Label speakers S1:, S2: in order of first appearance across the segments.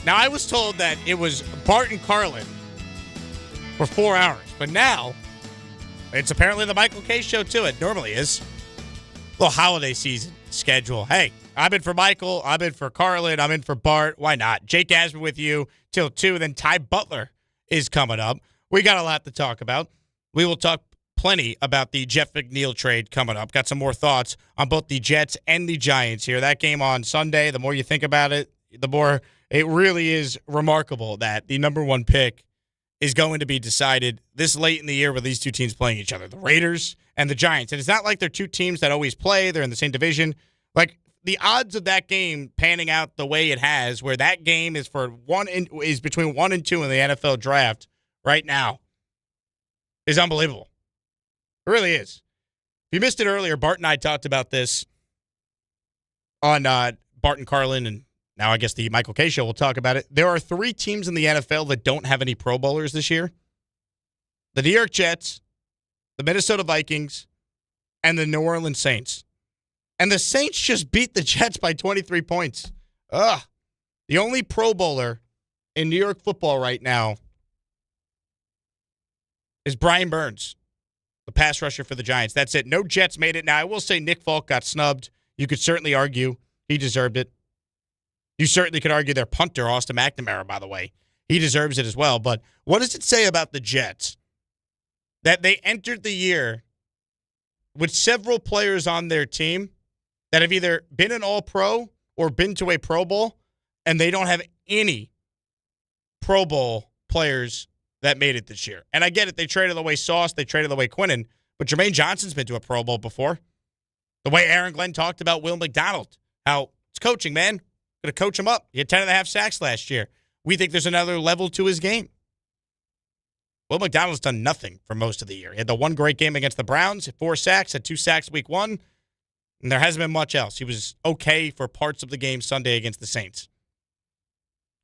S1: Now, I was told that it was Bart and Carlin for 4 hours, but now it's apparently the Michael K. show, too. It normally is. Little holiday season schedule. Hey, I'm in for Michael. I'm in for Carlin. I'm in for Bart. Why not? Jake Asman with you till 2. Then Ty Butler is coming up. We got a lot to talk about. We will talk plenty about the Jeff McNeil trade coming up. Got some more thoughts on both the Jets and the Giants here. That game on Sunday, the more you think about it, the more it really is remarkable that the number 1 pick is going to be decided this late in the year with these two teams playing each other, the Raiders and the Giants. And it's not like they're two teams that always play. They're in the same division. Like, the odds of that game panning out the way it has, where that game is is between 1 and 2 in the NFL draft right now, is unbelievable. It really is. If you missed it earlier, Bart and I talked about this on Bart and Carlin, and now I guess the Michael K. show will talk about it. There are 3 teams in the NFL that don't have any Pro Bowlers this year. The New York Jets, the Minnesota Vikings, and the New Orleans Saints. And the Saints just beat the Jets by 23 points. Ugh. The only Pro Bowler in New York football right now is Brian Burns, the pass rusher for the Giants. That's it. No Jets made it. Now, I will say Nick Folk got snubbed. You could certainly argue he deserved it. You certainly could argue their punter, Austin McNamara, by the way. He deserves it as well. But what does it say about the Jets that they entered the year with several players on their team that have either been an All-Pro or been to a Pro Bowl, and they don't have any Pro Bowl players that made it this year? And I get it. They traded away Sauce. They traded away Quinnen. But Jermaine Johnson's been to a Pro Bowl before. The way Aaron Glenn talked about Will McDonald, how it's coaching, man. Going to coach him up. He had 10.5 sacks last year. We think there's another level to his game. Will McDonald's done nothing for most of the year. He had the one great game against the Browns, had 4 sacks, had 2 sacks week 1, and there hasn't been much else. He was okay for parts of the game Sunday against the Saints.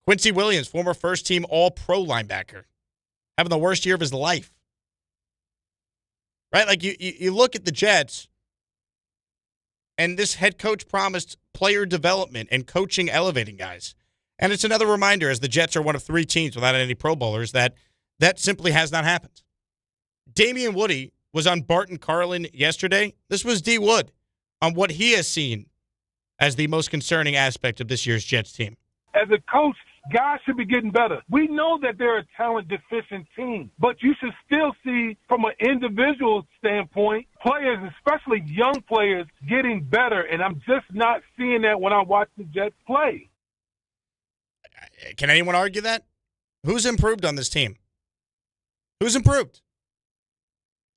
S1: Quincy Williams, former first-team All-Pro linebacker, having the worst year of his life. Right? Like, you look at the Jets, and this head coach promised player development and coaching elevating guys. And it's another reminder, as the Jets are one of 3 teams without any Pro Bowlers, that simply has not happened. Damian Woody was on Bart and Carlin yesterday. This was D. Wood on what he has seen as the most concerning aspect of this year's Jets team.
S2: As a coach, guys should be getting better. We know that they're a talent-deficient team, but you should still see, from an individual standpoint, players, especially young players, getting better, and I'm just not seeing that when I watch the Jets play.
S1: Can anyone argue that? Who's improved on this team? Who's improved?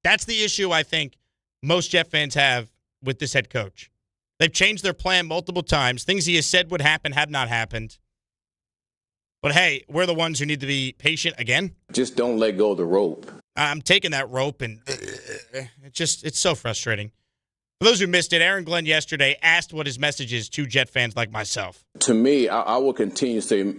S1: That's the issue I think most Jet fans have with this head coach. They've changed their plan multiple times. Things he has said would happen have not happened. But, hey, we're the ones who need to be patient again.
S3: Just don't let go of the rope.
S1: I'm taking that rope, and it's so frustrating. For those who missed it, Aaron Glenn yesterday asked what his message is to Jet fans like myself.
S3: To me, I will continue to say,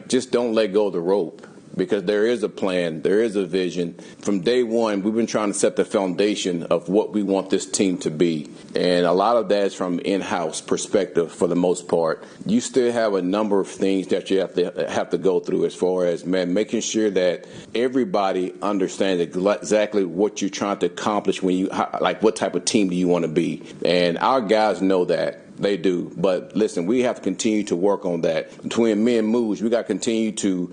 S3: just don't let go of the rope. Because there is a plan, there is a vision. From day one, we've been trying to set the foundation of what we want this team to be. And a lot of that is from in-house perspective for the most part. You still have a number of things that you have to go through as far as, making sure that everybody understands exactly what you're trying to accomplish when what type of team do you want to be. And our guys know that. They do. But listen, we have to continue to work on that. Between me and Moose, we got to continue to,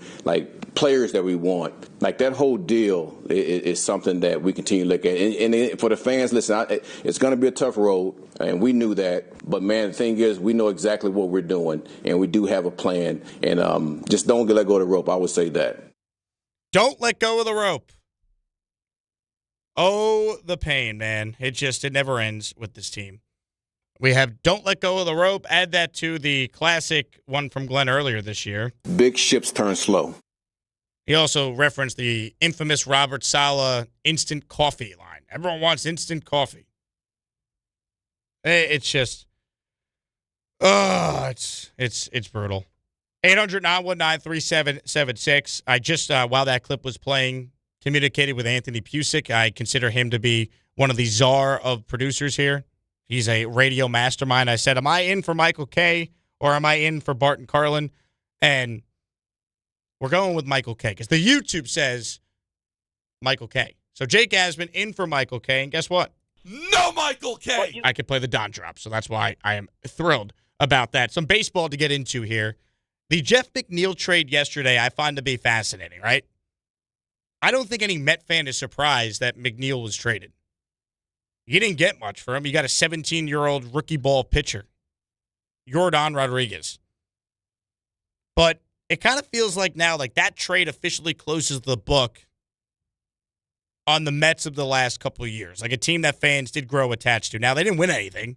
S3: players that we want. That whole deal is something that we continue to look at. And for the fans, listen, it's going to be a tough road, and we knew that. But, man, the thing is, we know exactly what we're doing, and we do have a plan. And just don't let go of the rope. I would say that.
S1: Don't let go of the rope. Oh, the pain, man. It never ends with this team. We have don't let go of the rope. Add that to the classic one from Glenn earlier this year.
S3: Big ships turn slow.
S1: He also referenced the infamous Robert Saleh instant coffee line. Everyone wants instant coffee. It's just, it's brutal. 800-919-3776. I just, while that clip was playing, communicated with Anthony Pusick. I consider him to be one of the czar of producers here. He's a radio mastermind. I said, am I in for Michael K. or am I in for Bart and Carlin? And We're going with Michael K. because the YouTube says Michael K. So Jake Asman in for Michael K. And guess what?
S4: No Michael K.
S1: I could play the Don drop, so that's why I am thrilled about that. Some baseball to get into here. The Jeff McNeil trade yesterday I find to be fascinating, right? I don't think any Met fan is surprised that McNeil was traded. You didn't get much for him. You got a 17-year-old rookie ball pitcher, Yordan Rodriguez. But it kind of feels like now, like that trade officially closes the book on the Mets of the last couple of years. Like a team that fans did grow attached to. Now, they didn't win anything.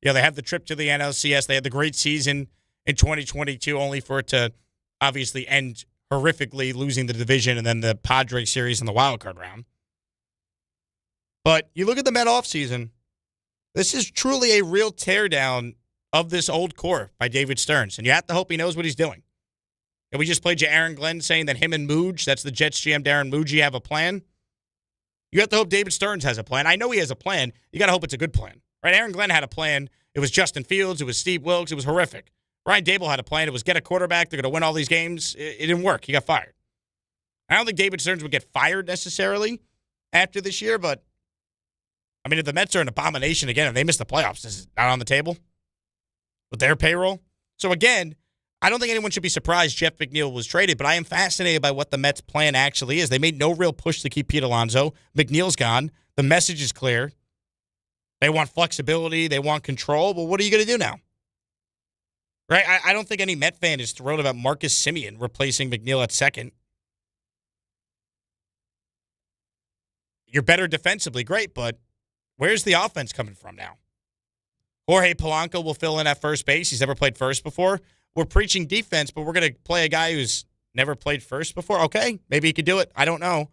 S1: You know, they had the trip to the NLCS. They had the great season in 2022, only for it to obviously end horrifically, losing the division and then the Padres series in the wildcard round. But you look at the Met offseason, this is truly a real teardown of this old core by David Stearns. And you have to hope he knows what he's doing. And we just played you Aaron Glenn saying that him and Mooj, that's the Jets GM Darren Mooj, have a plan. You have to hope David Stearns has a plan. I know he has a plan. You got to hope it's a good plan. Right? Aaron Glenn had a plan. It was Justin Fields. It was Steve Wilkes. It was horrific. Ryan Dable had a plan. It was get a quarterback. They're going to win all these games. It didn't work. He got fired. I don't think David Stearns would get fired necessarily after this year, but, I mean, if the Mets are an abomination again and they miss the playoffs, this is not on the table with their payroll. So, again, I don't think anyone should be surprised Jeff McNeil was traded, but I am fascinated by what the Mets' plan actually is. They made no real push to keep Pete Alonso. McNeil's gone. The message is clear. They want flexibility. They want control. But what are you going to do now? Right? I don't think any Met fan is thrilled about Marcus Semien replacing McNeil at second. You're better defensively, great, but where's the offense coming from now? Jorge Polanco will fill in at first base. He's never played first before. We're preaching defense, but we're going to play a guy who's never played first before. Okay, maybe he could do it. I don't know.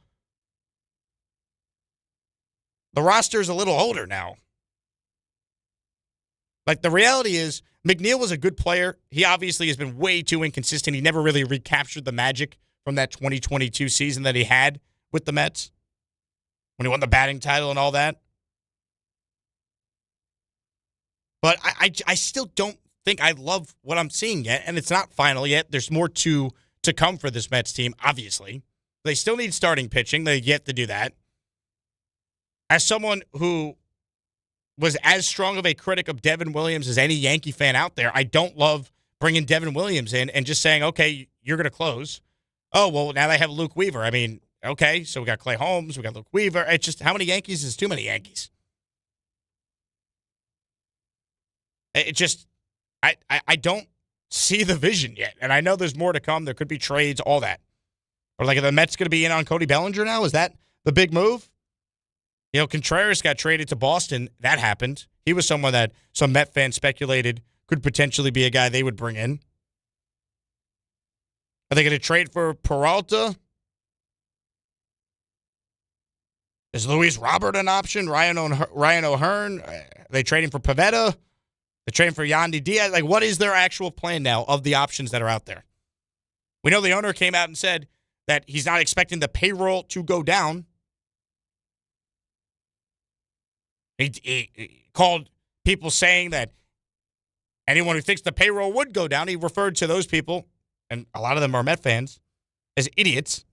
S1: The roster's a little older now. Like, the reality is, McNeil was a good player. He obviously has been way too inconsistent. He never really recaptured the magic from that 2022 season that he had with the Mets when he won the batting title and all that. But I still don't think I love what I'm seeing yet, and it's not final yet. There's more to come for this Mets team, obviously. They still need starting pitching. They yet to do that. As someone who was as strong of a critic of Devin Williams as any Yankee fan out there, I don't love bringing Devin Williams in and just saying, okay, you're going to close. Oh, well, now they have Luke Weaver. I mean, okay, so we got Clay Holmes, we got Luke Weaver. It's just, how many Yankees is too many Yankees? It just, I don't see the vision yet. And I know there's more to come. There could be trades, all that. Or like, are the Mets going to be in on Cody Bellinger now? Is that the big move? You know, Contreras got traded to Boston. That happened. He was someone that some Met fans speculated could potentially be a guy they would bring in. Are they going to trade for Peralta? Is Luis Robert an option? Ryan O'Hearn? Are they trading for Pivetta? They're trading for Yandy Diaz? Like, what is their actual plan now of the options that are out there? We know the owner came out and said that he's not expecting the payroll to go down. He called people saying that anyone who thinks the payroll would go down, he referred to those people, and a lot of them are Met fans, as idiots.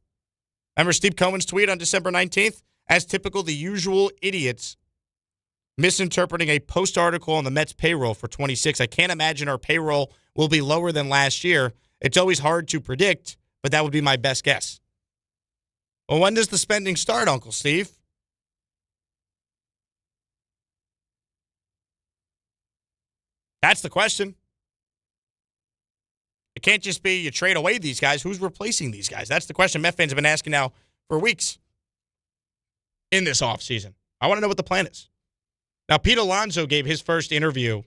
S1: Remember Steve Cohen's tweet on December 19th? As typical, the usual idiots misinterpreting a post article on the Mets payroll for 26. I can't imagine our payroll will be lower than last year. It's always hard to predict, but that would be my best guess. Well, when does the spending start, Uncle Steve? That's the question. It can't just be you trade away these guys. Who's replacing these guys? That's the question Met fans have been asking now for weeks in this offseason. I want to know what the plan is. Now, Pete Alonso gave his first interview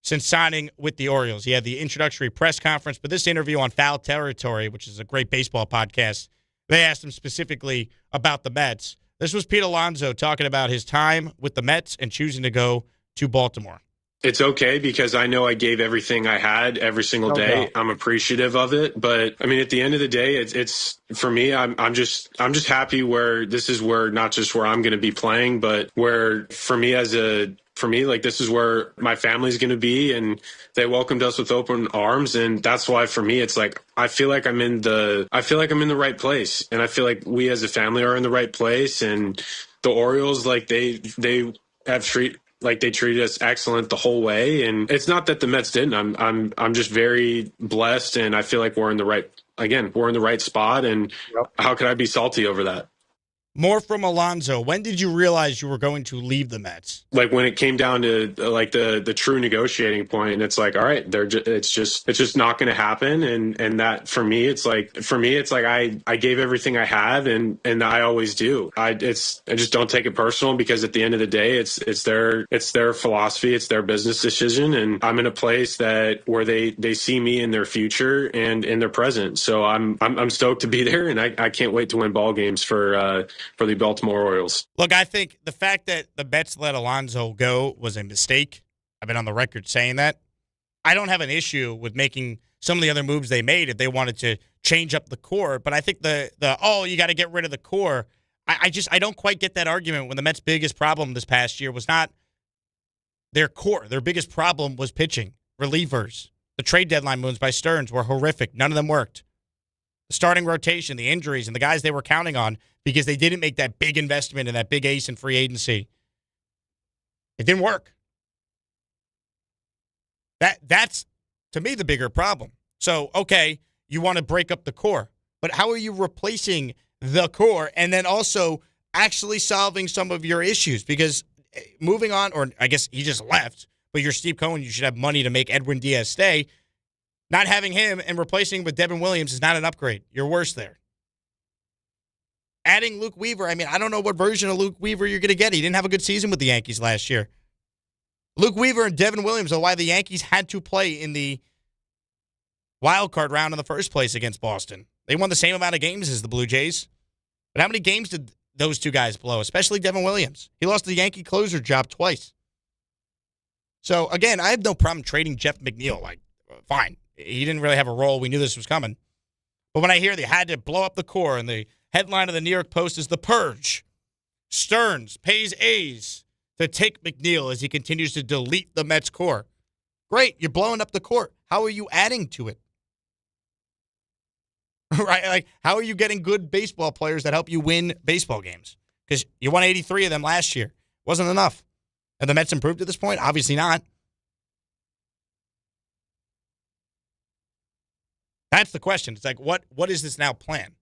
S1: since signing with the Orioles. He had the introductory press conference, but this interview on Foul Territory, which is a great baseball podcast, they asked him specifically about the Mets. This was Pete Alonso talking about his time with the Mets and choosing to go to Baltimore.
S5: It's okay because I know I gave everything I had every single day. I'm appreciative of it, but I mean, at the end of the day, it's for me. I'm just happy where this is where not just where I'm going to be playing, but where for me as a for me, like, this is where my family's going to be, and they welcomed us with open arms. And that's why for me, it's like, I feel like I'm in the right place. And I feel like we as a family are in the right place. And the Orioles, like, they treated us excellent the whole way. And it's not that the Mets didn't. I'm just very blessed, and I feel like we're in the right spot. And how could I be salty over that?
S1: More from Alonso. When did you realize you were going to leave the Mets?
S5: Like, when it came down to like the true negotiating point, and it's like, all right, it's just not going to happen. And that for me, it's like I gave everything I had, and I always do. I just don't take it personal, because at the end of the day, it's their philosophy, it's their business decision, and I'm in a place where they see me in their future and in their present. So I'm stoked to be there, and I can't wait to win ball games for the Baltimore Orioles.
S1: Look, I think the fact that the Mets let Alonso go was a mistake. I've been on the record saying that. I don't have an issue with making some of the other moves they made if they wanted to change up the core, but I think you got to get rid of the core. I don't quite get that argument when the Mets' biggest problem this past year was not their core. Their biggest problem was pitching, relievers. The trade deadline moves by Stearns were horrific. None of them worked. The starting rotation, the injuries, and the guys they were counting on because they didn't make that big investment in that big ace in free agency. It didn't work. That's, to me, the bigger problem. So, okay, you want to break up the core, but how are you replacing the core and then also actually solving some of your issues? Because moving on, or I guess he just left, but you're Steve Cohen, you should have money to make Edwin Diaz stay. Not having him and replacing him with Devin Williams is not an upgrade. You're worse there. Adding Luke Weaver, I don't know what version of Luke Weaver you're going to get. He didn't have a good season with the Yankees last year. Luke Weaver and Devin Williams are why the Yankees had to play in the wild card round in the first place against Boston. They won the same amount of games as the Blue Jays. But how many games did those two guys blow, especially Devin Williams? He lost the Yankee closer job twice. So, again, I have no problem trading Jeff McNeil. Fine. He didn't really have a role. We knew this was coming. But when I hear they had to blow up the core, and the headline of the New York Post is The Purge, Stearns pays A's to take McNeil as he continues to delete the Mets core. Great, you're blowing up the core. How are you adding to it? Right? How are you getting good baseball players that help you win baseball games? Because you won 83 of them last year. Wasn't enough. Have the Mets improved at this point? Obviously not. That's the question. It's what is this now plan?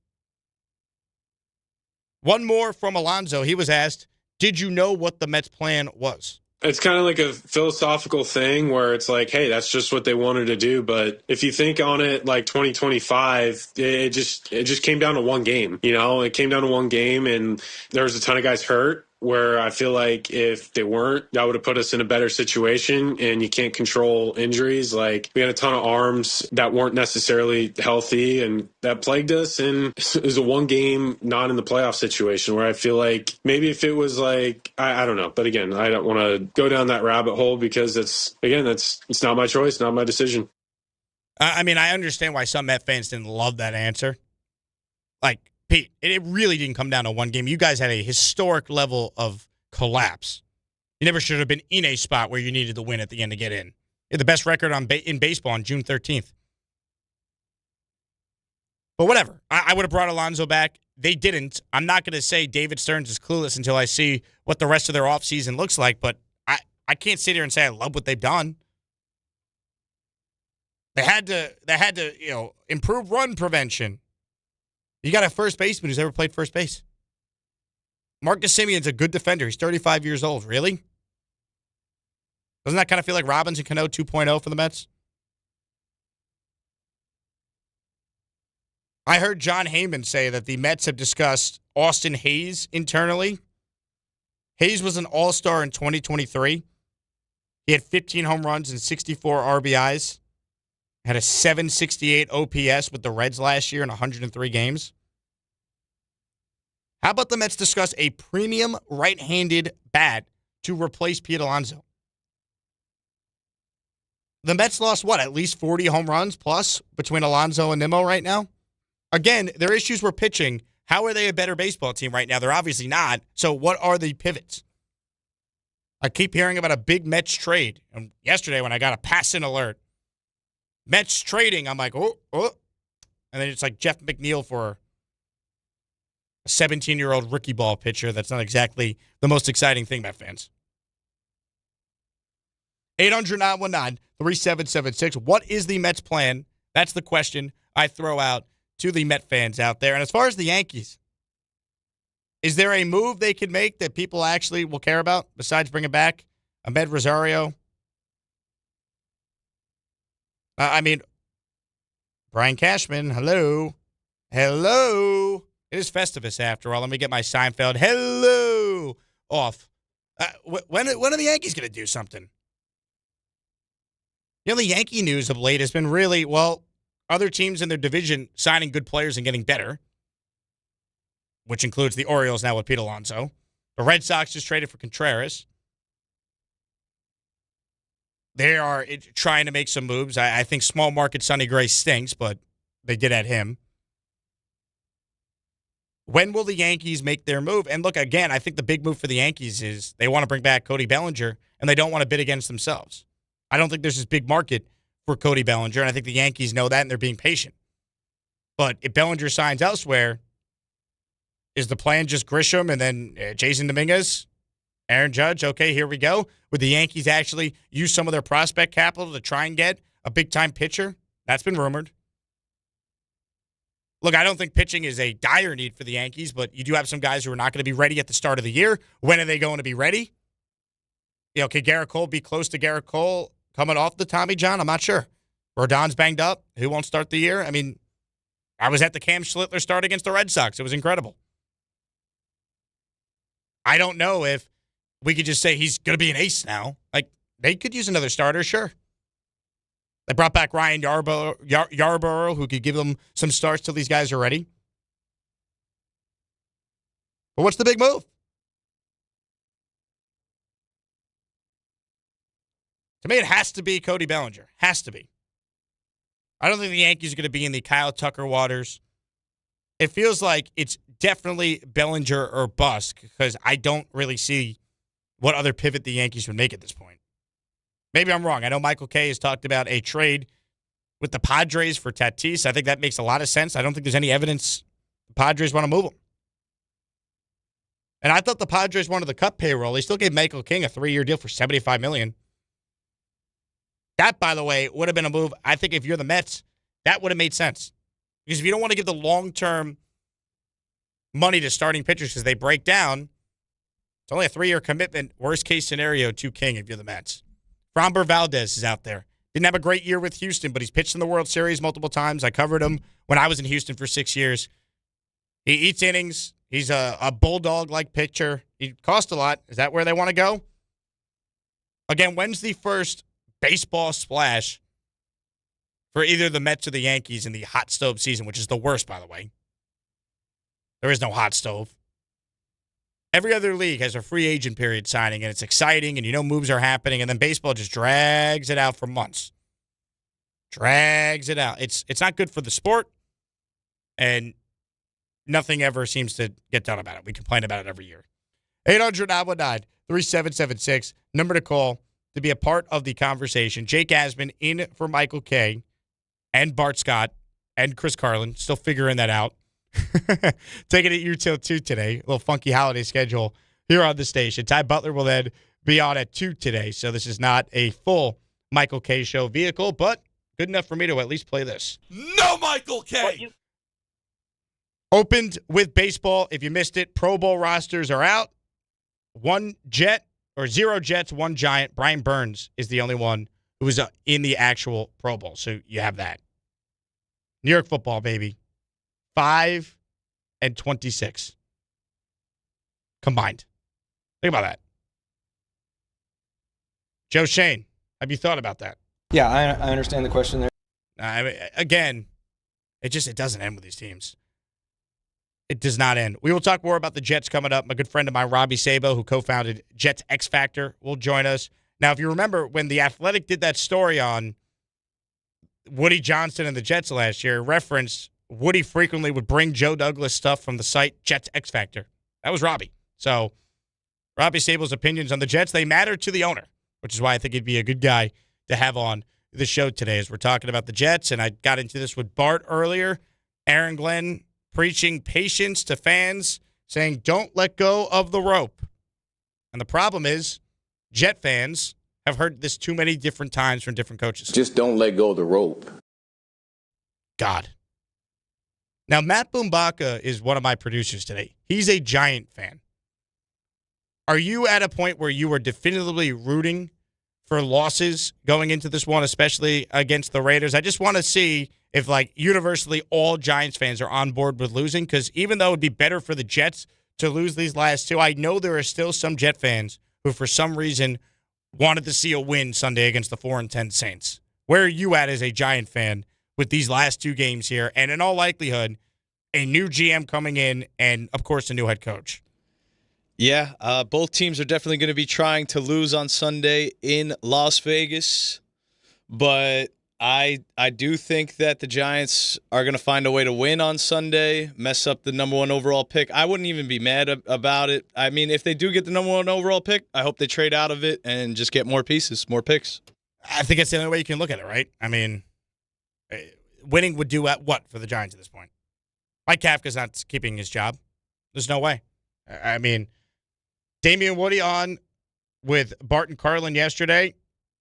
S1: One more from Alonso. He was asked, did you know what the Mets plan was?
S5: It's kind of like a philosophical thing where it's like, hey, that's just what they wanted to do. But if you think on it, like 2025, it just came down to one game. It came down to one game, and there was a ton of guys hurt. Where I feel like if they weren't, that would have put us in a better situation, and you can't control injuries. Like, we had a ton of arms that weren't necessarily healthy, and that plagued us. And it was a one game, not in the playoff situation where I feel like maybe if it was like, I don't know. But again, I don't want to go down that rabbit hole because it's not my choice, not my decision.
S1: I understand why some Met fans didn't love that answer. Pete, it really didn't come down to one game. You guys had a historic level of collapse. You never should have been in a spot where you needed to win at the end to get in. You had the best record in baseball on June 13th. But whatever. I would have brought Alonso back. They didn't. I'm not going to say David Stearns is clueless until I see what the rest of their offseason looks like, but I can't sit here and say I love what they've done. They had to improve run prevention. You got a first baseman who's ever played first base. Marcus Simeon's a good defender. He's 35 years old. Really? Doesn't that kind of feel like Robbins and Cano 2.0 for the Mets? I heard John Heyman say that the Mets have discussed Austin Hayes internally. Hayes was an all-star in 2023. He had 15 home runs and 64 RBIs. Had a 768 OPS with the Reds last year in 103 games. How about the Mets discuss a premium right-handed bat to replace Pete Alonso? The Mets lost, at least 40 home runs plus between Alonso and Nimmo right now? Again, their issues were pitching. How are they a better baseball team right now? They're obviously not. So what are the pivots? I keep hearing about a big Mets trade. And yesterday when I got a passing alert, Mets trading, I'm like, oh. And then it's like Jeff McNeil for a 17-year-old rookie ball pitcher. That's not exactly the most exciting thing, Met fans. 800-919-3776. What is the Mets plan? That's the question I throw out to the Met fans out there. And as far as the Yankees, is there a move they could make that people actually will care about besides bringing back Ahmed Rosario? Brian Cashman, hello. Hello. It is Festivus after all. Let me get my Seinfeld hello off. When are the Yankees going to do something? The Yankee news of late has been really, other teams in their division signing good players and getting better, which includes the Orioles now with Pete Alonso. The Red Sox just traded for Contreras. They are trying to make some moves. I think small market Sonny Gray stinks, but they did at him. When will the Yankees make their move? And look, again, I think the big move for the Yankees is they want to bring back Cody Bellinger, and they don't want to bid against themselves. I don't think there's this big market for Cody Bellinger, and I think the Yankees know that, and they're being patient. But if Bellinger signs elsewhere, is the plan just Grisham and then Jason Dominguez, Aaron Judge? Okay, here we go. Would the Yankees actually use some of their prospect capital to try and get a big-time pitcher? That's been rumored. Look, I don't think pitching is a dire need for the Yankees, but you do have some guys who are not going to be ready at the start of the year. When are they going to be ready? Could Garrett Cole be close to Garrett Cole coming off the Tommy John? I'm not sure. Rodon's banged up. Who won't start the year? I was at the Cam Schlittler start against the Red Sox. It was incredible. I don't know if we could just say he's going to be an ace now. They could use another starter, sure. They brought back Ryan Yarborough, who could give them some starts till these guys are ready. But what's the big move? To me, it has to be Cody Bellinger. Has to be. I don't think the Yankees are going to be in the Kyle Tucker waters. It feels like it's definitely Bellinger or bust because I don't really see what other pivot the Yankees would make at this point. Maybe I'm wrong. I know Michael Kay has talked about a trade with the Padres for Tatis. I think that makes a lot of sense. I don't think there's any evidence the Padres want to move him. And I thought the Padres wanted the cut payroll. They still gave Michael King a 3-year deal for $75 million. That, by the way, would have been a move. I think if you're the Mets, that would have made sense. Because if you don't want to give the long-term money to starting pitchers because they break down, it's only a 3-year commitment. Worst-case scenario to King if you're the Mets. Framber Valdez is out there. Didn't have a great year with Houston, but he's pitched in the World Series multiple times. I covered him when I was in Houston for 6 years. He eats innings. He's a bulldog-like pitcher. He costs a lot. Is that where they want to go? Again, when's the first baseball splash for either the Mets or the Yankees in the hot stove season, which is the worst, by the way? There is no hot stove. Every other league has a free agent period signing, and it's exciting, and moves are happening, and then baseball just drags it out for months. Drags it out. It's not good for the sport, and nothing ever seems to get done about it. We complain about it every year. 800-919-3776, number to call to be a part of the conversation. Jake Asman in for Michael Kay and Bart Scott and Chris Carlin, still figuring that out. Taking it you till 2 today. A little funky holiday schedule here on the station. Ty Butler will then be on at 2 today, so this is not a full Michael Kay show vehicle, but good enough for me to at least play this.
S4: No Michael Kay!
S1: Opened with baseball. If you missed it, Pro Bowl rosters are out. 1 Jet, or 0 Jets, 1 Giant. Brian Burns is the only one who is in the actual Pro Bowl, so you have that. New York football, baby. 5-26 combined. Think about that. Joe Shane, have you thought about that?
S6: Yeah, I understand the question there.
S1: Again, it doesn't end with these teams. It does not end. We will talk more about the Jets coming up. My good friend of mine, Robby Sabo, who co-founded Jets X Factor, will join us. Now, if you remember, when The Athletic did that story on Woody Johnson and the Jets last year, referenced Woody frequently would bring Joe Douglas stuff from the site Jets X Factor. That was Robby. So Robby Sable's opinions on the Jets, they matter to the owner, which is why I think he'd be a good guy to have on the show today as we're talking about the Jets. And I got into this with Bart earlier. Aaron Glenn preaching patience to fans, saying don't let go of the rope. And the problem is Jet fans have heard this too many different times from different coaches.
S3: Just don't let go of the rope.
S1: God. Now, Matt Boombaka is one of my producers today. He's a Giant fan. Are you at a point where you are definitively rooting for losses going into this one, especially against the Raiders? I just want to see if, like, universally all Giants fans are on board with losing, because even though it would be better for the Jets to lose these last two, I know there are still some Jet fans who, for some reason, wanted to see a win Sunday against the 4-10 Saints. Where are you at as a Giant fan with these last two games here, and in all likelihood, a new GM coming in and, of course, a new head coach?
S6: Yeah, both teams are definitely going to be trying to lose on Sunday in Las Vegas, but I do think that the Giants are going to find a way to win on Sunday, mess up the number one overall pick. I wouldn't even be mad about it. I mean, if they do get the number one overall pick, I hope they trade out of it and just get more pieces, more picks.
S1: I think that's the only way you can look at it, right? I mean, winning would do what for the Giants at this point? Mike Kafka's not keeping his job. There's no way. I mean, Damian Woody on with Bart Carlin yesterday.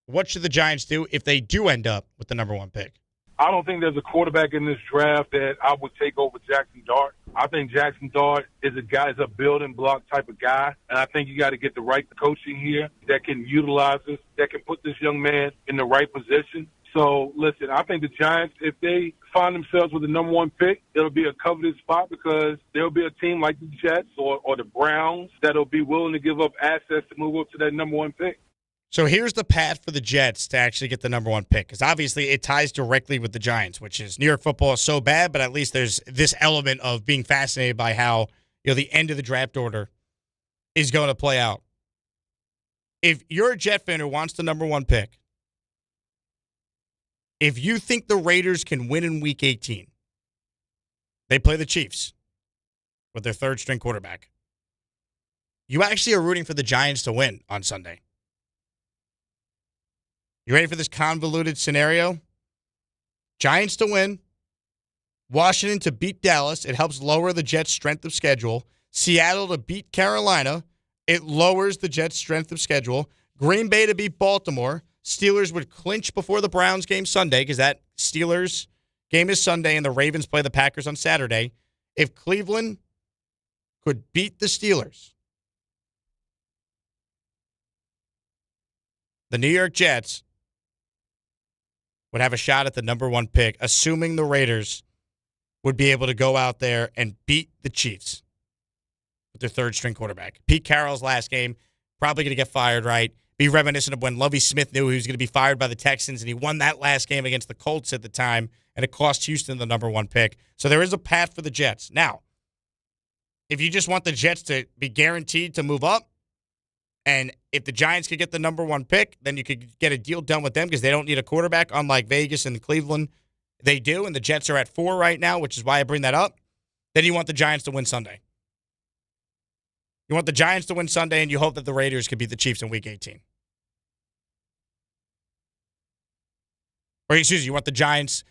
S1: What should the Giants do if they do end up with the number one pick?
S2: I don't think there's a quarterback in this draft that I would take over Jaxson Dart. I think Jaxson Dart is a building block type of guy, and I think you got to get the right coaching here that can utilize this, that can put this young man in the right position. So, listen, I think the Giants, if they find themselves with the number one pick, it'll be a coveted spot because there'll be a team like the Jets or the Browns that'll be willing to give up assets to move up to that number one pick.
S1: So here's the path for the Jets to actually get the number one pick, because obviously it ties directly with the Giants, which is New York football is so bad, but at least there's this element of being fascinated by how, you know, the end of the draft order is going to play out. If you're a Jet fan who wants the number one pick, if you think the Raiders can win in Week 18, they play the Chiefs with their third-string quarterback. You actually are rooting for the Giants to win on Sunday. You ready for this convoluted scenario? Giants to win. Washington to beat Dallas. It helps lower the Jets' strength of schedule. Seattle to beat Carolina. It lowers the Jets' strength of schedule. Green Bay to beat Baltimore. Steelers would clinch before the Browns game Sunday because that Steelers game is Sunday and the Ravens play the Packers on Saturday. If Cleveland could beat the Steelers, the New York Jets would have a shot at the number one pick, assuming the Raiders would be able to go out there and beat the Chiefs with their third-string quarterback. Pete Carroll's last game, probably going to get fired, right? Be reminiscent of when Lovie Smith knew he was going to be fired by the Texans, and he won that last game against the Colts at the time, and it cost Houston the number one pick. So there is a path for the Jets. Now, if you just want the Jets to be guaranteed to move up, and if the Giants could get the number one pick, then you could get a deal done with them because they don't need a quarterback, unlike Vegas and Cleveland. They do, and the Jets are at 4 right now, which is why I bring that up. Then you want the Giants to win Sunday. You want the Giants to win Sunday, and you hope that the Raiders could beat the Chiefs in Week 18. Or excuse me, you want the Giants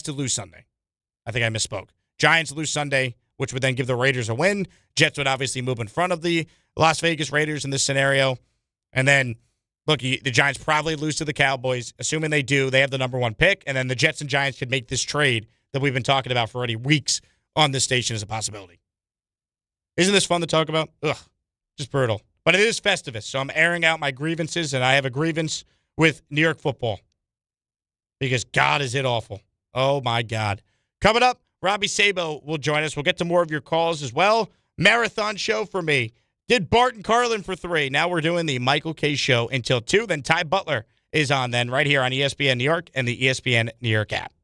S1: to lose Sunday. I think I misspoke. Giants lose Sunday, which would then give the Raiders a win. Jets would obviously move in front of the Las Vegas Raiders in this scenario. And then, look, the Giants probably lose to the Cowboys. Assuming they do, they have the number one pick. And then the Jets and Giants could make this trade that we've been talking about for already weeks on this station as a possibility. Isn't this fun to talk about? Ugh, just brutal. But it is Festivus, so I'm airing out my grievances, and I have a grievance with New York football. Because God, is it awful. Oh, my God. Coming up, Robby Sabo will join us. We'll get to more of your calls as well. Marathon show for me. Did Bart Carlin for 3. Now we're doing the Michael K. show until 2. Then Ty Butler is on then right here on ESPN New York and the ESPN New York app.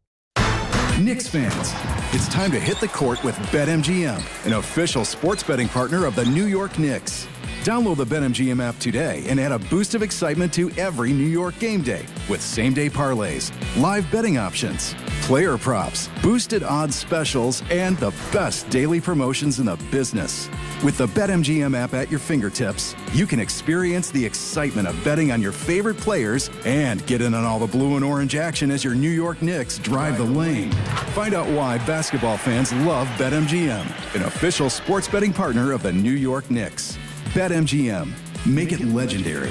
S7: Knicks fans, it's time to hit the court with BetMGM, an official sports betting partner of the New York Knicks. Download the BetMGM app today and add a boost of excitement to every New York game day with same-day parlays, live betting options, player props, boosted odds specials, and the best daily promotions in the business. With the BetMGM app at your fingertips, you can experience the excitement of betting on your favorite players and get in on all the blue and orange action as your New York Knicks drive the lane. Find out why basketball fans love BetMGM, an official sports betting partner of the New York Knicks. BetMGM. Make it legendary.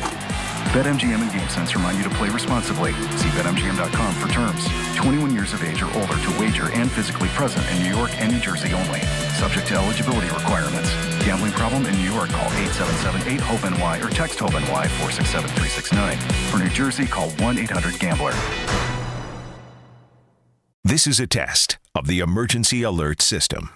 S7: BetMGM and GameSense remind you to play responsibly. See BetMGM.com for terms. 21 years of age or older to wager and physically present in New York and New Jersey only. Subject to eligibility requirements. Gambling problem in New York? Call 877-8-HOPE-NY or text HOPE-NY 467-369. For New Jersey, call 1-800-GAMBLER.
S8: This is a test of the emergency alert system.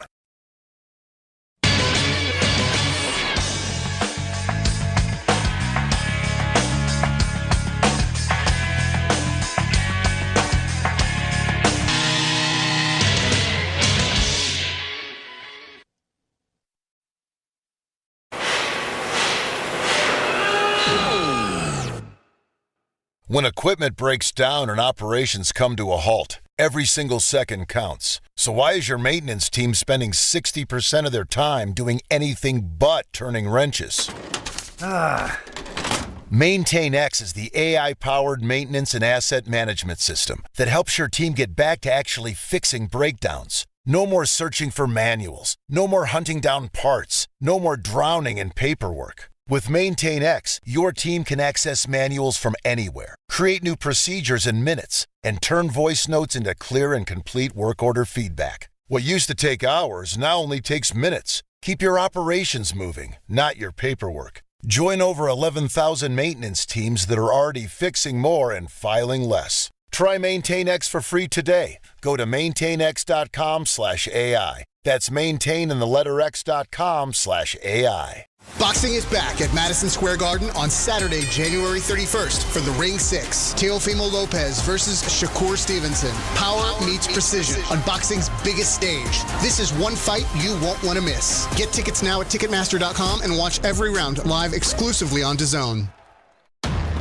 S9: When equipment breaks down and operations come to a halt, every single second counts. So why is your maintenance team spending 60% of their time doing anything but turning wrenches? MaintainX is the AI-powered maintenance and asset management system that helps your team get back to actually fixing breakdowns. No more searching for manuals. No more hunting down parts. No more drowning in paperwork. With MaintainX, your team can access manuals from anywhere, create new procedures in minutes, and turn voice notes into clear and complete work order feedback. What used to take hours now only takes minutes. Keep your operations moving, not your paperwork. Join over 11,000 maintenance teams that are already fixing more and filing less. Try MaintainX for free today. Go to maintainx.com/AI. That's maintain and the letter x.com/AI.
S10: Boxing is back at Madison Square Garden on Saturday, January 31st for the Ring 6. Teofimo Lopez versus Shakur Stevenson. Power meets precision on boxing's biggest stage. This is one fight you won't want to miss. Get tickets now at Ticketmaster.com and watch every round live exclusively on DAZN.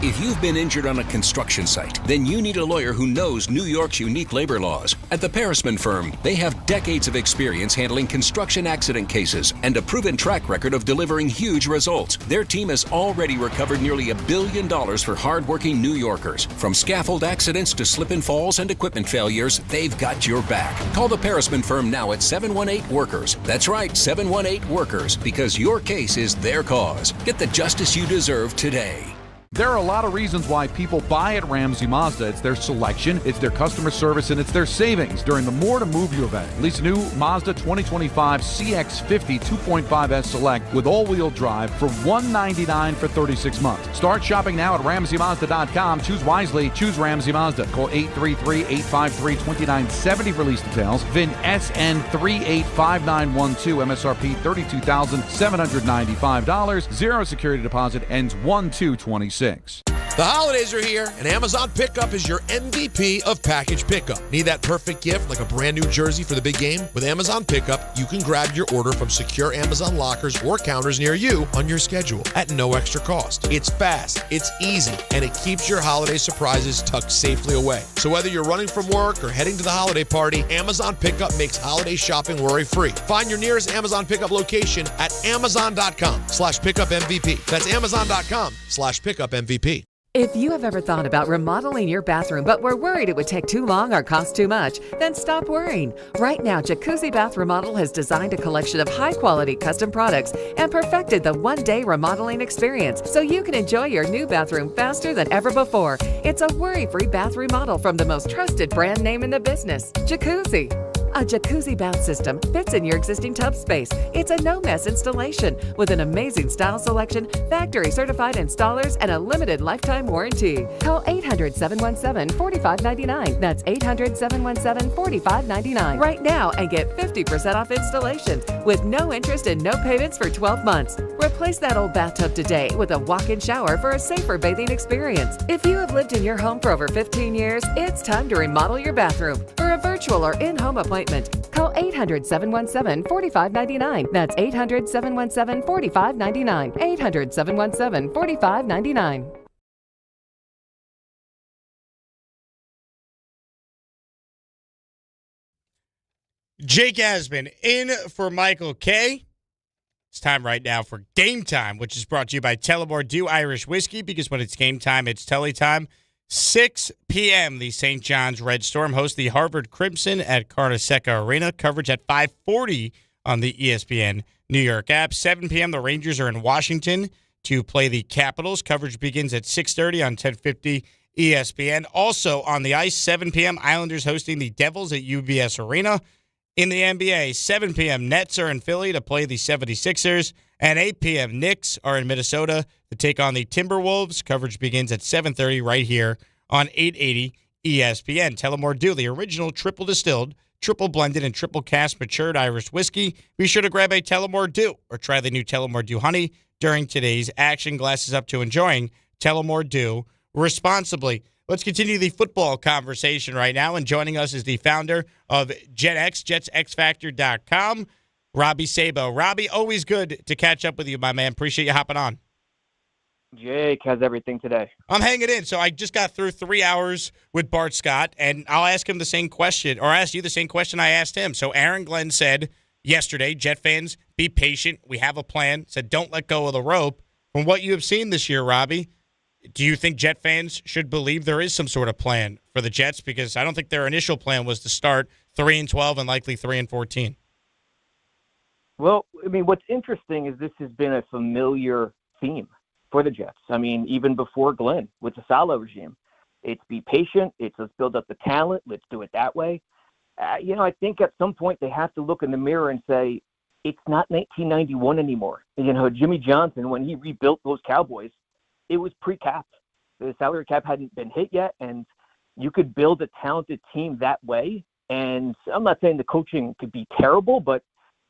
S11: If you've been injured on a construction site, then you need a lawyer who knows New York's unique labor laws. At the Parisman Firm, they have decades of experience handling construction accident cases and a proven track record of delivering huge results. Their team has already recovered nearly $1 billion for hardworking New Yorkers. From scaffold accidents to slip and falls and equipment failures, they've got your back. Call the Parisman Firm now at 718-WORKERS. That's right, 718-WORKERS, because your case is their cause. Get the justice you deserve today.
S12: There are a lot of reasons why people buy at Ramsey Mazda. It's their selection, it's their customer service, and it's their savings during the More to Move You event. Lease a new Mazda 2025 CX-50 2.5S Select with all-wheel drive for $199 for 36 months. Start shopping now at RamseyMazda.com. Choose wisely. Choose Ramsey Mazda. Call 833-853-2970 for lease details. VIN SN385912. MSRP $32,795. Zero security deposit. Ends 1/2/26.
S4: The holidays are here, and Amazon Pickup is your MVP of package pickup. Need that perfect gift like a brand new jersey for the big game? With Amazon Pickup, you can grab your order from secure Amazon lockers or counters near you on your schedule at no extra cost. It's fast, it's easy, and it keeps your holiday surprises tucked safely away. So whether you're running from work or heading to the holiday party, Amazon Pickup makes holiday shopping worry-free. Find your nearest Amazon Pickup location at amazon.com/pickupmvp. That's amazon.com/pickupmvp.
S13: If you have ever thought about remodeling your bathroom but were worried it would take too long or cost too much, then stop worrying. Right now, Jacuzzi Bath Remodel has designed a collection of high-quality custom products and perfected the one-day remodeling experience so you can enjoy your new bathroom faster than ever before. It's a worry-free bath remodel from the most trusted brand name in the business, Jacuzzi. A jacuzzi bath system fits in your existing tub space. It's a no-mess installation with an amazing style selection, factory-certified installers, and a limited lifetime warranty. Call 800-717-4599. That's 800-717-4599 right now and get 50% off installations with no interest and no payments for 12 months. Replace that old bathtub today with a walk-in shower for a safer bathing experience. If you have lived in your home for over 15 years, it's time to remodel your bathroom. For a virtual or in-home appointment, Call 800-717-4599. That's 800-717-4599. 800-717-4599.
S1: Jake Asman in for Michael K. It's time right now for Game Time, which is brought to you by Tullamore Dew Irish Whiskey, because when it's game time, it's Tully time. 6 p.m., the St. John's Red Storm host the Harvard Crimson at Carnesecca Arena. Coverage at 5:40 on the ESPN New York app. 7 p.m., the Rangers are in Washington to play the Capitals. Coverage begins at 6:30 on 1050 ESPN. Also on the ice, 7 p.m., Islanders hosting the Devils at UBS Arena. In the NBA, 7 p.m., Nets are in Philly to play the 76ers. And 8 p.m., Knicks are in Minnesota to take on the Timberwolves. Coverage begins at 7:30 right here on 880 ESPN. Tullamore Dew, the original triple distilled, triple blended, and triple cast matured Irish whiskey. Be sure to grab a Tullamore Dew or try the new Tullamore Dew Honey during today's action. Glasses up to enjoying Tullamore Dew responsibly. Let's continue the football conversation right now. And joining us is the founder of JetX, JetsXFactor.com, Robby Sabo. Robby, always good to catch up with you, my man. Appreciate you hopping on.
S14: Jake, how's everything today?
S1: I'm hanging in. So I just got through 3 hours with Bart Scott, and I'll ask him the same question, or ask you the same question I asked him. So Aaron Glenn said yesterday, Jet fans, be patient. We have a plan. Said don't let go of the rope. From what you have seen this year, Robby, do you think Jet fans should believe there is some sort of plan for the Jets? Because I don't think their initial plan was to start 3-12 and likely 3-14.
S14: Well, I mean, what's interesting is this has been a familiar theme for the Jets. I mean, even before Glenn with the Salo regime, it's be patient. It's let's build up the talent. Let's do it that way. I think at some point they have to look in the mirror and say, it's not 1991 anymore. Jimmy Johnson, when he rebuilt those Cowboys, it was pre-capped. The salary cap hadn't been hit yet, and you could build a talented team that way. And I'm not saying the coaching could be terrible, but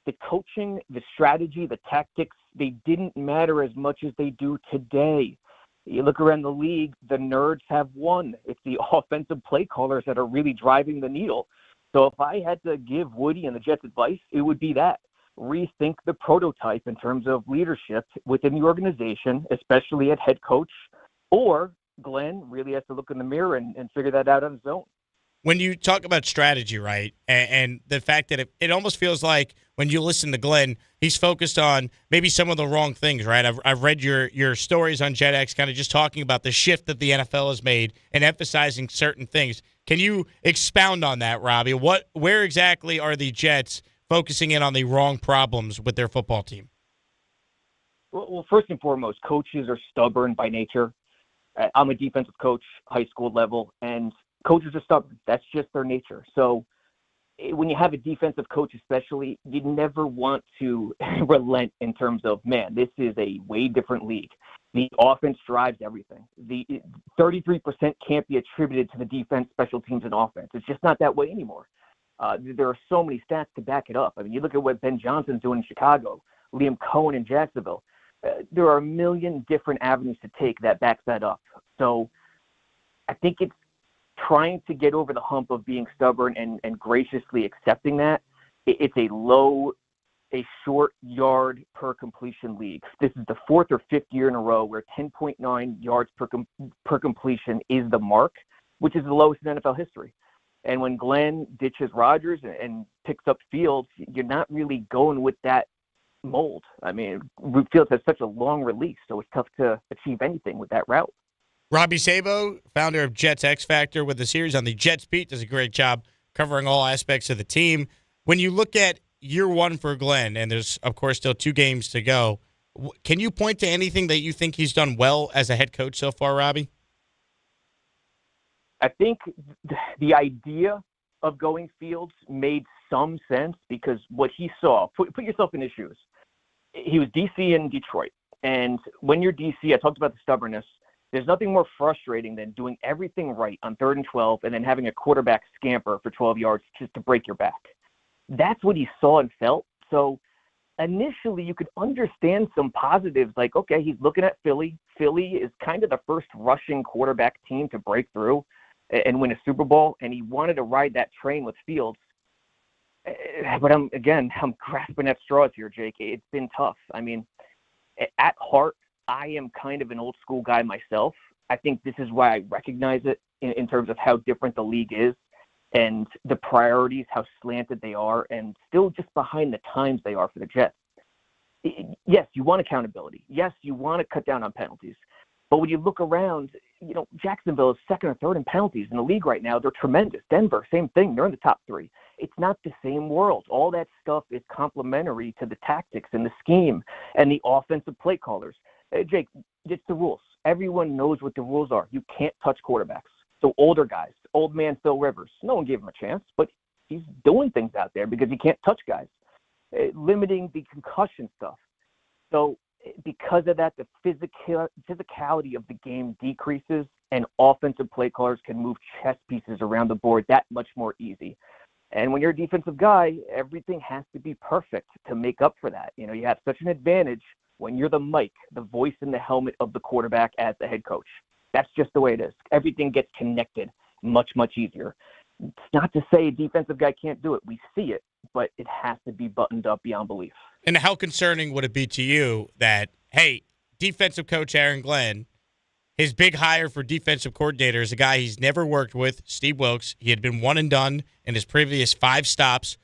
S14: the coaching, the strategy, the tactics, they didn't matter as much as they do today. You look around the league, the nerds have won. It's the offensive play callers that are really driving the needle. So if I had to give Woody and the Jets advice, it would be that. Rethink the prototype in terms of leadership within the organization, especially at head coach, or Glenn really has to look in the mirror and figure that out on his own.
S1: When you talk about strategy, right, and the fact that it almost feels like when you listen to Glenn, he's focused on maybe some of the wrong things, right? I've read your stories on JetX kind of just talking about the shift that the NFL has made and emphasizing certain things. Can you expound on that, Robby? Where exactly are the Jets focusing in on the wrong problems with their football team?
S14: Well, first and foremost, coaches are stubborn by nature. I'm a defensive coach, high school level, and coaches are stubborn. That's just their nature. So when you have a defensive coach especially, you never want to relent in terms of, man, this is a way different league. The offense drives everything. The 33% can't be attributed to the defense, special teams, and offense. It's just not that way anymore. There are so many stats to back it up. I mean, you look at what Ben Johnson's doing in Chicago, Liam Cohen in Jacksonville. There are a million different avenues to take that backs that up. So I think it's trying to get over the hump of being stubborn and graciously accepting that. It's a short yard per completion league. This is the fourth or fifth year in a row where 10.9 yards per completion is the mark, which is the lowest in NFL history. And when Glenn ditches Rodgers and picks up Fields, you're not really going with that mold. I mean, Fields has such a long release, so it's tough to achieve anything with that route.
S1: Robby Sabo, founder of Jets X Factor with the series on the Jets Beat, does a great job covering all aspects of the team. When you look at year one for Glenn, and there's, of course, still 2 games to go, can you point to anything that you think he's done well as a head coach so far, Robby?
S14: I think the idea of going Fields made some sense because what he saw, put yourself in his shoes. He was DC in Detroit. And when you're DC, I talked about the stubbornness. There's nothing more frustrating than doing everything right on 3rd and 12 and then having a quarterback scamper for 12 yards just to break your back. That's what he saw and felt. So initially you could understand some positives like, okay, he's looking at Philly. Philly is kind of the first rushing quarterback team to break through and win a Super Bowl, and he wanted to ride that train with Fields. But I'm grasping at straws here, Jake. It's been tough. I mean, at heart, I am kind of an old school guy myself. I think this is why I recognize it in terms of how different the league is and the priorities, how slanted they are, and still just behind the times they are for the Jets. Yes, you want accountability. Yes, you want to cut down on penalties. But when you look around, Jacksonville is second or third in penalties in the league right now. They're tremendous. Denver, same thing. They're in the top 3. It's not the same world. All that stuff is complementary to the tactics and the scheme and the offensive play callers. Jake, it's the rules. Everyone knows what the rules are. You can't touch quarterbacks. So older guys, old man Phil Rivers, no one gave him a chance, but he's doing things out there because he can't touch guys, limiting the concussion stuff. So because of that, the physicality of the game decreases, and offensive play callers can move chess pieces around the board that much more easy. And when you're a defensive guy, everything has to be perfect to make up for that. You have such an advantage when you're the mic, the voice in the helmet of the quarterback as the head coach. That's just the way it is. Everything gets connected much, much easier. It's not to say a defensive guy can't do it. We see it, but it has to be buttoned up beyond belief.
S1: And how concerning would it be to you that, hey, defensive coach Aaron Glenn, his big hire for defensive coordinator is a guy he's never worked with, Steve Wilks. He had been one and done in his previous 5 stops,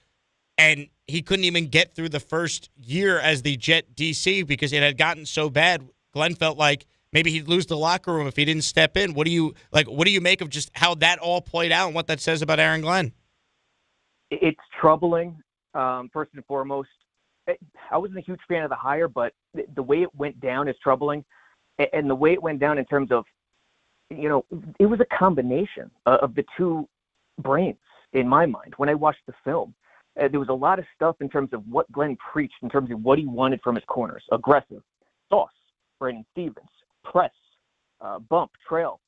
S1: and he couldn't even get through the first year as the Jet DC because it had gotten so bad. Glenn felt like maybe he'd lose the locker room if he didn't step in. What do you make of just how that all played out and what that says about Aaron Glenn?
S14: It's troubling, first and foremost. I wasn't a huge fan of the hire, but the way it went down is troubling. And the way it went down in terms of, it was a combination of the two brains in my mind. When I watched the film, there was a lot of stuff in terms of what Glenn preached, in terms of what he wanted from his corners. Aggressive, sauce, Brandon Stevens, press, bump, trail.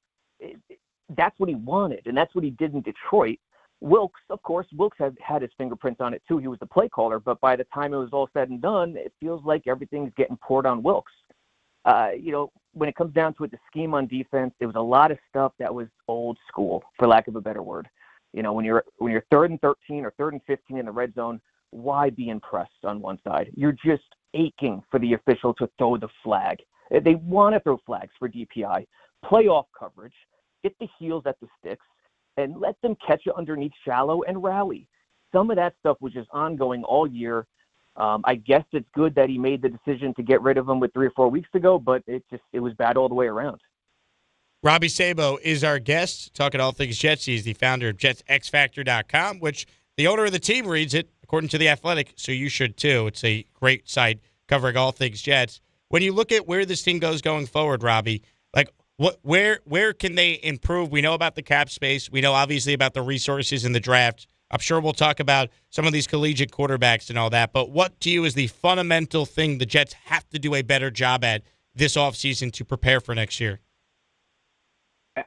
S14: That's what he wanted, and that's what he did in Detroit. Wilks, of course, had his fingerprints on it too. He was the play caller, but by the time it was all said and done, it feels like everything's getting poured on Wilks. When it comes down to it, the scheme on defense, there was a lot of stuff that was old school, for lack of a better word. When you're 3rd and 13 or 3rd and 15 in the red zone, why be impressed on one side? You're just aching for the official to throw the flag. They want to throw flags for DPI, play off coverage, get the heels at the sticks, and let them catch it underneath shallow and rally. Some of that stuff was just ongoing all year. I guess it's good that he made the decision to get rid of him 3 or 4 weeks ago, but it was bad all the way around.
S1: Robby Sabo is our guest, talking all things Jets. He's the founder of JetsXFactor.com, which the owner of the team reads it, according to The Athletic, so you should too. It's a great site covering all things Jets. When you look at where this team goes going forward, Robby, where can they improve? We know about the cap space. We know obviously about the resources in the draft. I'm sure we'll talk about some of these collegiate quarterbacks and all that, but what to you is the fundamental thing the Jets have to do a better job at this offseason to prepare for next year?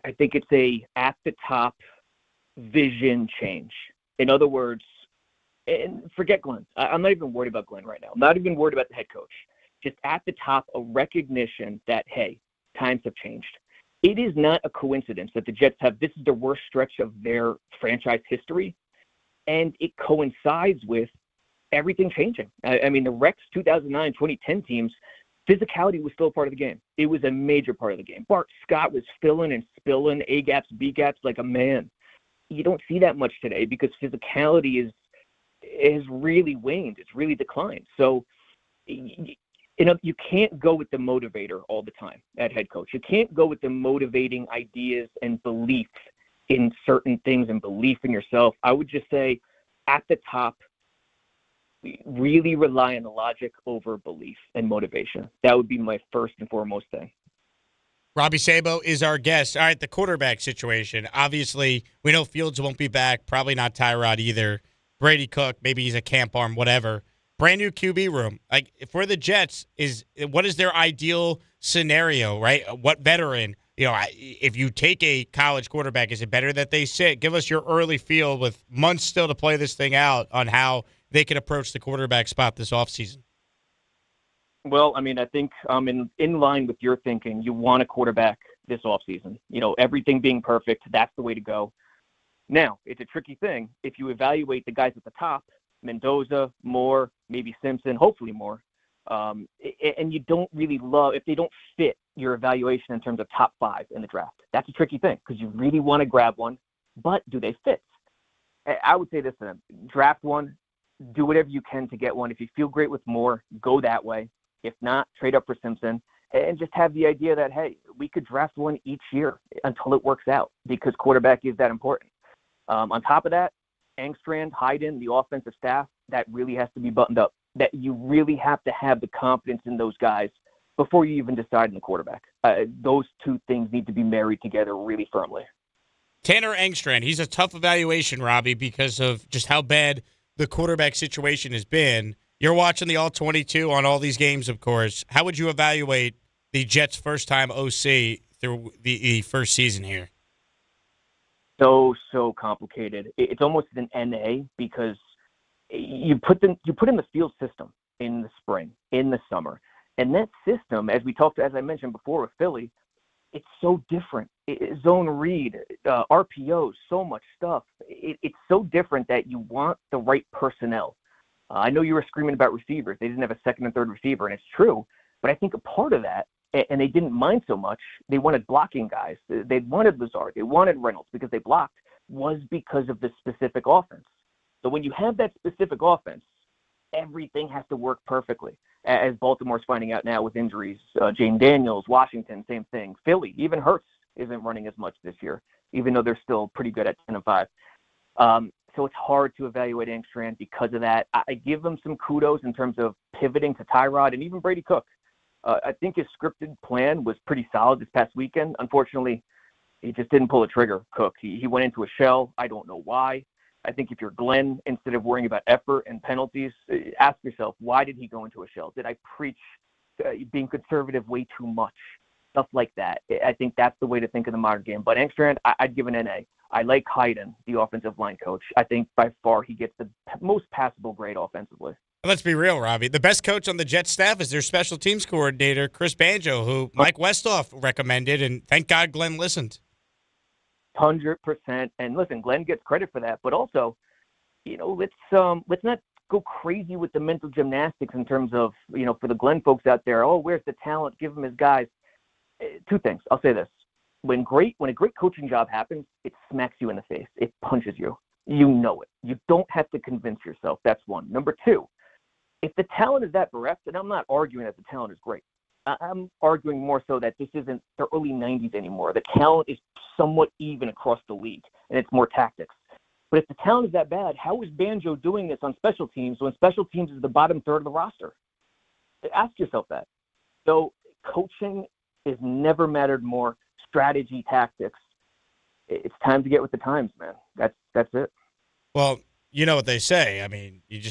S14: I think it's a at-the-top vision change. In other words, and forget Glenn. I'm not even worried about Glenn right now. I'm not even worried about the head coach. Just at the top, a recognition that, hey, times have changed. It is not a coincidence that the Jets this is the worst stretch of their franchise history, and it coincides with everything changing. I mean, the Rex 2009, 2010 teams, physicality was still a part of the game. It was a major part of the game. Bart Scott was filling and spilling A-gaps, B-gaps like a man. You don't see that much today because physicality has really waned. It's really declined. So, you can't go with the motivator all the time at head coach. You can't go with the motivating ideas and belief in certain things and belief in yourself. I would just say at the top, really rely on the logic over belief and motivation. That would be my first and foremost thing.
S1: Robby Sabo is our guest. All right, the quarterback situation. Obviously, we know Fields won't be back. Probably not Tyrod either. Brady Cook, maybe he's a camp arm, whatever. Brand new QB room. Like, for the Jets, what is their ideal scenario, right? What veteran? If you take a college quarterback, is it better that they sit? Give us your early feel with months still to play this thing out on how they can approach the quarterback spot this offseason.
S14: Well, I mean, I think in line with your thinking, you want a quarterback this offseason. Everything being perfect, that's the way to go. Now, it's a tricky thing. If you evaluate the guys at the top, Mendoza, Moore, maybe Simpson, hopefully more. And you don't really love if they don't fit your evaluation in terms of top 5 in the draft. That's a tricky thing because you really want to grab one, but do they fit? I would say this to them: draft one, do whatever you can to get one. If you feel great with Moore, go that way. If not, trade up for Simpson and just have the idea that, hey, we could draft one each year until it works out because quarterback is that important. On top of that, Engstrand, Hayden, the offensive staff, that really has to be buttoned up. That you really have to have the confidence in those guys before you even decide on the quarterback. Those two things need to be married together really firmly.
S1: Tanner Engstrand, he's a tough evaluation, Robbie, because of just how bad the quarterback situation has been. You're watching the All-22 on all these games, of course. How would you evaluate the Jets' first-time OC through the first season here?
S14: So complicated. It's almost an NA because you put in the field system in the spring, in the summer, and that system, as I mentioned before with Philly, it's so different. Zone read, RPOs, so much stuff. It's so different that you want the right personnel. I know you were screaming about receivers. They didn't have a second and third receiver, and it's true. But I think a part of that, and they didn't mind so much, they wanted blocking guys. They wanted Lazard. They wanted Reynolds because they blocked, was because of the specific offense. So when you have that specific offense, everything has to work perfectly. As Baltimore's finding out now with injuries, Jane Daniels, Washington, same thing. Philly, even Hurts isn't running as much this year, even though they're still pretty good at 10-5. So it's hard to evaluate Engstrand because of that. I give him some kudos in terms of pivoting to Tyrod and even Brady Cook. I think his scripted plan was pretty solid this past weekend. Unfortunately, he just didn't pull a trigger, Cook. He went into a shell. I don't know why. I think if you're Glenn, instead of worrying about effort and penalties, ask yourself, why did he go into a shell? Did I preach being conservative way too much? Stuff like that. I think that's the way to think of the modern game. But Engstrand, I'd give an NA. I like Hayden, the offensive line coach. I think by far he gets the most passable grade offensively.
S1: Let's be real, Robbie. The best coach on the Jets staff is their special teams coordinator, Chris Banjo, who Mike Westhoff recommended, and thank God Glenn listened.
S14: 100%. And listen, Glenn gets credit for that, but also, let's not go crazy with the mental gymnastics in terms of, for the Glenn folks out there, oh, where's the talent? Give him his guys. Two things. I'll say this. When a great coaching job happens, it smacks you in the face. It punches you. You know it. You don't have to convince yourself. That's one. Number two, if the talent is that bereft, and I'm not arguing that the talent is great. I'm arguing more so that this isn't the early 90s anymore. The talent is somewhat even across the league, and it's more tactics. But if the talent is that bad, how is Banjo doing this on special teams when special teams is the bottom third of the roster? Ask yourself that. So coaching has never mattered more. Strategy, tactics. It's time to get with the times, man. That's it.
S1: Well, you know what they say. I mean, you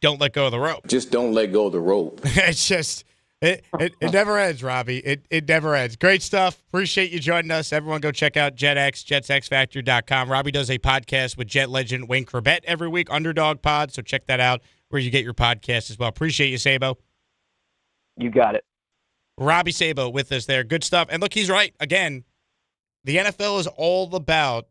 S1: don't let go of the rope.
S3: Just don't let go of the rope.
S1: It's just it never ends, Robbie. It never ends. Great stuff. Appreciate you joining us. Everyone go check out JetX, jetsxfactor.com. Robbie does a podcast with Jet legend Wayne Corbett every week, Underdog Pod, so check that out where you get your podcast as well. Appreciate you, Sabo.
S14: You got it.
S1: Robbie Sabo with us there. Good stuff. And look, he's right. Again, the NFL is all about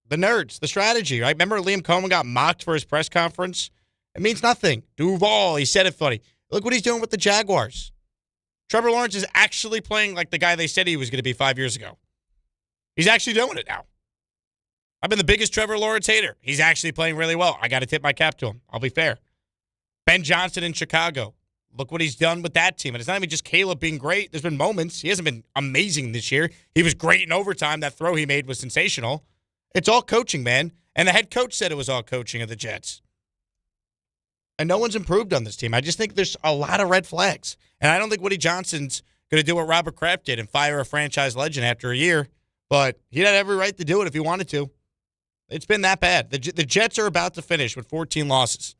S1: the nerds, the strategy, right? Remember Liam Cohen got mocked for his press conference? It means nothing. Duval, he said it funny. Look what he's doing with the Jaguars. Trevor Lawrence is actually playing like the guy they said he was going to be 5 years ago. He's actually doing it now. I've been the biggest Trevor Lawrence hater. He's actually playing really well. I got to tip my cap to him. I'll be fair. Ben Johnson in Chicago. Look what he's done with that team. And it's not even just Caleb being great. There's been moments. He hasn't been amazing this year. He was great in overtime. That throw he made was sensational. It's all coaching, man. And the head coach said it was all coaching of the Jets. And no one's improved on this team. I just think there's a lot of red flags. And I don't think Woody Johnson's going to do what Robert Kraft did and fire a franchise legend after a year. But he had every right to do it if he wanted to. It's been that bad. The Jets are about to finish with 14 losses.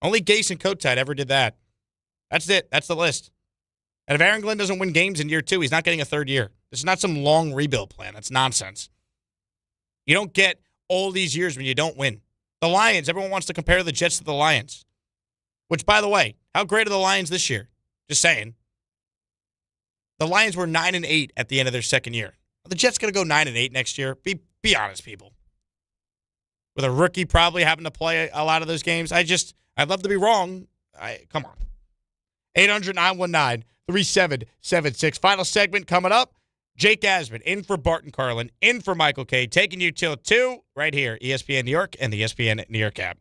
S1: Only Gase and Kotite ever did that. That's it. That's the list. And if Aaron Glenn doesn't win games in year 2, he's not getting a third year. This is not some long rebuild plan. That's nonsense. You don't get all these years when you don't win. The Lions, everyone wants to compare the Jets to the Lions. Which, by the way, how great are the Lions this year? Just saying. The Lions were 9-8 at the end of their second year. Are the Jets going to go 9-8 next year? Be honest, people. with a rookie probably having to play a lot of those games. I'd love to be wrong. Come on. 800-919-3776. Final segment coming up. Jake Asman in for Bart Carlin, in for Michael K, taking you till 2 right here, ESPN New York and the ESPN New York app.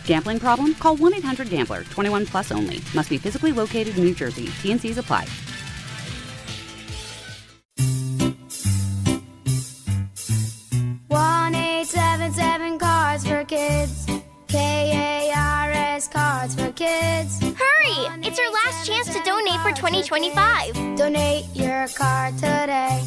S15: Gambling problem? Call 1-800-GAMBLER. 21 plus only. Must be physically located in New Jersey. T&Cs apply.
S16: One 877 Cards for Kids. KARS Cards for Kids.
S17: Hurry! It's your last chance to donate for 2025.
S16: Donate your card today.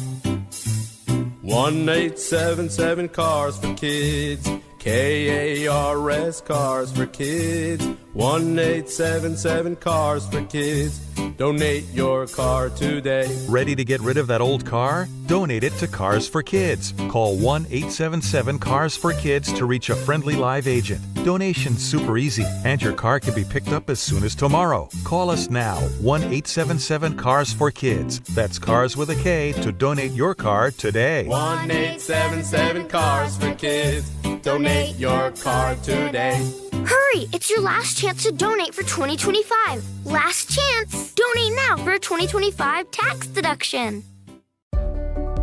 S18: 1-877 Cars for Kids. KARS Cars for Kids. 1-877 Cars for Kids. Donate your car today.
S19: Ready to get rid of that old car? Donate it to Cars for Kids. Call 1-877-CARS-FOR-KIDS to reach a friendly live agent. Donation's super easy, and your car can be picked up as soon as tomorrow. Call us now, 1-877-CARS-FOR-KIDS. That's Cars with a K to donate your car today.
S18: 1-877 Cars for Kids. Donate your car today.
S17: Hurry! It's your last chance to donate for 2025. Last chance! Donate now for a 2025 tax deduction.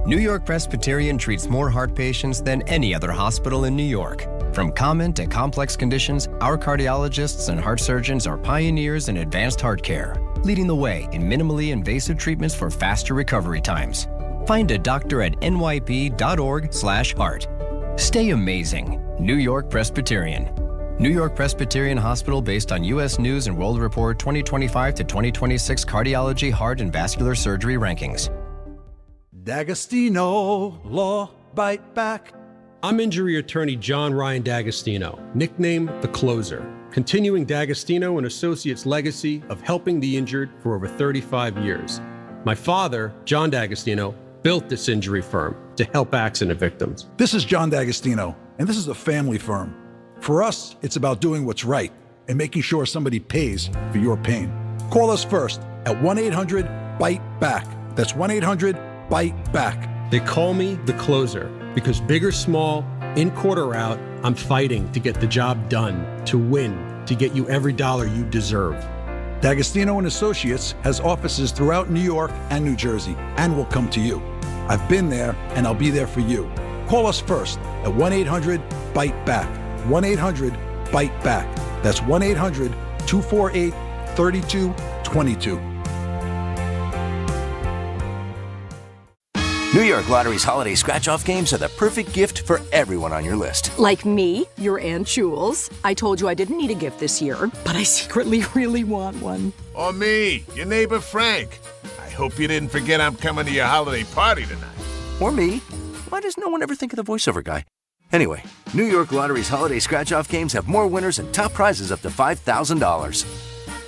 S20: New York Presbyterian treats more heart patients than any other hospital in New York. From common to complex conditions, our cardiologists and heart surgeons are pioneers in advanced heart care, leading the way in minimally invasive treatments for faster recovery times. Find a doctor at nyp.org/heart. Stay amazing. New York Presbyterian. New York Presbyterian Hospital based on U.S. News and World Report 2025 to 2026 Cardiology, Heart, and Vascular Surgery Rankings.
S21: D'Agostino, Law, Bite Back.
S22: I'm injury attorney John Ryan D'Agostino, nicknamed The Closer, continuing D'Agostino and Associates' legacy of helping the injured for over 35 years. My father, John D'Agostino, built this injury firm to help accident victims.
S21: This is John D'Agostino, and this is a family firm. For us, it's about doing what's right and making sure somebody pays for your pain. Call us first at 1-800-BITE-BACK. That's 1-800-BITE-BACK.
S22: They call me The Closer because big or small, in court or out, I'm fighting to get the job done, to win, to get you every dollar you deserve.
S21: D'Agostino and Associates has offices throughout New York and New Jersey and will come to you. I've been there and I'll be there for you. Call us first at 1-800-BITE-BACK. 1-800-BITE-BACK. That's 1-800-248-3222.
S23: New York Lottery's holiday scratch-off games are the perfect gift for everyone on your list.
S24: Like me, your Aunt Jules. I told you I didn't need a gift this year, but I secretly really want one.
S25: Or me, your neighbor Frank. I hope you didn't forget I'm coming to your holiday party tonight.
S23: Or me. Why does no one ever think of the voiceover guy? Anyway, New York Lottery's holiday scratch-off games have more winners and top prizes up to $5,000.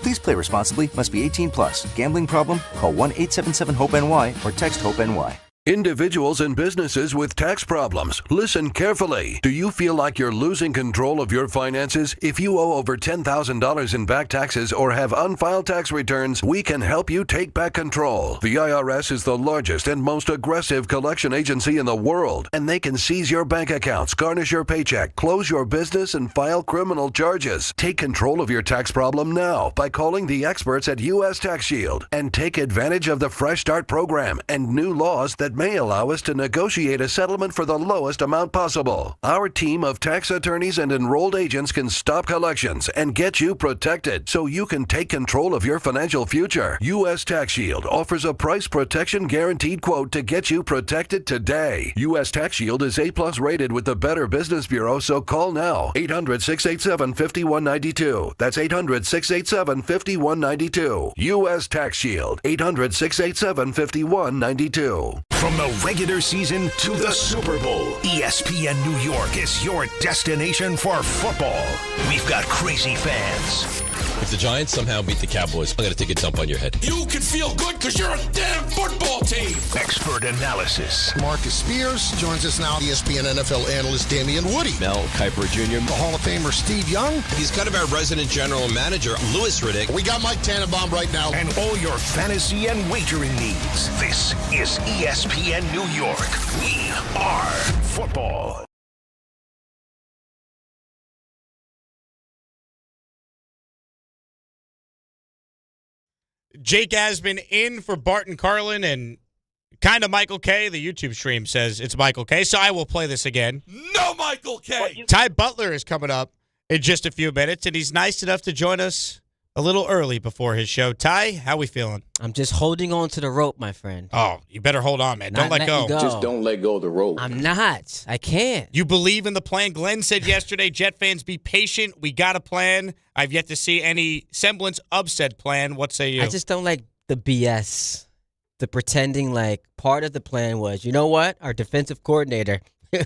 S23: Please play responsibly. Must be 18 plus. Gambling problem? Call 1-877-HOPE-NY or text HOPE-NY.
S26: Individuals and businesses with tax problems, listen carefully. Do you feel like you're losing control of your finances? If you owe over $10,000 in back taxes or have unfiled tax returns, we can help you take back control. The IRS is the largest and most aggressive collection agency in the world, and they can seize your bank accounts, garnish your paycheck, close your business, and file criminal charges. Take control of your tax problem now by calling the experts at U.S. Tax Shield and take advantage of the Fresh Start program and new laws that may allow us to negotiate a settlement for the lowest amount possible. Our team of tax attorneys and enrolled agents can stop collections and get you protected so you can take control of your financial future. U.S. Tax Shield offers a price protection guaranteed quote to get you protected today. U.S. Tax Shield is A+ rated with the Better Business Bureau, so call now. 800-687-5192. That's 800-687-5192. U.S. Tax Shield. 800-687-5192.
S8: From the regular season to the Super Bowl, ESPN New York is your destination for football. We've got crazy fans,
S2: If the Giants somehow beat the Cowboys, I'm going to take a dump on your head.
S5: You can feel good because you're a damn football team.
S8: Expert analysis.
S6: Marcus Spears joins us now. ESPN NFL analyst Damian Woody.
S2: Mel Kiper Jr.
S6: The Hall of Famer Steve Young.
S2: He's kind of our resident general manager, Louis Riddick.
S6: We got Mike Tannenbaum right now.
S8: And all your fantasy and wagering needs. This is ESPN New York. We are football.
S1: Jake Asman in for Bart Carlin, and kind of Michael K. The YouTube stream says it's Michael K., so I will play this again.
S5: No Michael K.
S1: Ty Butler is coming up in just a few minutes, and he's nice enough to join us a little early before his show. Ty, how we feeling?
S7: I'm just holding on to the rope, my friend.
S1: Oh, you better hold on, man. Don't let go.
S3: Just don't let go of the rope.
S7: I'm not. I can't.
S1: You believe in the plan. Glenn said yesterday, Jet fans, be patient. We got a plan. I've yet to see any semblance of said plan. What say you?
S7: I just don't like the BS, the pretending like part of the plan was, you know what? Our defensive coordinator,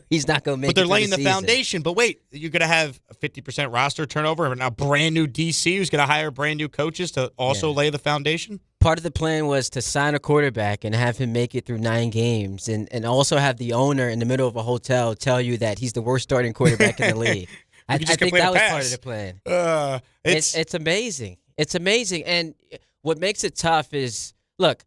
S7: he's not going to make it.
S1: But they're laying the foundation. But wait, you're going to have a 50% roster turnover and a brand new DC who's going to hire brand new coaches to also lay the foundation?
S7: Part of the plan was to sign a quarterback and have him make it through 9 games and also have the owner in the middle of a hotel tell you that he's the worst starting quarterback in the league. I think that was part of the plan. It's amazing. It's amazing. And what makes it tough is, look,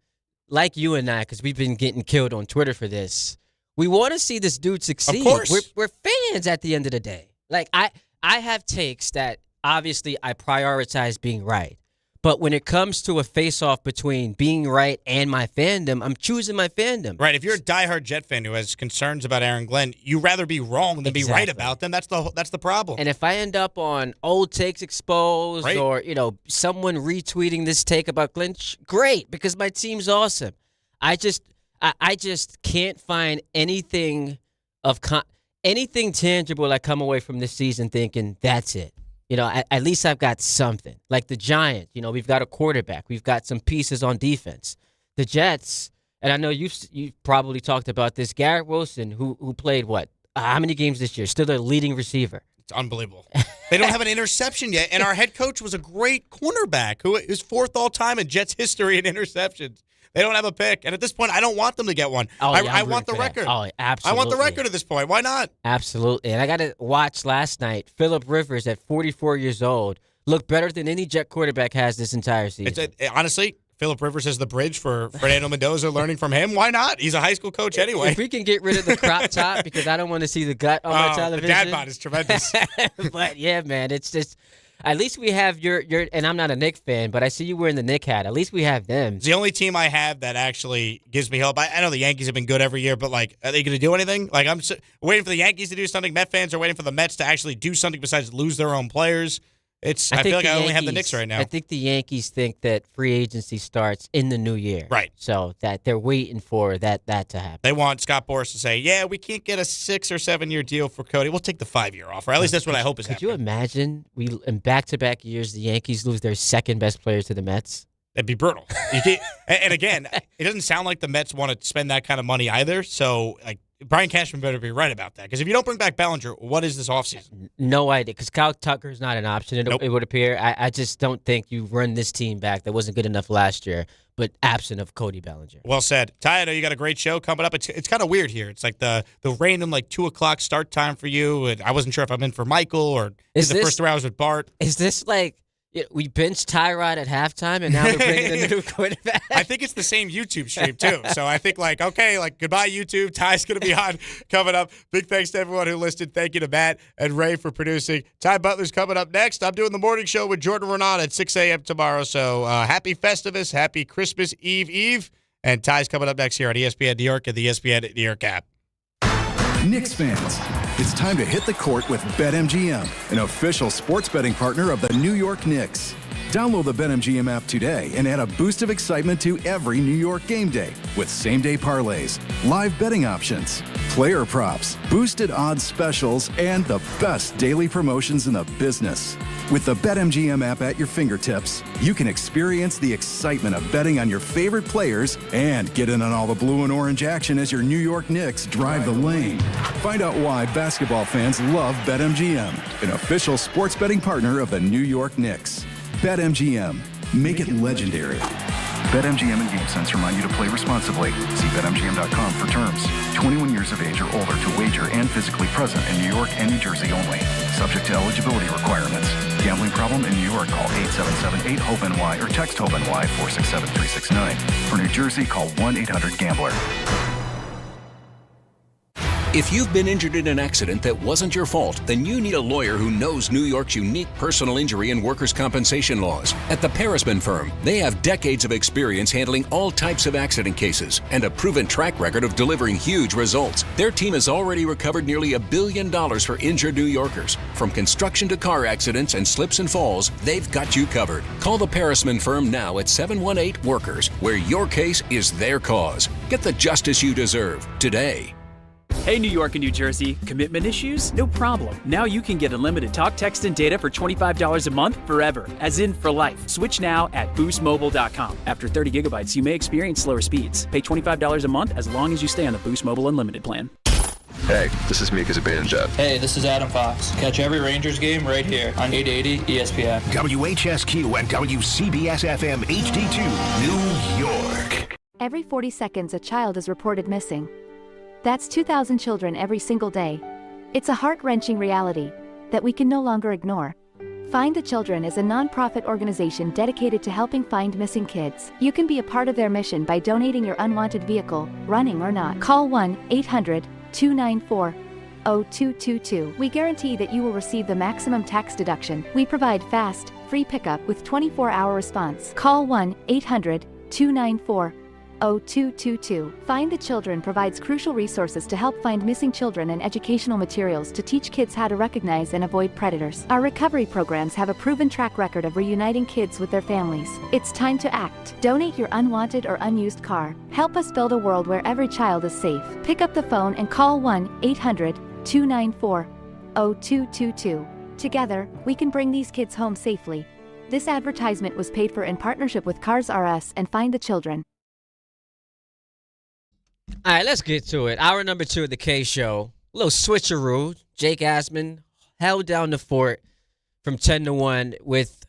S7: like you and I, because we've been getting killed on Twitter for this, we want to see this dude succeed.
S1: Of course.
S7: We're fans at the end of the day. Like, I have takes that obviously I prioritize being right. But when it comes to a face-off between being right and my fandom, I'm choosing my fandom.
S1: Right. If you're a diehard Jet fan who has concerns about Aaron Glenn, you'd rather be wrong than be right about them. That's the problem.
S7: And if I end up on old takes exposed or, someone retweeting this take about Glenn, great, because my team's awesome. I just can't find anything tangible I come away from this season thinking that's it. At least I've got something. Like the Giants, we've got a quarterback. We've got some pieces on defense. The Jets, and I know you've probably talked about this, Garrett Wilson, who played how many games this year? Still their leading receiver.
S1: It's unbelievable. They don't have an interception yet, and our head coach was a great cornerback who is 4th all-time in Jets history in interceptions. They don't have a pick, and at this point, I don't want them to get one. I want the record.
S7: Oh, absolutely.
S1: I want the record at this point. Why not?
S7: Absolutely. And I got to watch last night. Phillip Rivers, at 44 years old, looked better than any Jet quarterback has this entire season.
S1: Honestly, Phillip Rivers is the bridge for Fernando Mendoza learning from him. Why not? He's a high school coach anyway.
S7: If we can get rid of the crop top because I don't want to see the gut on my television.
S1: The dad bod is tremendous.
S7: But, yeah, man, it's just – at least we have your and I'm not a Knicks fan, but I see you wearing the Knick hat. At least we have them.
S1: It's the only team I have that actually gives me hope. I know the Yankees have been good every year, but, are they going to do anything? I'm waiting for the Yankees to do something. Met fans are waiting for the Mets to actually do something besides lose their own players. I feel like I only have the Knicks right now.
S7: I think the Yankees think that free agency starts in the new year.
S1: Right.
S7: So that they're waiting for that to happen.
S1: They want Scott Boras to say, yeah, we can't get a 6 or 7 year deal for Cody. We'll take the 5-year offer. At least that's what I hope is happening.
S7: Could you imagine in back-to-back years the Yankees lose their second best player to the Mets?
S1: That'd be brutal. And again, it doesn't sound like the Mets want to spend that kind of money either. So, Brian Cashman better be right about that. Because if you don't bring back Bellinger, what is this offseason?
S7: No idea. Because Kyle Tucker is not an option, it would appear. I just don't think you run this team back that wasn't good enough last year, but absent of Cody Bellinger.
S1: Well said. Ty, I know you got a great show coming up. It's kind of weird here. It's like the random 2 o'clock start time for you. And I wasn't sure if I'm in for Michael or the first 3 hours with Bart.
S7: Is this we benched Tyrod at halftime, and now we're bringing the new quarterback.
S1: I think it's the same YouTube stream, too. So I think, goodbye, YouTube. Ty's going to be on coming up. Big thanks to everyone who listened. Thank you to Matt and Ray for producing. Ty Butler's coming up next. I'm doing the morning show with Jordan Renaud at 6 a.m. tomorrow. So happy Festivus, happy Christmas Eve. And Ty's coming up next here on ESPN New York and the ESPN New York app.
S9: Knicks fans, it's time to hit the court with BetMGM, an official sports betting partner of the New York Knicks. Download the BetMGM app today and add a boost of excitement to every New York game day with same-day parlays, live betting options, player props, boosted odds specials, and the best daily promotions in the business. With the BetMGM app at your fingertips, you can experience the excitement of betting on your favorite players and get in on all the blue and orange action as your New York Knicks drive the lane. Find out why basketball fans love BetMGM, an official sports betting partner of the New York Knicks. BetMGM. Make it legendary. BetMGM and GameSense remind you to play responsibly. See BetMGM.com for terms. 21 years of age or older to wager and physically present in New York and New Jersey only. Subject to eligibility requirements. Gambling problem in New York? Call 877-8-HOPE-NY or text HOPE-NY 467-369. For New Jersey, call 1-800-GAMBLER.
S4: If you've been injured in an accident that wasn't your fault, then you need a lawyer who knows New York's unique personal injury and workers' compensation laws. At the Parisman Firm, they have decades of experience handling all types of accident cases and a proven track record of delivering huge results. Their team has already recovered nearly $1 billion for injured New Yorkers. From construction to car accidents and slips and falls, they've got you covered. Call the Parisman Firm now at 718-WORKERS, where your case is their cause. Get the justice you deserve today.
S10: Hey, New York and New Jersey, commitment issues? No problem. Now you can get unlimited talk, text, and data for $25 a month forever, as in for life. Switch now at boostmobile.com. After 30 gigabytes, you may experience slower speeds. Pay $25 a month as long as you stay on the Boost Mobile Unlimited plan.
S11: Hey, this is Mika Zibanejad.
S12: Hey, this is Adam Fox. Catch every Rangers game right here on 880 ESPN.
S8: WHSQ and WCBS-FM HD2, New York.
S13: Every 40 seconds, a child is reported missing. That's 2,000 children every single day. It's a heart-wrenching reality that we can no longer ignore. Find the Children is a non-profit organization dedicated to helping find missing kids. You can be a part of their mission by donating your unwanted vehicle, running or not. Call 1-800-294-0222. We guarantee that you will receive the maximum tax deduction. We provide fast, free pickup with 24-hour response. Call 1-800-294-0222. Find the Children provides crucial resources to help find missing children and educational materials to teach kids how to recognize and avoid predators. Our recovery programs have a proven track record of reuniting kids with their families. It's time to act. Donate your unwanted or unused car. Help us build a world where every child is safe. Pick up the phone and call 1-800-294-0222. Together, we can bring these kids home safely. This advertisement was paid for in partnership with Cars R Us and Find the Children.
S7: All right, let's get to it. Hour number 2 of the K Show. A little switcheroo. Jake Asman held down the fort from 10 to 1 with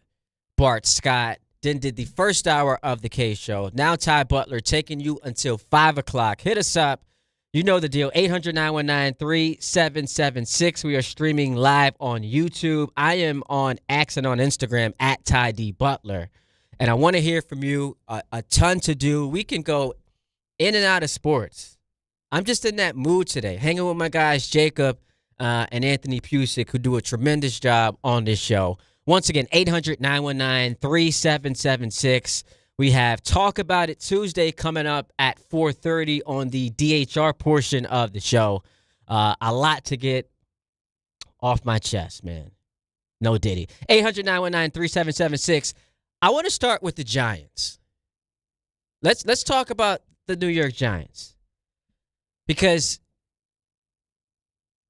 S7: Bart Scott. Then did the first hour of the K Show. Now Ty Butler taking you until 5 o'clock. Hit us up. You know the deal. 800-919-3776. We are streaming live on YouTube. I am on X and on Instagram at Ty D Butler. And I want to hear from you. A ton to do. We can go in and out of sports. I'm just in that mood today, hanging with my guys Jacob and Anthony Pusick, who do a tremendous job on this show. Once again, 800-919-3776. We have Talk About It Tuesday coming up at 4:30 on the DHR portion of the show. A lot to get off my chest, man. No Diddy. 800-919-3776. I want to start with the Giants. Let's talk about the New York Giants, because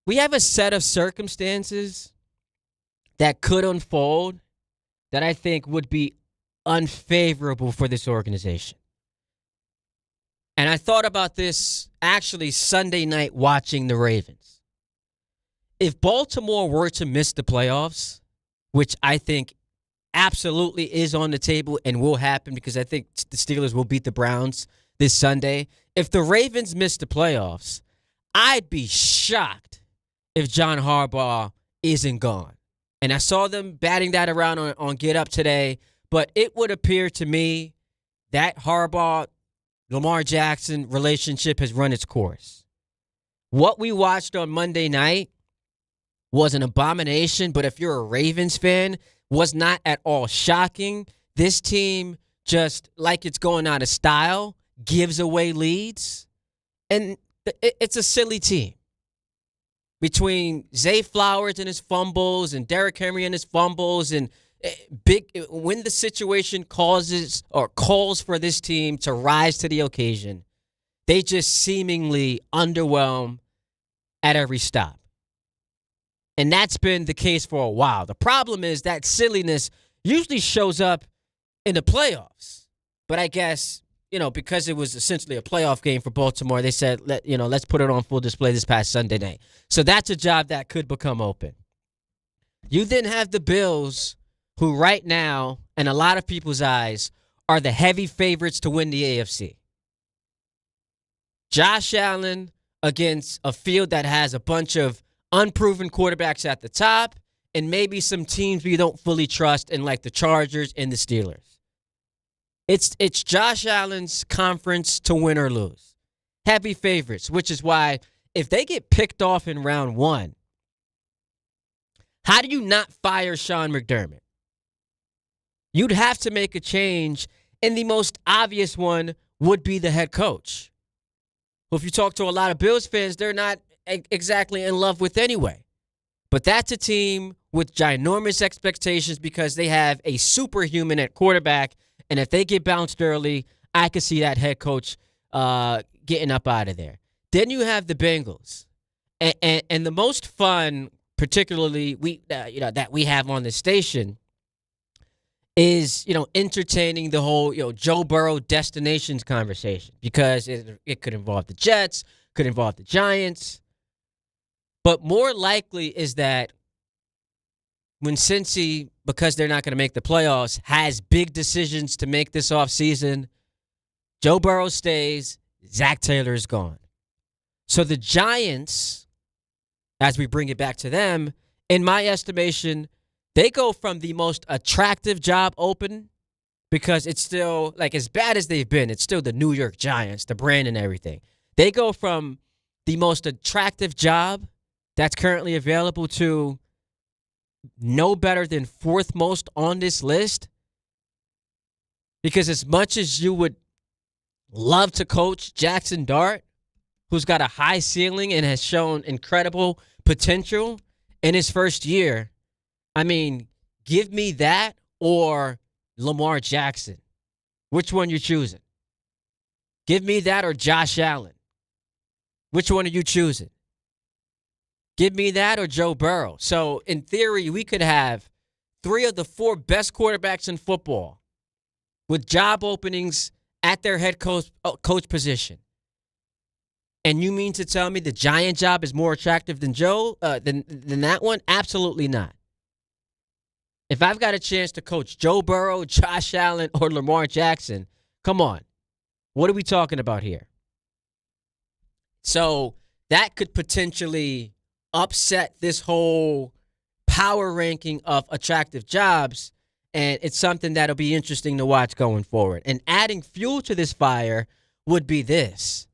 S7: we have a set of circumstances that could unfold that I think would be unfavorable for this organization. And I thought about this actually Sunday night watching the Ravens. If Baltimore were to miss the playoffs, which I think absolutely is on the table and will happen because I think the Steelers will beat the Browns this Sunday. If the Ravens miss the playoffs, I'd be shocked if John Harbaugh isn't gone. And I saw them batting that around on Get Up today, but it would appear to me that Harbaugh-Lamar Jackson relationship has run its course. What we watched on Monday night was an abomination, but if you're a Ravens fan, was not at all shocking. This team, just like it's going out of style, gives away leads, and it's a silly team. Between Zay Flowers and his fumbles and Derrick Henry and his fumbles, and when the situation calls for this team to rise to the occasion, they just seemingly underwhelm at every stop. And that's been the case for a while. The problem is that silliness usually shows up in the playoffs. But I guess, because it was essentially a playoff game for Baltimore, they said, let's put it on full display this past Sunday night. So that's a job that could become open. You then have the Bills, who right now, in a lot of people's eyes, are the heavy favorites to win the AFC. Josh Allen against a field that has a bunch of unproven quarterbacks at the top and maybe some teams we don't fully trust in like the Chargers and the Steelers. It's Josh Allen's conference to win or lose. Heavy favorites, which is why if they get picked off in round one, how do you not fire Sean McDermott? You'd have to make a change, and the most obvious one would be the head coach. Well, if you talk to a lot of Bills fans, they're not exactly in love with anyway. But that's a team with ginormous expectations because they have a superhuman at quarterback, and if they get bounced early, I could see that head coach getting up out of there. Then you have the Bengals, and the most fun, particularly that we have on the station, is entertaining the whole Joe Burrow destinations conversation because it could involve the Jets, could involve the Giants, but more likely is that when Cincy, because they're not going to make the playoffs, has big decisions to make this offseason, Joe Burrow stays, Zach Taylor is gone. So the Giants, as we bring it back to them, in my estimation, they go from the most attractive job open because it's still, like, as bad as they've been, it's still the New York Giants, the brand and everything. They go from the most attractive job that's currently available to no better than fourth most on this list. Because as much as you would love to coach Jaxson Dart, who's got a high ceiling and has shown incredible potential in his first year, I mean, give me that or Lamar Jackson. Which one you choosing? Give me that or Josh Allen. Which one are you choosing? Give me that or Joe Burrow. So, in theory, we could have 3 of the 4 best quarterbacks in football with job openings at their head coach position. And you mean to tell me the Giant job is more attractive than than that one? Absolutely not. If I've got a chance to coach Joe Burrow, Josh Allen, or Lamar Jackson, come on. What are we talking about here? So that could potentially upset this whole power ranking of attractive jobs, and it's something that'll be interesting to watch going forward. And adding fuel to this fire would be this.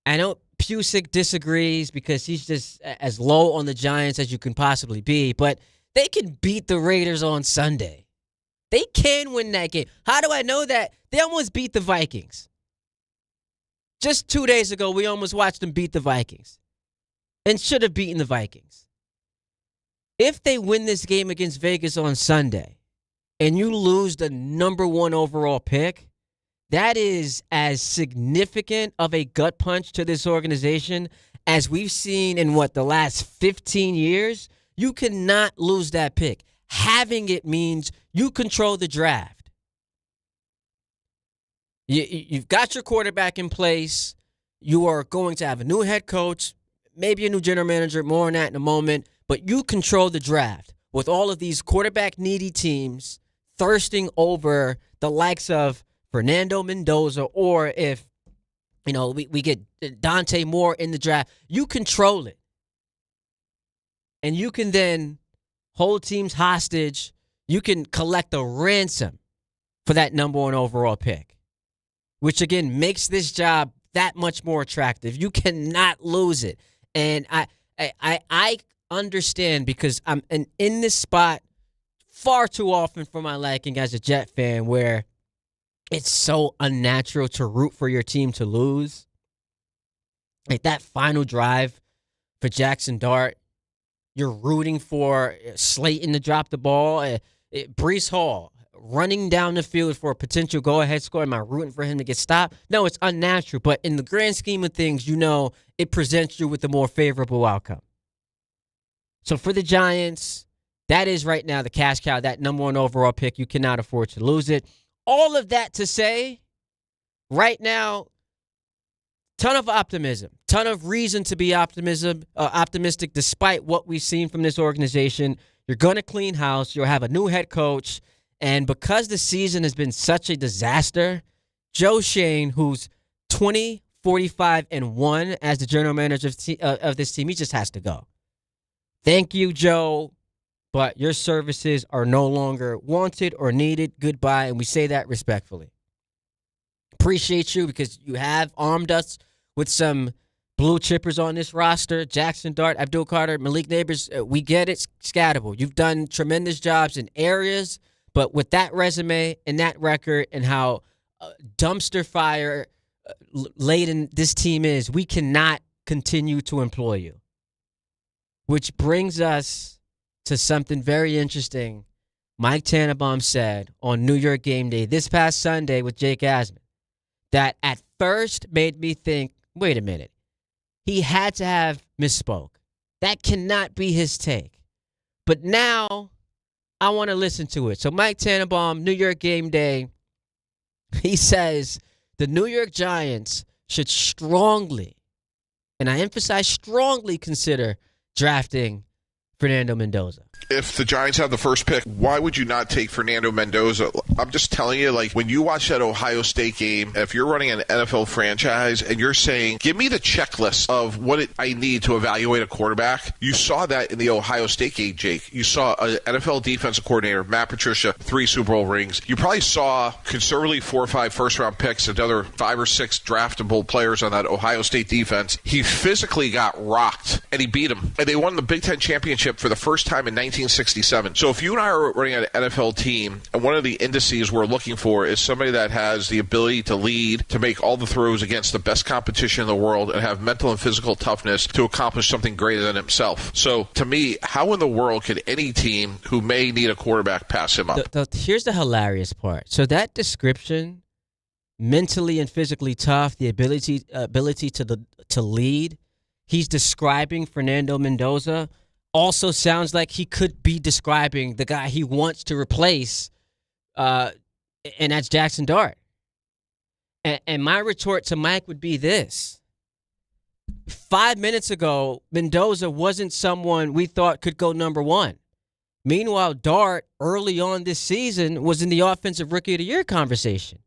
S7: I know Pusick disagrees because he's just as low on the Giants as you can possibly be, but they can beat the Raiders on Sunday. They can win that game. How do I know that? They almost beat the Vikings. Just 2 days ago, we almost watched them beat the Vikings and should have beaten the Vikings. If they win this game against Vegas on Sunday and you lose the number 1 overall pick, that is as significant of a gut punch to this organization as we've seen in, the last 15 years. You cannot lose that pick. Having it means you control the draft. You've got your quarterback in place. You are going to have a new head coach, maybe a new general manager, more on that in a moment, but you control the draft with all of these quarterback-needy teams thirsting over the likes of Fernando Mendoza, or if, we get Dante Moore in the draft. You control it. And you can then hold teams hostage. You can collect a ransom for that number 1 overall pick, which, again, makes this job that much more attractive. You cannot lose it. And I understand because I'm in this spot far too often for my liking as a Jet fan where it's so unnatural to root for your team to lose. Like that final drive for Jaxson Dart, you're rooting for Slayton to drop the ball. Breece Hall running down the field for a potential go-ahead score. Am I rooting for him to get stopped? No, it's unnatural. But in the grand scheme of things, it presents you with a more favorable outcome. So for the Giants, that is right now the cash cow, that number 1 overall pick. You cannot afford to lose it. All of that to say, right now, ton of optimism, ton of reason to be optimistic despite what we've seen from this organization. You're going to clean house. You'll have a new head coach. And because the season has been such a disaster, Joe Schoen, who's 20, 45, and 1 as the general manager of this team, he just has to go. Thank you, Joe, but your services are no longer wanted or needed. Goodbye, and we say that respectfully. Appreciate you because you have armed us with some blue chippers on this roster. Jaxson Dart, Abdul Carter, Malik Neighbors, we get it. Scatterable. You've done tremendous jobs in areas, but with that resume and that record and how dumpster fire laden this team is, we cannot continue to employ you. Which brings us to something very interesting Mike Tannenbaum said on New York game day this past Sunday with Jake Asman that at first made me think, wait a minute, he had to have misspoke. That cannot be his take. But now I want to listen to it. So Mike Tannenbaum, New York game day, he says the New York Giants should strongly, and I emphasize strongly, consider drafting Fernando Mendoza.
S14: If the Giants have the first pick, why would you not take Fernando Mendoza? I'm just telling you, like, when you watch that Ohio State game, if you're running an NFL franchise and you're saying, give me the checklist of what I need to evaluate a quarterback, you saw that in the Ohio State game, Jake. You saw an NFL defensive coordinator, Matt Patricia, 3 Super Bowl rings. You probably saw conservatively 4 or 5 first-round picks, another 5 or 6 draftable players on that Ohio State defense. He physically got rocked, and he beat them. And they won the Big Ten championship for the first time in 1967. So if you and I are running an NFL team, and one of the indices we're looking for is somebody that has the ability to lead, to make all the throws against the best competition in the world, and have mental and physical toughness to accomplish something greater than himself. So to me, how in the world could any team who may need a quarterback pass him up?
S7: Here's the hilarious part. So that description, mentally and physically tough, the ability to lead, he's describing Fernando Mendoza. Also sounds like he could be describing the guy he wants to replace, and that's Jaxson Dart. And my retort to Mike would be this. 5 minutes ago, Mendoza wasn't someone we thought could go number 1. Meanwhile, Dart, early on this season, was in the Offensive Rookie of the Year conversation.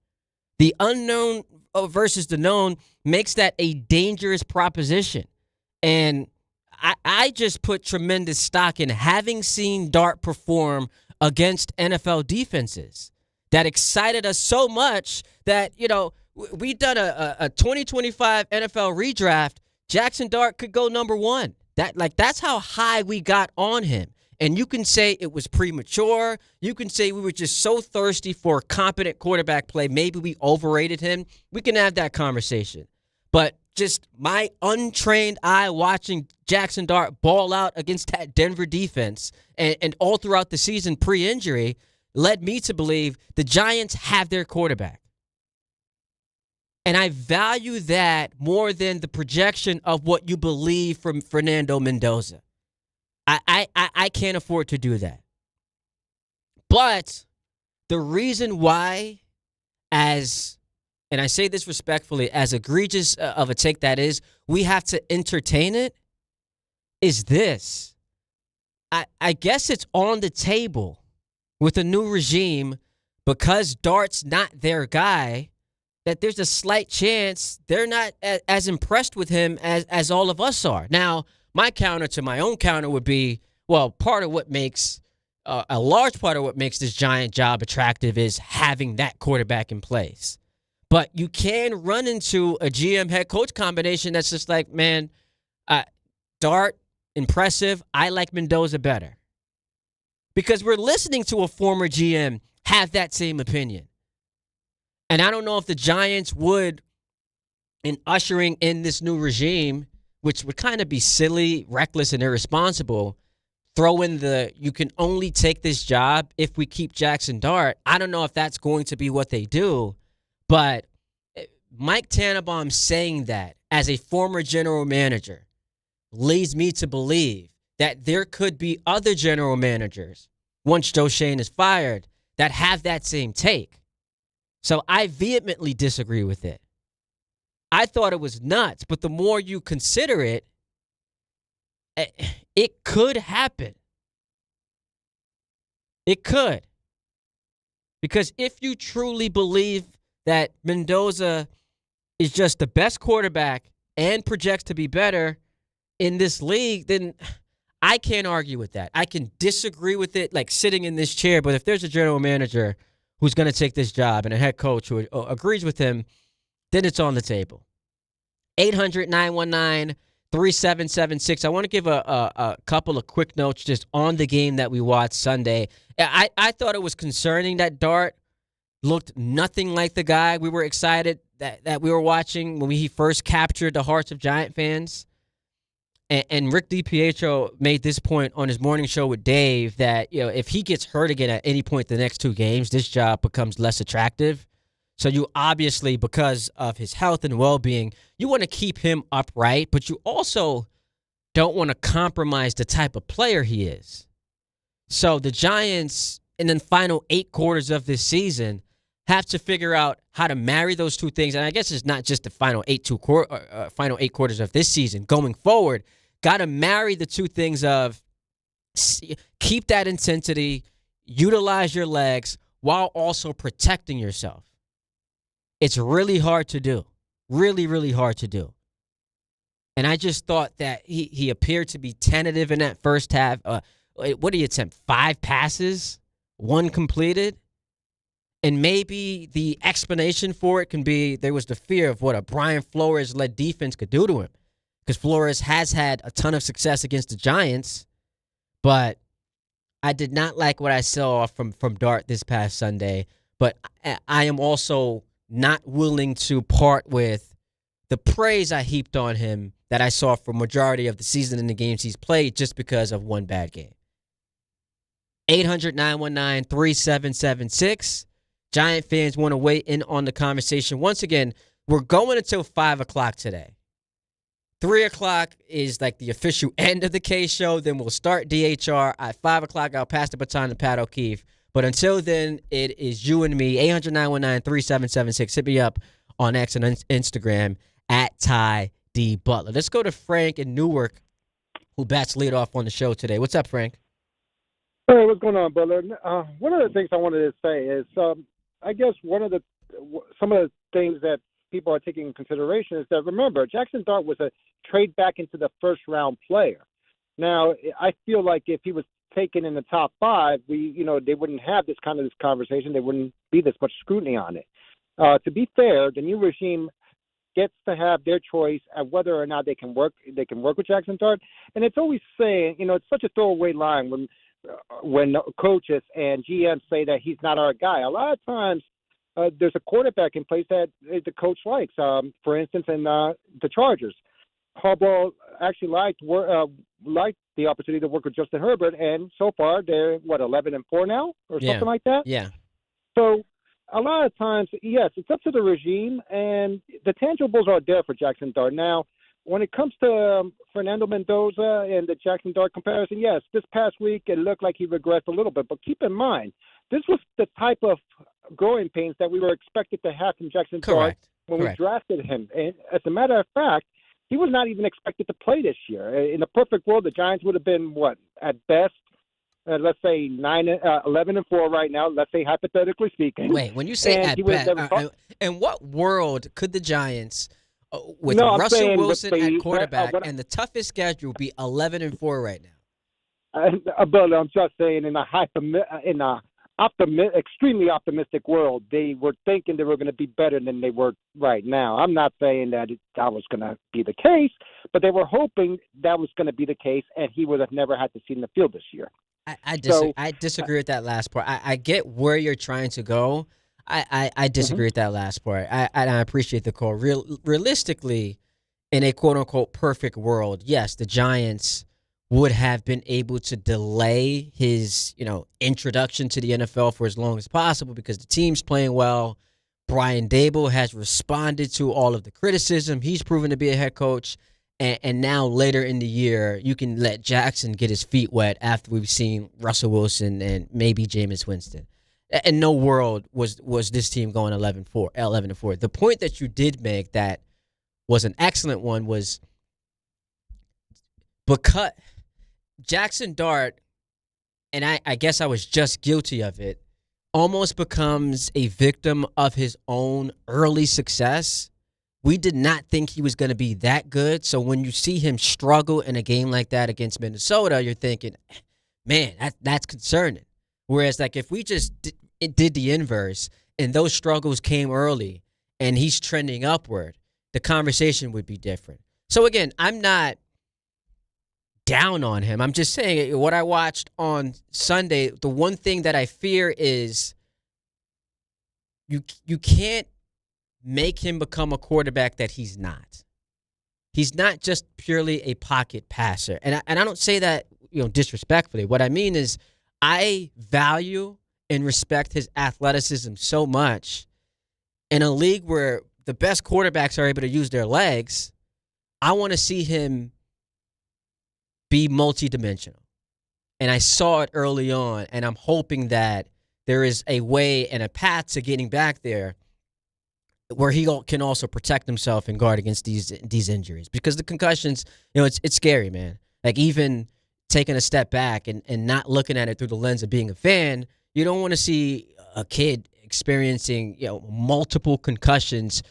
S7: The unknown versus the known makes that a dangerous proposition. And I just put tremendous stock in having seen Dart perform against NFL defenses. That excited us so much that, we done a 2025 NFL redraft. Jaxson Dart could go number 1. That's how high we got on him. And you can say it was premature. You can say we were just so thirsty for competent quarterback play. Maybe we overrated him. We can have that conversation. But just my untrained eye watching Jaxson Dart ball out against that Denver defense and all throughout the season pre-injury led me to believe the Giants have their quarterback. And I value that more than the projection of what you believe from Fernando Mendoza. I can't afford to do that. But the reason why, and I say this respectfully, as egregious of a take that is, we have to entertain it, is this. I guess it's on the table with a new regime because Dart's not their guy, that there's a slight chance they're not as impressed with him as all of us are. Now, my counter to my own counter would be, well, part of what makes, a large part of what makes this Giant job attractive is having that quarterback in place. But you can run into a GM head coach combination that's just like, man, Dart, impressive. I like Mendoza better. Because we're listening to a former GM have that same opinion. And I don't know if the Giants would, in ushering in this new regime, which would kind of be silly, reckless, and irresponsible, throw in you can only take this job if we keep Jaxson Dart. I don't know if that's going to be what they do. But Mike Tannenbaum saying that as a former general manager leads me to believe that there could be other general managers, once Joe Schoen is fired, that have that same take. So I vehemently disagree with it. I thought it was nuts, but the more you consider it, it could happen. It could. Because if you truly believe that Mendoza is just the best quarterback and projects to be better in this league, then I can't argue with that. I can disagree with it, like sitting in this chair, but if there's a general manager who's going to take this job and a head coach who agrees with him, then it's on the table. 800-919-3776. I want to give a couple of quick notes just on the game that we watched Sunday. I thought it was concerning that Dart looked nothing like the guy we were excited that we were watching when he first captured the hearts of Giant fans. And Rick DiPietro made this point on his morning show with Dave that, if he gets hurt again at any point in the next 2 games, this job becomes less attractive. So you obviously, because of his health and well-being, you want to keep him upright, but you also don't want to compromise the type of player he is. So the Giants, in the final 8 quarters of this season, have to figure out how to marry those 2 things. And I guess it's not just the final 8 quarters of this season. Going forward, got to marry the 2 things of keep that intensity, utilize your legs, while also protecting yourself. It's really hard to do. Really, really hard to do. And I just thought that he appeared to be tentative in that first half. What did he attempt? 5 passes, 1 completed? And maybe the explanation for it can be there was the fear of what a Brian Flores-led defense could do to him. Because Flores has had a ton of success against the Giants. But I did not like what I saw from Dart this past Sunday. But I am also not willing to part with the praise I heaped on him that I saw for majority of the season in the games he's played just because of 1 bad game. 800-919-3776. Giant fans want to weigh in on the conversation. Once again, we're going until 5 o'clock today. 3 o'clock is like the official end of the K show. Then we'll start DHR. At 5 o'clock, I'll pass the baton to Pat O'Keefe. But until then, it is you and me. 800-919-3776. Hit me up on X and Instagram at Ty D. Butler. Let's go to Frank in Newark, who bats leadoff on the show today. What's up, Frank?
S15: Hey, what's going on, Butler? One of the things I wanted to say is, I guess some of the things that people are taking into consideration is that, remember, Jaxson Dart was a trade back into the first-round player. Now, I feel like if he was taken in the top 5, they wouldn't have this conversation. There wouldn't be this much scrutiny on it. To be fair, the new regime gets to have their choice at whether or not they can work with Jaxson Dart. And it's always saying, it's such a throwaway line when coaches and GMs say that he's not our guy. A lot of times there's a quarterback in place that the coach likes. For instance, in the Chargers, Harbaugh actually liked the opportunity to work with Justin Herbert, and so far they're 11-4 now, or something like that.
S7: Yeah.
S15: So a lot of times, yes, it's up to the regime, and the tangibles are there for Jaxson Dart. Now, when it comes to Fernando Mendoza and the Jaxson Dart comparison, yes, this past week it looked like he regressed a little bit. But keep in mind, this was the type of growing pains that we were expected to have from Jaxson Dart when we drafted him. And as a matter of fact, he was not even expected to play this year. In a perfect world, the Giants would have been, at best, let's say 11-4 right now, let's say hypothetically speaking.
S7: Wait, when you say at best, in what world could the Giants, with Russell Wilson at quarterback and the toughest schedule, be 11-4 right now?
S15: But I'm just saying, in a extremely optimistic world, they were thinking they were going to be better than they were right now. I'm not saying that was going to be the case, but they were hoping that was going to be the case, and he would have never had to see in the field this year.
S7: I disagree with that last part. I get where you're trying to go. I disagree with that last part. I appreciate the call. Realistically, in a quote-unquote perfect world, yes, the Giants would have been able to delay his, introduction to the NFL for as long as possible because the team's playing well. Brian Daboll has responded to all of the criticism. He's proven to be a head coach. And now later in the year, you can let Jaxson get his feet wet after we've seen Russell Wilson and maybe Jameis Winston. In no world was this team going 11-4. The point that you did make that was an excellent one was because Jaxson Dart and I guess I was just guilty of it, almost becomes a victim of his own early success. We did not think he was going to be that good. So when you see him struggle in a game like that against Minnesota, you're thinking, man, that's concerning. Whereas, like, if we just did the inverse and those struggles came early and he's trending upward, the conversation would be different. So, again, I'm not down on him. I'm just saying what I watched on Sunday, the one thing that I fear is you can't make him become a quarterback that he's not. He's not just purely a pocket passer. And I don't say that, disrespectfully. What I mean is I value and respect his athleticism so much. In a league where the best quarterbacks are able to use their legs, I want to see him be multidimensional. And I saw it early on, and I'm hoping that there is a way and a path to getting back there where he can also protect himself and guard against these injuries. Because the concussions, it's scary, man. Like, even taking a step back and not looking at it through the lens of being a fan, you don't want to see a kid experiencing, multiple concussions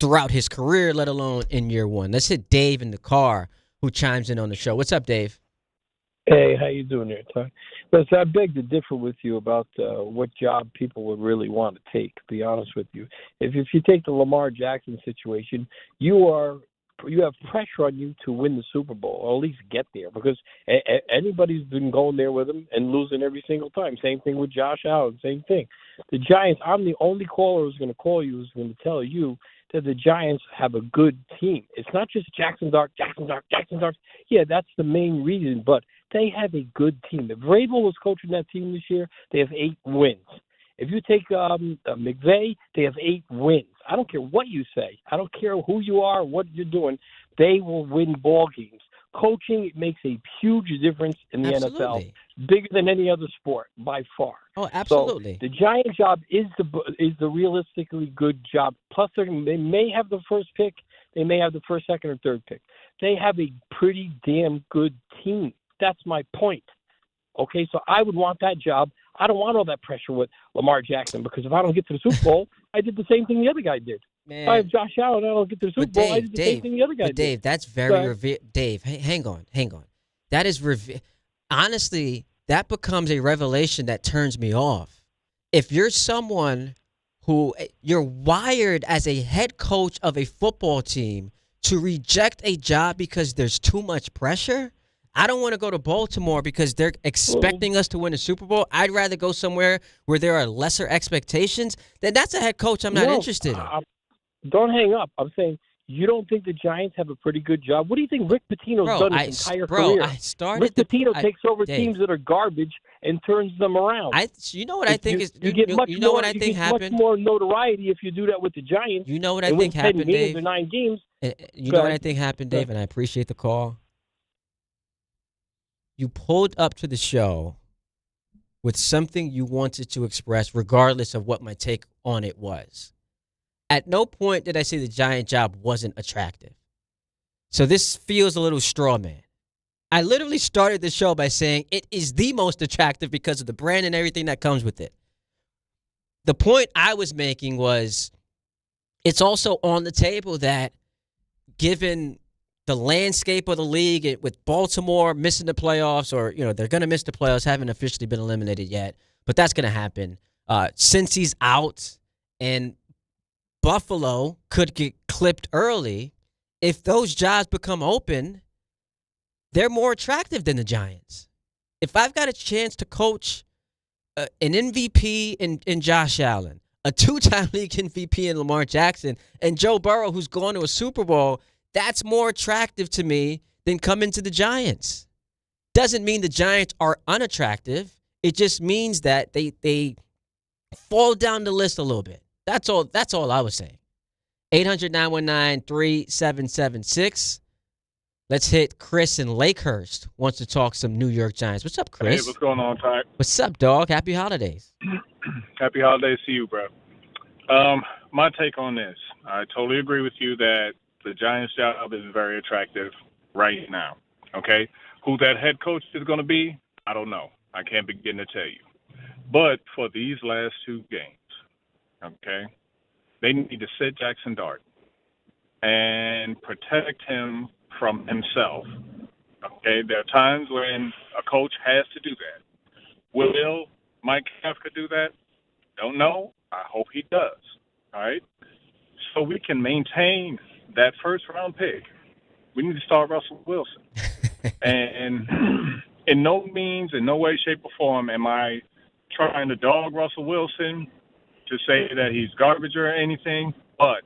S7: throughout his career, let alone in year one. Let's hit Dave in the car, who chimes in on the show. What's up, Dave?
S16: Hey, how you doing there, Ty? Listen, I beg to differ with you about what job people would really want to take, to be honest with you. If you take the Lamar Jackson situation, you have pressure on you to win the Super Bowl, or at least get there, because anybody's been going there with him and losing every single time. Same thing with Josh Allen, same thing. The Giants, I'm the only caller who's going to call you, who's going to tell you that the Giants have a good team. It's not just Jaxson Dart. Yeah, that's the main reason, but they have a good team. If Vrabel was coaching that team this year, they have 8 wins. If you take McVay, they have 8 wins. I don't care what you say. I don't care who you are, what you're doing. They will win ball games. Coaching, it makes a huge difference in the NFL, bigger than any other sport by far.
S7: Oh, absolutely.
S16: So the Giant job is the realistically good job. Plus, they may have the first pick. They may have the first, second, or third pick. They have a pretty damn good team. That's my point. Okay, so I would want that job. I don't want all that pressure with Lamar Jackson, because if I don't get to the Super Bowl, I did the same thing the other guy did.
S7: Man.
S16: If I have Josh Allen and I don't get to the Super Bowl, I did the same thing the other guy did.
S7: Dave, that's very Dave, hang on. That is honestly, that becomes a revelation that turns me off. If you're someone who you're wired as a head coach of a football team to reject a job because there's too much pressure, I don't want to go to Baltimore because they're expecting us to win a Super Bowl. I'd rather go somewhere where there are lesser expectations. Then that's a head coach I'm not interested in.
S16: Don't hang up. I'm saying, you don't think the Giants have a pretty good job? What do you think Rick Pitino's done his entire career? Rick Pitino takes over teams that are garbage and turns them around.
S7: You know what I think is?
S16: You get much
S7: what I think happened?
S16: Much more notoriety if you do that with the Giants.
S7: You know what I think happened, Dave?
S16: 10 games or 9 games.
S7: You know what I think happened, Dave? And I appreciate the call. You pulled up to the show with something you wanted to express, regardless of what my take on it was. At no point did I say the Giant job wasn't attractive. So this feels a little straw man. I literally started the show by saying it is the most attractive because of the brand and everything that comes with it. The point I was making was it's also on the table that given the landscape of the league with Baltimore missing the playoffs, or, they're going to miss the playoffs, haven't officially been eliminated yet, but that's going to happen. Since he's out and Buffalo could get clipped early, if those jobs become open, they're more attractive than the Giants. If I've got a chance to coach an MVP in Josh Allen, a 2-time league MVP in Lamar Jackson, and Joe Burrow, who's gone to a Super Bowl, that's more attractive to me than coming to the Giants. Doesn't mean the Giants are unattractive. It just means that they fall down the list a little bit. That's all I was saying. 800-919-3776. Let's hit Chris in Lakehurst. Wants to talk some New York Giants. What's up, Chris?
S17: Hey, what's going on, Ty?
S7: What's up, dog? Happy holidays.
S17: Happy holidays to you, bro. My take on this, I totally agree with you that the Giants' job is very attractive right now, okay? Who that head coach is going to be, I don't know. I can't begin to tell you. But for these last two games, okay, they need to sit Jaxson Dart and protect him from himself. Okay, there are times when a coach has to do that. Will Mike Kafka do that? Don't know. I hope he does. All right? So we can maintain that first-round pick. We need to start Russell Wilson. And in no means, in no way, shape, or form am I trying to dog Russell Wilson to say that he's garbage or anything, but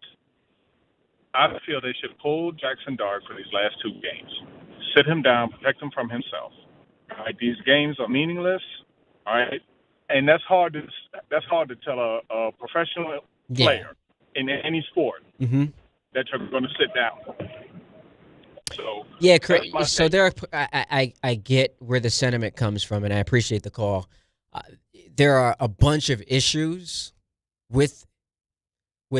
S17: I feel they should pull Jaxson Dart for these last two games. Sit him down, protect him from himself. All right? These games are meaningless, all right? And that's hard to tell a professional player in any sport that you're going to sit down. So
S7: yeah, so there are. I get where the sentiment comes from, and I appreciate the call. There are a bunch of issues with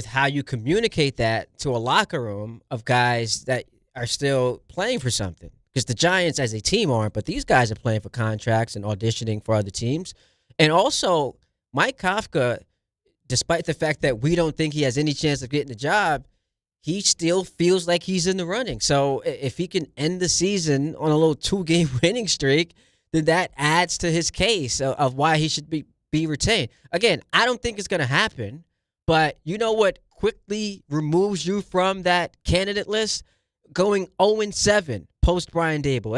S7: how you communicate that to a locker room of guys that are still playing for something. Because the Giants as a team aren't, but these guys are playing for contracts and auditioning for other teams. And also, Mike Kafka, despite the fact that we don't think he has any chance of getting the job, he still feels like he's in the running. So if he can end the season on a little 2-game winning streak, then that adds to his case of why he should be retained. Again, I don't think it's going to happen, but you know what quickly removes you from that candidate list? Going 0-7 post Brian Dable.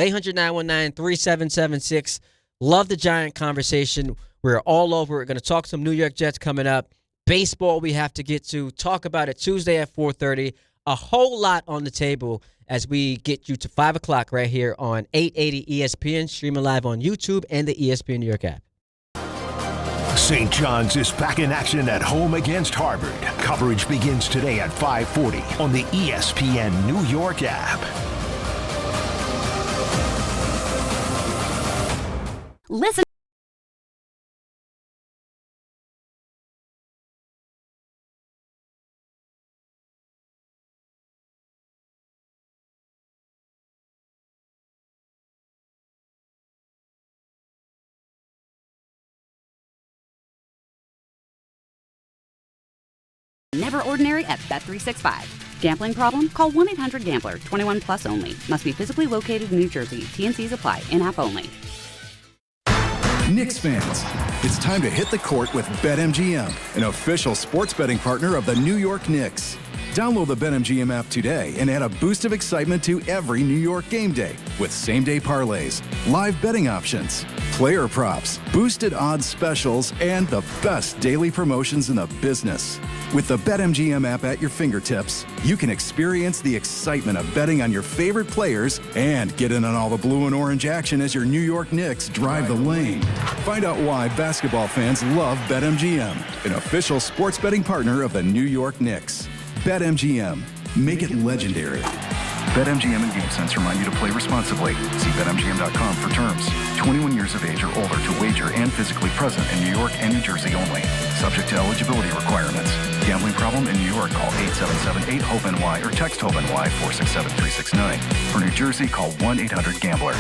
S7: 800-919-3776. Love the Giant conversation. We're all over. We're going to talk some New York Jets coming up. Baseball we have to get to. Talk about it Tuesday at 4:30. A whole lot on the table as we get you to 5 o'clock right here on 880 ESPN. Streaming live on YouTube and the ESPN New York app.
S8: St. John's is back in action at home against Harvard. Coverage begins today at 5:40 on the ESPN New York app.
S18: Listen. Never ordinary at Bet365. Gambling problem? Call 1-800-GAMBLER. 21 plus only. Must be physically located in New Jersey. T&Cs apply. In-app only.
S9: Knicks fans, it's time to hit the court with BetMGM, an official sports betting partner of the New York Knicks. Download the BetMGM app today and add a boost of excitement to every New York game day with same-day parlays, live betting options, player props, boosted odds specials, and the best daily promotions in the business. With the BetMGM app at your fingertips, you can experience the excitement of betting on your favorite players and get in on all the blue and orange action as your New York Knicks drive the lane. Find out why basketball fans love BetMGM, an official sports betting partner of the New York Knicks. BetMGM. Make it legendary. BetMGM and GameSense remind you to play responsibly. See BetMGM.com for terms. 21 years of age or older to wager and physically present in New York and New Jersey only. Subject to eligibility requirements. Gambling problem in New York? Call 877-8-HOPE-NY or text HOPE-NY 467-369. For New Jersey, call 1-800-GAMBLER.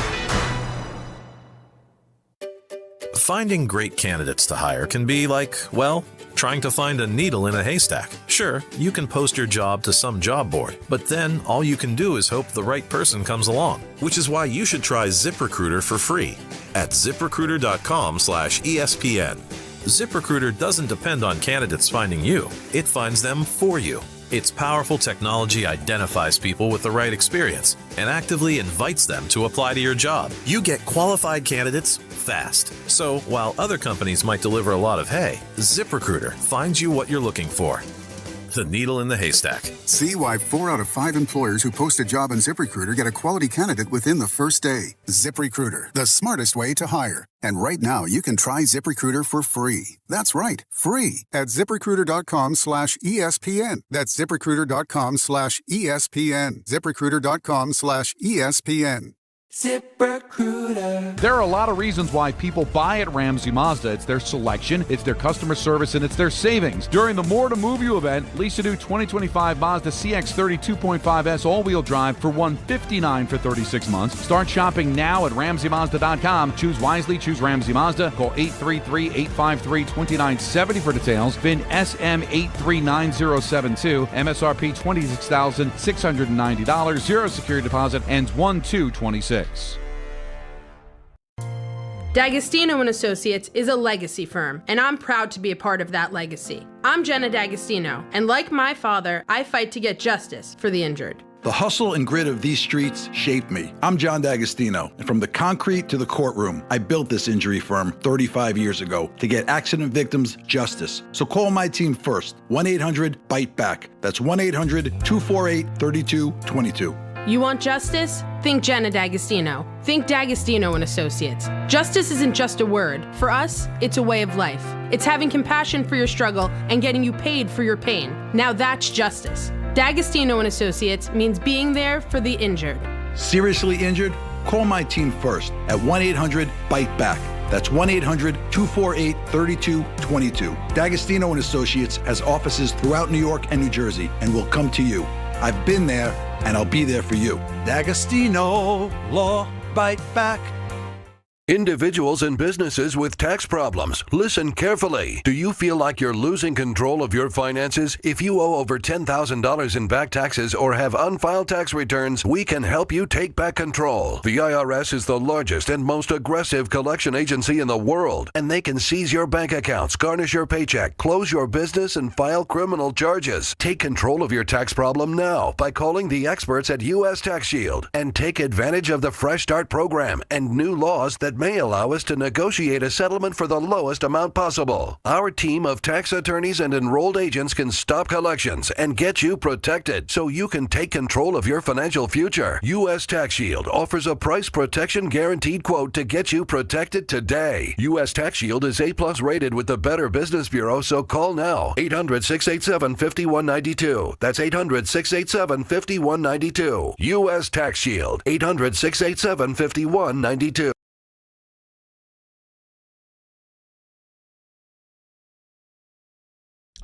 S19: Finding great candidates to hire can be like, well, trying to find a needle in a haystack. Sure, you can post your job to some job board, but then all you can do is hope the right person comes along, which is why you should try ZipRecruiter for free at ZipRecruiter.com/ESPN. ZipRecruiter doesn't depend on candidates finding you. It finds them for you. Its powerful technology identifies people with the right experience and actively invites them to apply to your job. You get qualified candidates fast. So while other companies might deliver a lot of hay, ZipRecruiter finds you what you're looking for. The needle in the haystack.
S20: See why 4 out of 5 employers who post a job on ZipRecruiter get a quality candidate within the first day. ZipRecruiter, the smartest way to hire. And right now, you can try ZipRecruiter for free. That's right, free at ZipRecruiter.com/ESPN. That's ZipRecruiter.com/ESPN. ZipRecruiter.com/ESPN.
S5: ZipRecruiter.
S21: There are a lot of reasons why people buy at Ramsey Mazda. It's their selection, it's their customer service, and it's their savings. During the More to Move You event, lease a new 2025 Mazda CX-30 2.5S all-wheel drive for $159 for 36 months. Start shopping now at RamseyMazda.com. Choose wisely, choose Ramsey Mazda. Call 833-853-2970 for details. VIN SM839072. MSRP $26,690. Zero security deposit. Ends 1/2/26.
S22: D'Agostino & Associates is a legacy firm, and I'm proud to be a part of that legacy. I'm Jenna D'Agostino, and like my father, I fight to get justice for the injured.
S23: The hustle and grit of these streets shaped me. I'm John D'Agostino, and from the concrete to the courtroom, I built this injury firm 35 years ago to get accident victims justice. So call my team first, 1-800-BITE-BACK. That's 1-800-248-3222.
S22: You want justice? Think Jenna D'Agostino. Think D'Agostino & Associates. Justice isn't just a word. For us, it's a way of life. It's having compassion for your struggle and getting you paid for your pain. Now that's justice. D'Agostino & Associates means being there for the injured.
S23: Seriously injured? Call my team first at 1-800-BITE-BACK. That's 1-800-248-3222. D'Agostino & Associates has offices throughout New York and New Jersey and will come to you. I've been there, and I'll be there for you.
S24: D'Agostino Law Bite Back.
S25: Individuals and businesses with tax problems, listen carefully. Do you feel like you're losing control of your finances? If you owe over $10,000 in back taxes or have unfiled tax returns, we can help you take back control. The IRS is the largest and most aggressive collection agency in the world, and they can seize your bank accounts, garnish your paycheck, close your business, and file criminal charges. Take control of your tax problem now by calling the experts at U.S. Tax Shield and take advantage of the Fresh Start program and new laws that may allow us to negotiate a settlement for the lowest amount possible. Our team of tax attorneys and enrolled agents can stop collections and get you protected so you can take control of your financial future. U.S. Tax Shield offers a price protection guaranteed quote to get you protected today. U.S. Tax Shield is A+ rated with the Better Business Bureau, so call now. 800-687-5192. That's 800-687-5192. U.S. Tax Shield. 800-687-5192.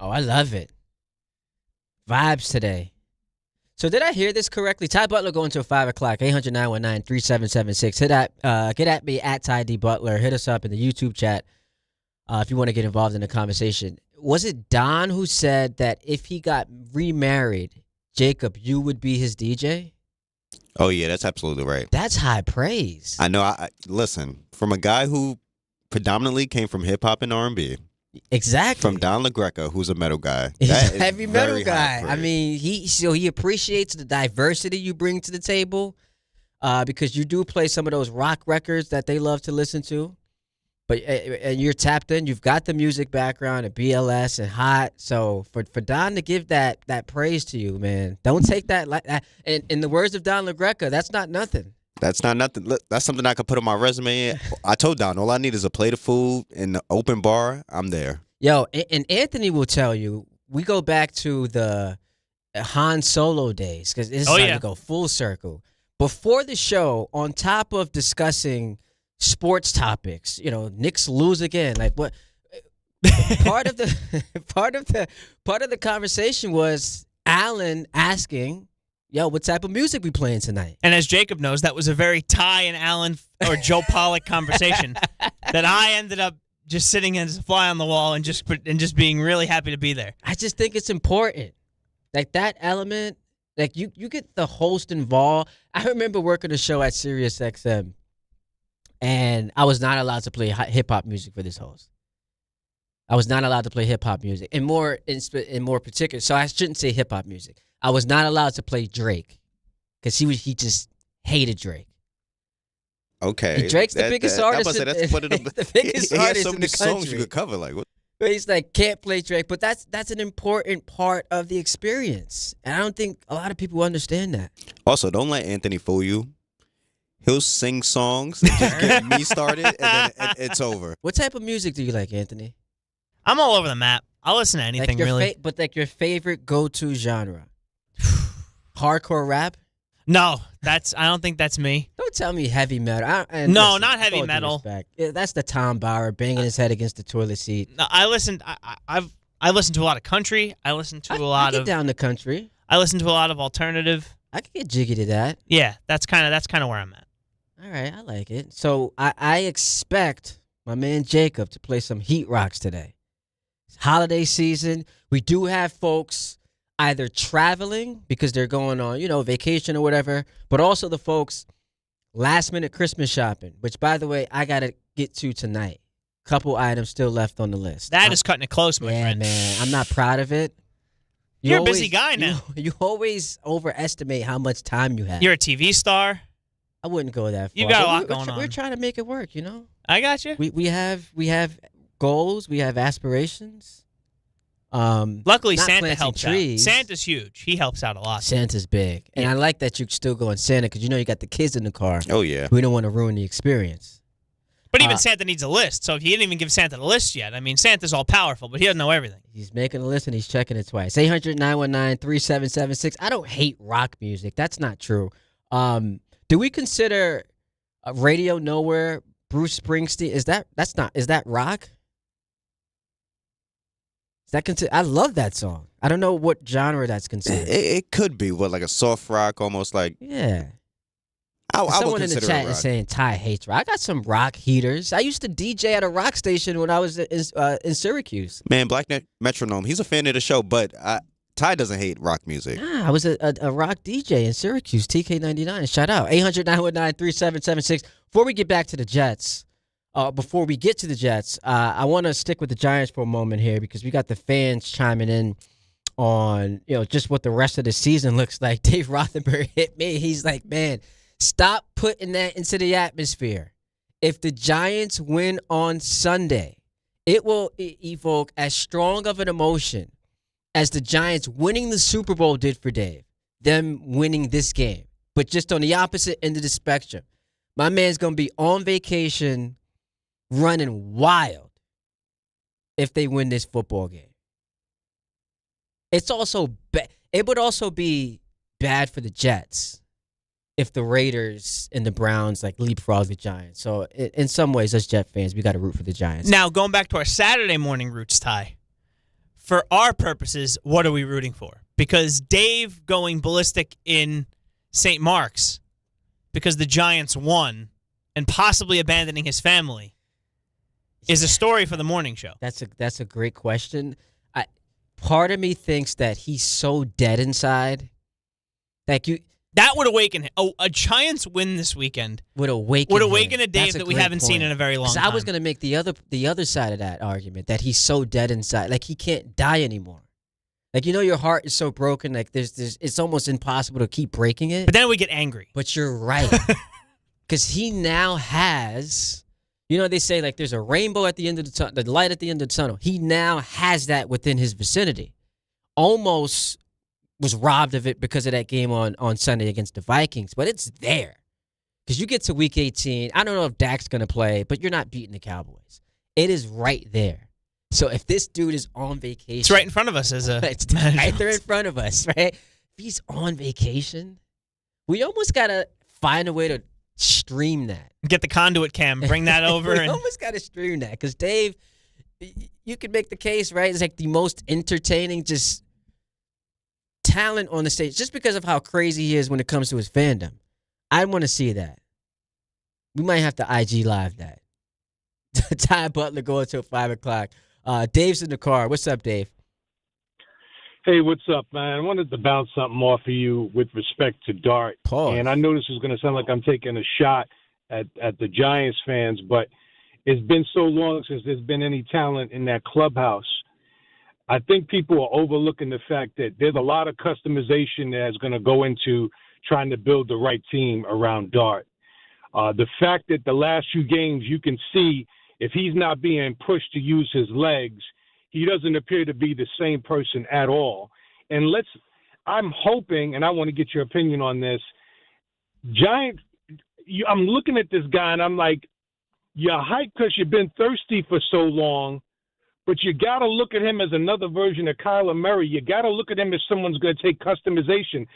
S7: Oh, I love it. Vibes today. So did I hear this correctly? Ty Butler going to 5 o'clock, 800-919-3776. Get at me at Ty D. Butler. Hit us up in the YouTube chat if you want to get involved in the conversation. Was it Don who said that if he got remarried, Jacob, you would be his DJ?
S26: Oh, yeah, that's absolutely right.
S7: That's high praise.
S26: I know. Listen, from a guy who predominantly came from hip-hop and R&B.
S7: Exactly.
S26: From Don LaGreca, who's a metal guy.
S7: He's a heavy metal guy. I mean, he appreciates the diversity you bring to the table because you do play some of those rock records that they love to listen to. But and you're tapped in. You've got the music background and BLS and Hot. So for Don to give that praise to you, man, don't take that like that. And in the words of Don LaGreca, that's not nothing.
S26: That's not nothing. Look, that's something I could put on my resume. I told Don, all I need is a plate of food and an open bar. I'm there.
S7: Yo, and Anthony will tell you, we go back to the Han Solo days because this is time to go full circle. Before the show, on top of discussing sports topics, Knicks lose again. Like what? part of the conversation was Alan asking, yo, what type of music we playing tonight?
S27: And as Jacob knows, that was a very Ty and Alan or Joe Pollock conversation that I ended up just sitting as a fly on the wall and just being really happy to be there.
S7: I just think it's important. Like that element, like you get the host involved. I remember working a show at SiriusXM, and I was not allowed to play hip-hop music for this host. I was not allowed to play hip-hop music. In more particular, so I shouldn't say hip-hop music. I was not allowed to play Drake because he just hated Drake.
S26: Okay,
S7: Drake's the biggest artist.
S26: The
S7: biggest
S26: he
S7: artist
S26: has so
S7: in
S26: many
S7: the country.
S26: songs you could cover. Like what?
S7: He's like can't play Drake, but that's an important part of the experience, and I don't think a lot of people understand that.
S26: Also, don't let Anthony fool you. He'll sing songs and just get me started, and then it's over.
S7: What type of music do you like, Anthony?
S27: I'm all over the map. I'll listen to anything, really.
S7: But like your favorite go-to genre? Hardcore rap?
S27: No, I don't think that's me.
S7: Don't tell me heavy metal.
S27: No, not heavy metal.
S7: That's the Tom Bauer banging his head against the toilet seat.
S27: No, I listen to a lot of country. I listen to a lot of
S7: down the country.
S27: I listen to a lot of alternative.
S7: I could get jiggy to that.
S27: Yeah, that's kind of where I'm at.
S7: All right, I like it. So I expect my man Jacob to play some Heat Rocks today. It's holiday season. We do have folks either traveling because they're going on, vacation or whatever, but also the folks last-minute Christmas shopping, which, by the way, I got to get to tonight. Couple items still left on the list.
S27: That is cutting it close, my friend.
S7: Yeah, man. I'm not proud of it.
S27: You're a busy guy now.
S7: You always overestimate how much time you have.
S27: You're a TV star.
S7: I wouldn't go that far.
S27: You got a lot going on.
S7: We're trying to make it work,
S27: I got you.
S7: We have goals. We have aspirations.
S27: Luckily, Santa helps out. Santa's huge. He helps out a lot.
S7: Santa's big. And I like that you're still going Santa because you got the kids in the car.
S26: Oh, yeah.
S7: We don't want to ruin the experience.
S27: But even Santa needs a list. So if you didn't even give Santa the list yet, Santa's all powerful, but he doesn't know everything.
S7: He's making a list and he's checking it twice. 800-919-3776. I don't hate rock music. That's not true. Do we consider Radio Nowhere, Bruce Springsteen? Is that rock? I love that song. I don't know what genre that's considered.
S26: It could be like a soft rock, almost like.
S7: Yeah.
S26: Someone
S7: in the chat is saying Ty hates rock. I got some rock heaters. I used to DJ at a rock station when I was in Syracuse.
S26: Man, Black Metronome, he's a fan of the show, but Ty doesn't hate rock music.
S7: Nah, I was a rock DJ in Syracuse, TK99. Shout out. 800-919-3776. Before we get back to the Jets, I want to stick with the Giants for a moment here because we got the fans chiming in on just what the rest of the season looks like. Dave Rothenberg hit me. He's like, man, stop putting that into the atmosphere. If the Giants win on Sunday, it will evoke as strong of an emotion as the Giants winning the Super Bowl did for Dave, them winning this game. But just on the opposite end of the spectrum. My man's going to be on vacation running wild if they win this football game. It's also it would also be bad for the Jets if the Raiders and the Browns leapfrog the Giants. So in some ways, as Jet fans, we got to root for the Giants.
S27: Now, going back to our Saturday morning roots, Ty, for our purposes, what are we rooting for? Because Dave going ballistic in St. Mark's because the Giants won and possibly abandoning his family is a story for the morning show.
S7: That's a great question. Part of me thinks that he's so dead inside.
S27: That would awaken him. Oh, a Giants win this weekend
S7: would awaken
S27: a Dave that we haven't seen in a very long time.
S7: I was going to make the other side of that argument, that he's so dead inside, he can't die anymore. Your heart is so broken, it's almost impossible to keep breaking it.
S27: But then we get angry.
S7: But you're right. Because he now has, they say there's a rainbow at the end of the tunnel, the light at the end of the tunnel. He now has that within his vicinity. Almost was robbed of it because of that game on Sunday against the Vikings. But it's there. Because you get to Week 18, I don't know if Dak's going to play, but you're not beating the Cowboys. It is right there. So if this dude is on vacation.
S27: It's right in front of us
S7: it's right there in front of us, right? If he's on vacation, we almost got to find a way to stream that.
S27: Get the conduit cam, bring that over.
S7: We almost got to stream that. Because Dave, you could make the case, right? It's the most entertaining just talent on the stage just because of how crazy he is when it comes to his fandom. I want to see that. We might have to IG Live that. Ty Butler going until 5 o'clock. Dave's in the car. What's up, Dave?
S1: Hey, what's up, man? I wanted to bounce something off of you with respect to Dart.
S7: Pause.
S1: And I know this is going to sound like I'm taking a shot at the Giants fans, but it's been so long since there's been any talent in that clubhouse. I think people are overlooking the fact that there's a lot of customization that's going to go into trying to build the right team around Dart. The fact that the last few games you can see if he's not being pushed to use his legs, he doesn't appear to be the same person at all. And I'm hoping, and I want to get your opinion on this, Giants, I'm looking at this guy and I'm like, you're hyped because you've been thirsty for so long, but you got to look at him as another version of Kyler Murray. You got to look at him as someone's going to take customization.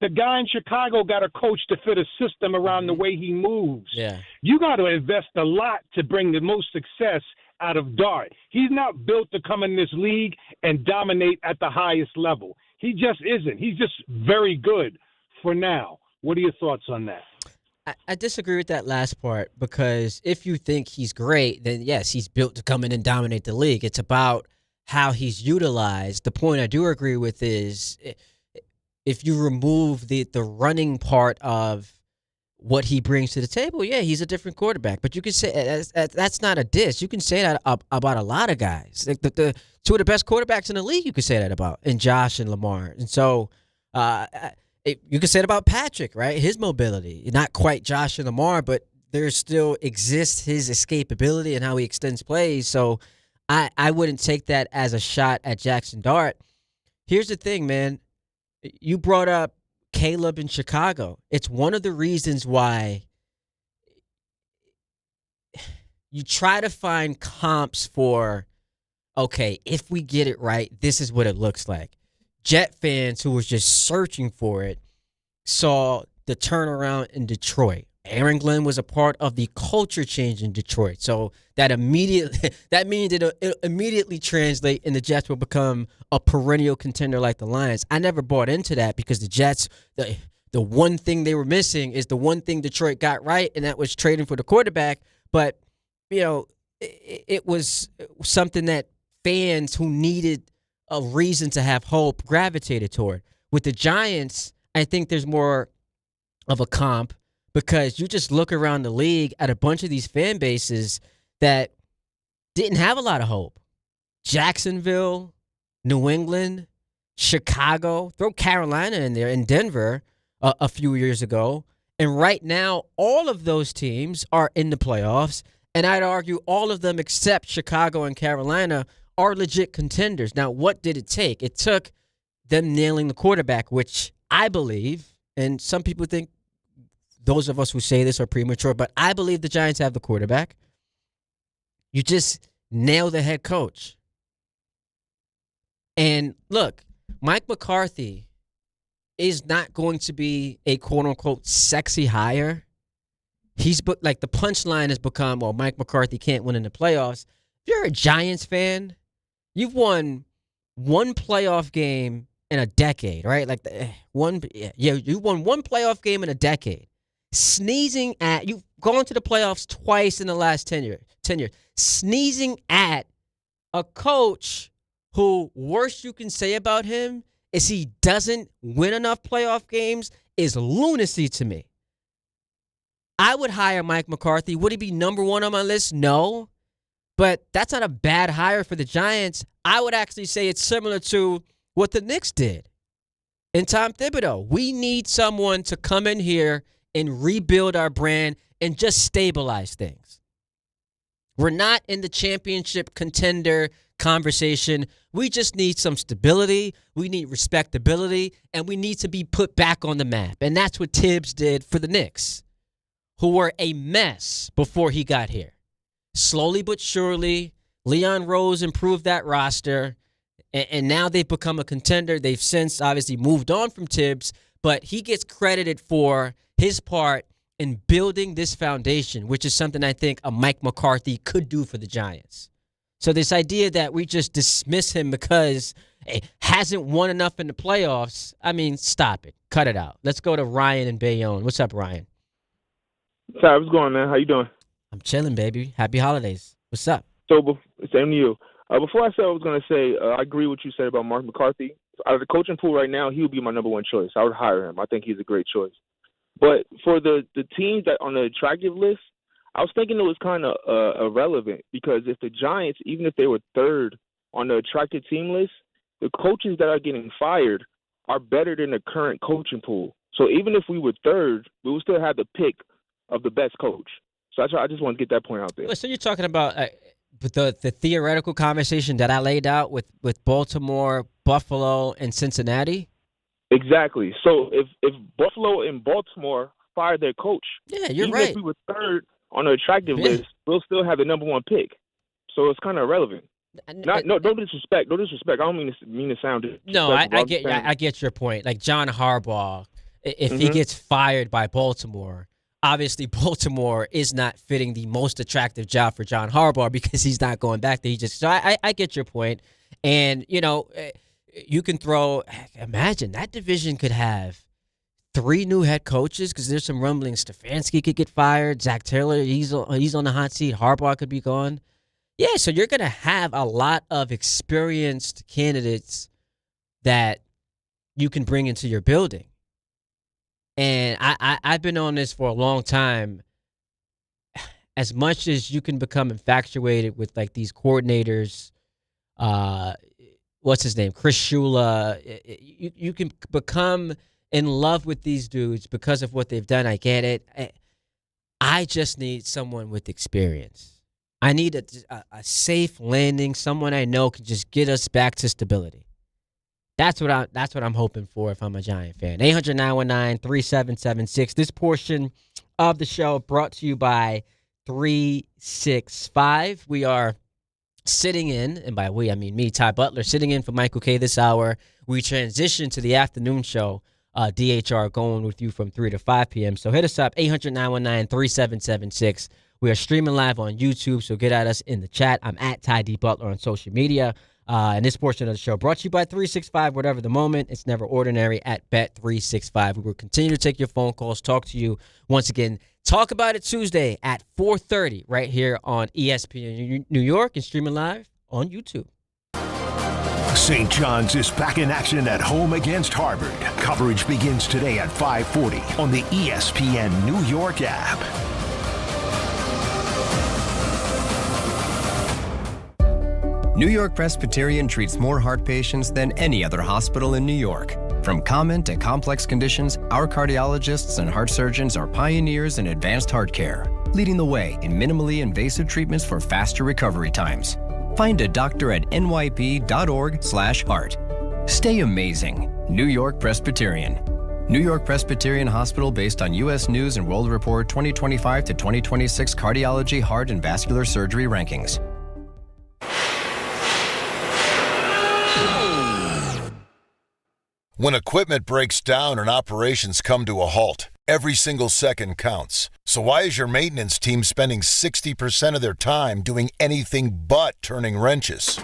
S1: The guy in Chicago got a coach to fit a system around the way he moves.
S7: Yeah.
S1: You got to invest a lot to bring the most success out of Dart. He's not built to come in this league and dominate at the highest level. He just isn't. He's just very good for now. What are your thoughts on that?
S7: I disagree with that last part, because if you think he's great, then yes, he's built to come in and dominate the league. It's about how he's utilized. The point I do agree with is if you remove the running part of what he brings to the table, yeah, he's a different quarterback. But you can say that's not a diss. You can say that about a lot of guys. Like the two of the best quarterbacks in the league, you can say that about, and Josh and Lamar. And so you can say it about Patrick, right? His mobility, not quite Josh and Lamar, but there still exists his escapability and how he extends plays. So I wouldn't take that as a shot at Jaxson Dart. Here's the thing, man. You brought up Caleb in Chicago. It's one of the reasons why you try to find comps for, okay, if we get it right, this is what it looks like. Jet fans who was just searching for it saw the turnaround in Detroit. Aaron Glenn was a part of the culture change in Detroit. So that means it'll immediately translate and the Jets will become a perennial contender like the Lions. I never bought into that because the Jets, the one thing they were missing is the one thing Detroit got right, and that was trading for the quarterback. But, it was something that fans who needed a reason to have hope gravitated toward. With the Giants, I think there's more of a comp, because you just look around the league at a bunch of these fan bases that didn't have a lot of hope. Jacksonville, New England, Chicago, throw Carolina in there, and Denver a few years ago. And right now, all of those teams are in the playoffs. And I'd argue all of them except Chicago and Carolina are legit contenders. Now, what did it take? It took them nailing the quarterback, which I believe, and some people think those of us who say this are premature, but I believe the Giants have the quarterback. You just nail the head coach. And look, Mike McCarthy is not going to be a quote-unquote sexy hire. He's like, the punchline has become, well, Mike McCarthy can't win in the playoffs. If you're a Giants fan, you've won one playoff game in a decade, right? Like you won one playoff game in a decade. You've gone to the playoffs twice in the last 10 years. Sneezing at a coach who, worst you can say about him is he doesn't win enough playoff games is lunacy to me. I would hire Mike McCarthy. Would he be number one on my list? No. But that's not a bad hire for the Giants. I would actually say it's similar to what the Knicks did in Tom Thibodeau. We need someone to come in here and rebuild our brand and just stabilize things. We're not in the championship contender conversation. We just need some stability. We need respectability, and we need to be put back on the map. And that's what Tibbs did for the Knicks, who were a mess before he got here. Slowly but surely, Leon Rose improved that roster, and now they've become a contender. They've since obviously moved on from Tibbs, but he gets credited for his part in building this foundation, which is something I think a Mike McCarthy could do for the Giants. So this idea that we just dismiss him because he hasn't won enough in the playoffs, I mean, stop it. Cut it out. Let's go to Ryan in Bayonne. What's up, Ryan?
S2: Sorry, what's going on, man? How you doing?
S7: I'm chilling, baby. Happy holidays. What's up?
S2: So, same to you. Before I said what I was going to say, I agree with what you said about Mark McCarthy. Out of the coaching pool right now, he would be my number one choice. I would hire him. I think he's a great choice. But for the teams that on the attractive list, I was thinking it was kind of irrelevant, because if the Giants, even if they were third on the attractive team list, the coaches that are getting fired are better than the current coaching pool. So even if we were third, we would still have the pick of the best coach. So I just want to get that point out there.
S7: So you're talking about the theoretical conversation that I laid out with Baltimore, Buffalo, and Cincinnati?
S2: Exactly. So if Buffalo and Baltimore fire their coach,
S7: yeah, you're
S2: even
S7: right.
S2: If we were third on the attractive list, we'll still have the number one pick. So it's kind of irrelevant. No disrespect. No disrespect. I don't mean to sound disrespectful.
S7: No, I get your point. Like John Harbaugh if he gets fired by Baltimore, obviously Baltimore is not fitting the most attractive job for John Harbaugh because he's not going back there. So I get your point. And, you can imagine that division could have 3 new head coaches because there's some rumblings. Stefanski could get fired. Zach Taylor, he's on the hot seat. Harbaugh could be gone. Yeah, so you're going to have a lot of experienced candidates that you can bring into your building. And I've been on this for a long time. As much as you can become infatuated with like these coordinators, what's his name? Chris Shula. You can become in love with these dudes because of what they've done. I get it. I just need someone with experience. I need a safe landing, someone I know can just get us back to stability. That's what I'm hoping for if I'm a Giant fan. 800-919-3776. This portion of the show brought to you by 365. We are sitting in, and by we I mean me, Ty Butler, sitting in for Michael K this hour. We transition to the afternoon show. DHR going with you from 3 to 5 p.m. So hit us up, 800-919-3776. We are streaming live on YouTube, so get at us in the chat. I'm at Ty D. Butler on social media. And this portion of the show brought to you by 365, whatever the moment. It's never ordinary at Bet365. We will continue to take your phone calls, talk to you once again. Talk About It Tuesday at 4:30 right here on ESPN New York and streaming live on YouTube.
S8: St. John's is back in action at home against Harvard. Coverage begins today at 5:40 on the ESPN New York app.
S3: New York Presbyterian treats more heart patients than any other hospital in New York. From common to complex conditions, our cardiologists and heart surgeons are pioneers in advanced heart care, leading the way in minimally invasive treatments for faster recovery times. Find a doctor at nyp.org/heart. Stay amazing. New York Presbyterian. New York Presbyterian Hospital based on U.S. News and World Report 2025 to 2026 Cardiology, Heart, and Vascular Surgery rankings.
S4: When equipment breaks down and operations come to a halt, every single second counts. So why is your maintenance team spending 60% of their time doing anything but turning wrenches?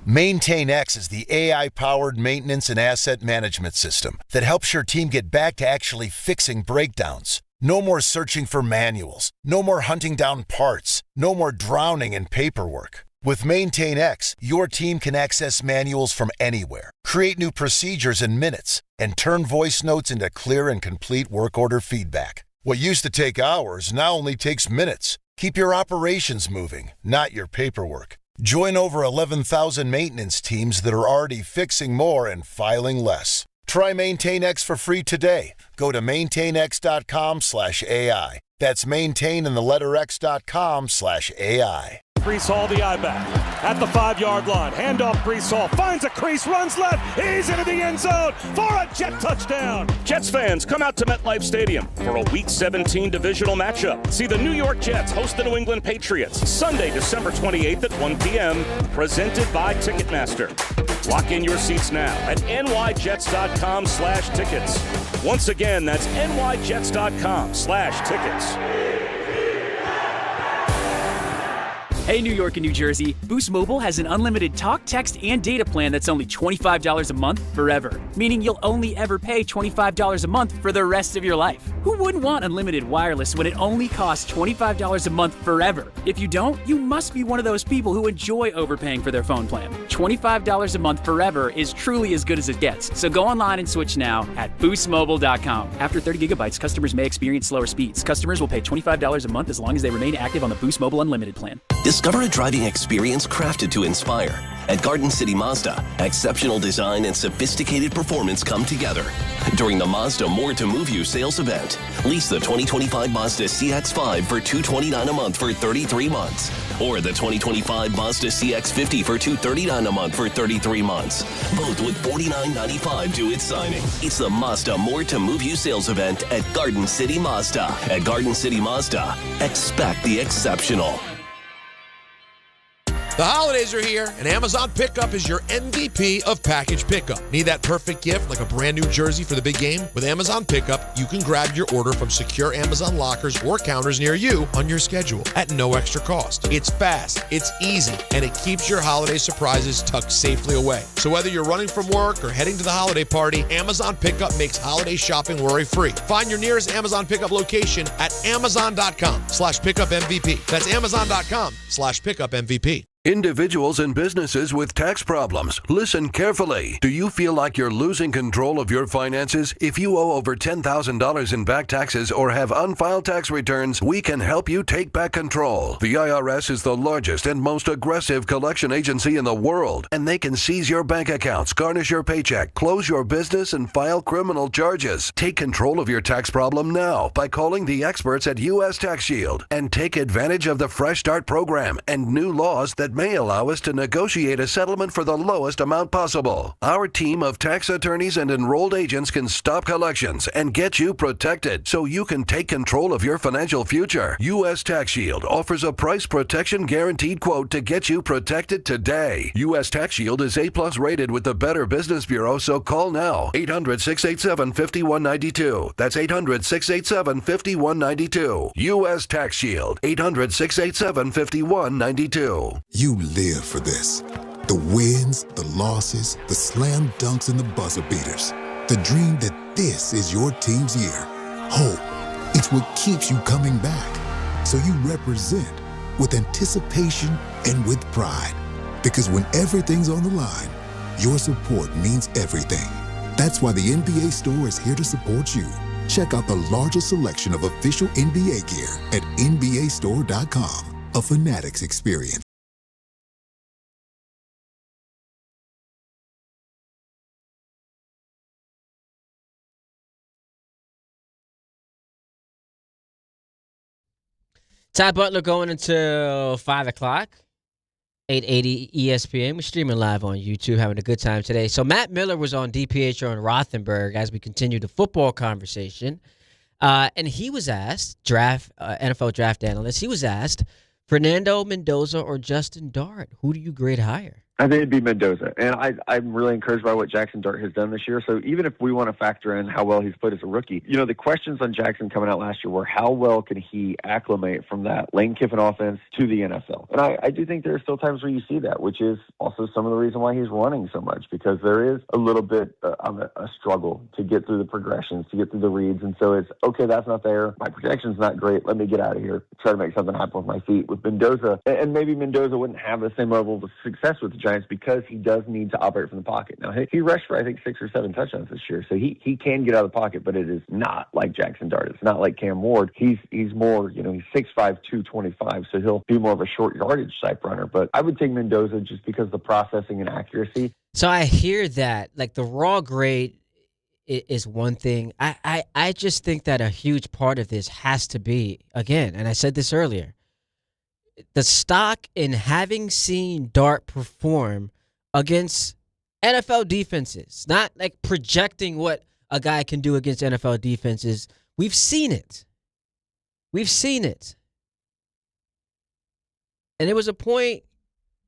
S4: MaintainX is the AI-powered maintenance and asset management system that helps your team get back to actually fixing breakdowns. No more searching for manuals. No more hunting down parts. No more drowning in paperwork. With MaintainX, your team can access manuals from anywhere, create new procedures in minutes, and turn voice notes into clear and complete work order feedback. What used to take hours now only takes minutes. Keep your operations moving, not your paperwork. Join over 11,000 maintenance teams that are already fixing more and filing less. Try MaintainX for free today. Go to maintainx.com/AI. That's maintain in the letter x.com/AI.
S6: Brees Hall, the I-back, at the 5-yard line. Handoff, Brees Hall finds a crease, runs left. He's into the end zone for a Jet touchdown. Jets fans, come out to MetLife Stadium for a Week 17 divisional matchup. See the New York Jets host the New England Patriots Sunday, December 28th at 1 p.m. Presented by Ticketmaster. Lock in your seats now at nyjets.com/tickets. Once again, that's nyjets.com/tickets.
S10: Hey, New York and New Jersey, Boost Mobile has an unlimited talk, text, and data plan that's only $25 a month forever, meaning you'll only ever pay $25 a month for the rest of your life. Who wouldn't want unlimited wireless when it only costs $25 a month forever? If you don't, you must be one of those people who enjoy overpaying for their phone plan. $25 a month forever is truly as good as it gets, so go online and switch now at boostmobile.com. After 30 gigabytes, customers may experience slower speeds. Customers will pay $25 a month as long as they remain active on the Boost Mobile Unlimited plan.
S11: Discover a driving experience crafted to inspire. At Garden City Mazda, exceptional design and sophisticated performance come together. During the Mazda More to Move You sales event, lease the 2025 Mazda CX-5 for $229 a month for 33 months. Or the 2025 Mazda CX-50 for $239 a month for 33 months. Both with $49.95 due at signing. It's the Mazda More to Move You sales event at Garden City Mazda. At Garden City Mazda, expect the exceptional.
S12: The holidays are here, and Amazon Pickup is your MVP of package pickup. Need that perfect gift like a brand new jersey for the big game? With Amazon Pickup, you can grab your order from secure Amazon lockers or counters near you on your schedule at no extra cost. It's fast, it's easy, and it keeps your holiday surprises tucked safely away. So whether you're running from work or heading to the holiday party, Amazon Pickup makes holiday shopping worry-free. Find your nearest Amazon Pickup location at amazon.com/pickupmvp. That's amazon.com/pickupmvp.
S25: Individuals and businesses with tax problems, listen carefully. Do you feel like you're losing control of your finances? If you owe over $10,000 in back taxes or have unfiled tax returns, we can help you take back control. The IRS is the largest and most aggressive collection agency in the world, and they can seize your bank accounts, garnish your paycheck, close your business, and file criminal charges. Take control of your tax problem now by calling the experts at U.S. Tax Shield and take advantage of the Fresh Start program and new laws that may allow us to negotiate a settlement for the lowest amount possible. Our team of tax attorneys and enrolled agents can stop collections and get you protected so you can take control of your financial future. U.S. Tax Shield offers a price protection guaranteed quote to get you protected today. U.S. Tax Shield is A+ rated with the Better Business Bureau, so call now. 800-687-5192. That's 800-687-5192. U.S. Tax Shield. 800-687-5192.
S13: You live for this. The wins, the losses, the slam dunks, and the buzzer beaters. The dream that this is your team's year. Hope. It's what keeps you coming back. So you represent with anticipation and with pride. Because when everything's on the line, your support means everything. That's why the NBA Store is here to support you. Check out the largest selection of official NBA gear at NBAstore.com. A Fanatics experience.
S7: Ty Butler going until 5 o'clock, 880 ESPN. We're streaming live on YouTube, having a good time today. So Matt Miller was on DiPietro and Rothenberg as we continue the football conversation. And he was asked, NFL draft analyst, he was asked, Fernando Mendoza or Justin Dart, who do you grade higher?
S14: I think it'd be Mendoza. And I'm really encouraged by what Jaxson Dart has done this year. So even if we want to factor in how well he's played as a rookie, you know, the questions on Jaxson coming out last year were how well can he acclimate from that Lane Kiffin offense to the NFL? And I do think there are still times where you see that, which is also some of the reason why he's running so much, because there is a little bit of a struggle to get through the progressions, to get through the reads. And so it's, okay, that's not there. My projection's not great. Let me get out of here, try to make something happen with my feet. With Mendoza, and maybe Mendoza wouldn't have the same level of success with the Giants because he does need to operate from the pocket. Now, he rushed for, I think, 6 or 7 touchdowns this year, so he can get out of the pocket, but it is not like Jaxson Dart. It's not like Cam Ward. He's more, you know, he's 6'5", 225, so he'll be more of a short yardage type runner. But I would take Mendoza just because of the processing and accuracy.
S7: So I hear that, like the raw grade is one thing. I just think that a huge part of this has to be, again, and I said this earlier, the stock in having seen Dart perform against NFL defenses, not like projecting what a guy can do against NFL defenses. We've seen it. We've seen it. And there was a point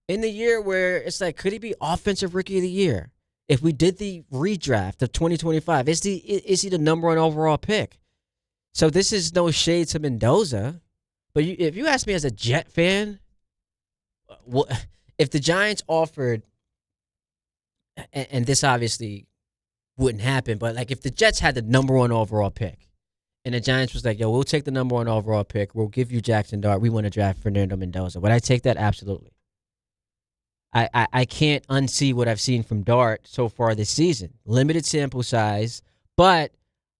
S7: in the year where it's like, could he be Offensive Rookie of the Year? If we did the redraft of 2025, is he the number 1 overall pick? So this is no shade to Mendoza. But if you ask me as a Jet fan, if the Giants offered, and this obviously wouldn't happen, but like if the Jets had the number 1 overall pick, and the Giants was like, yo, we'll take the number 1 overall pick, we'll give you Jaxson Dart, we want to draft Fernando Mendoza. Would I take that? Absolutely. I can't unsee what I've seen from Dart so far this season. Limited sample size, but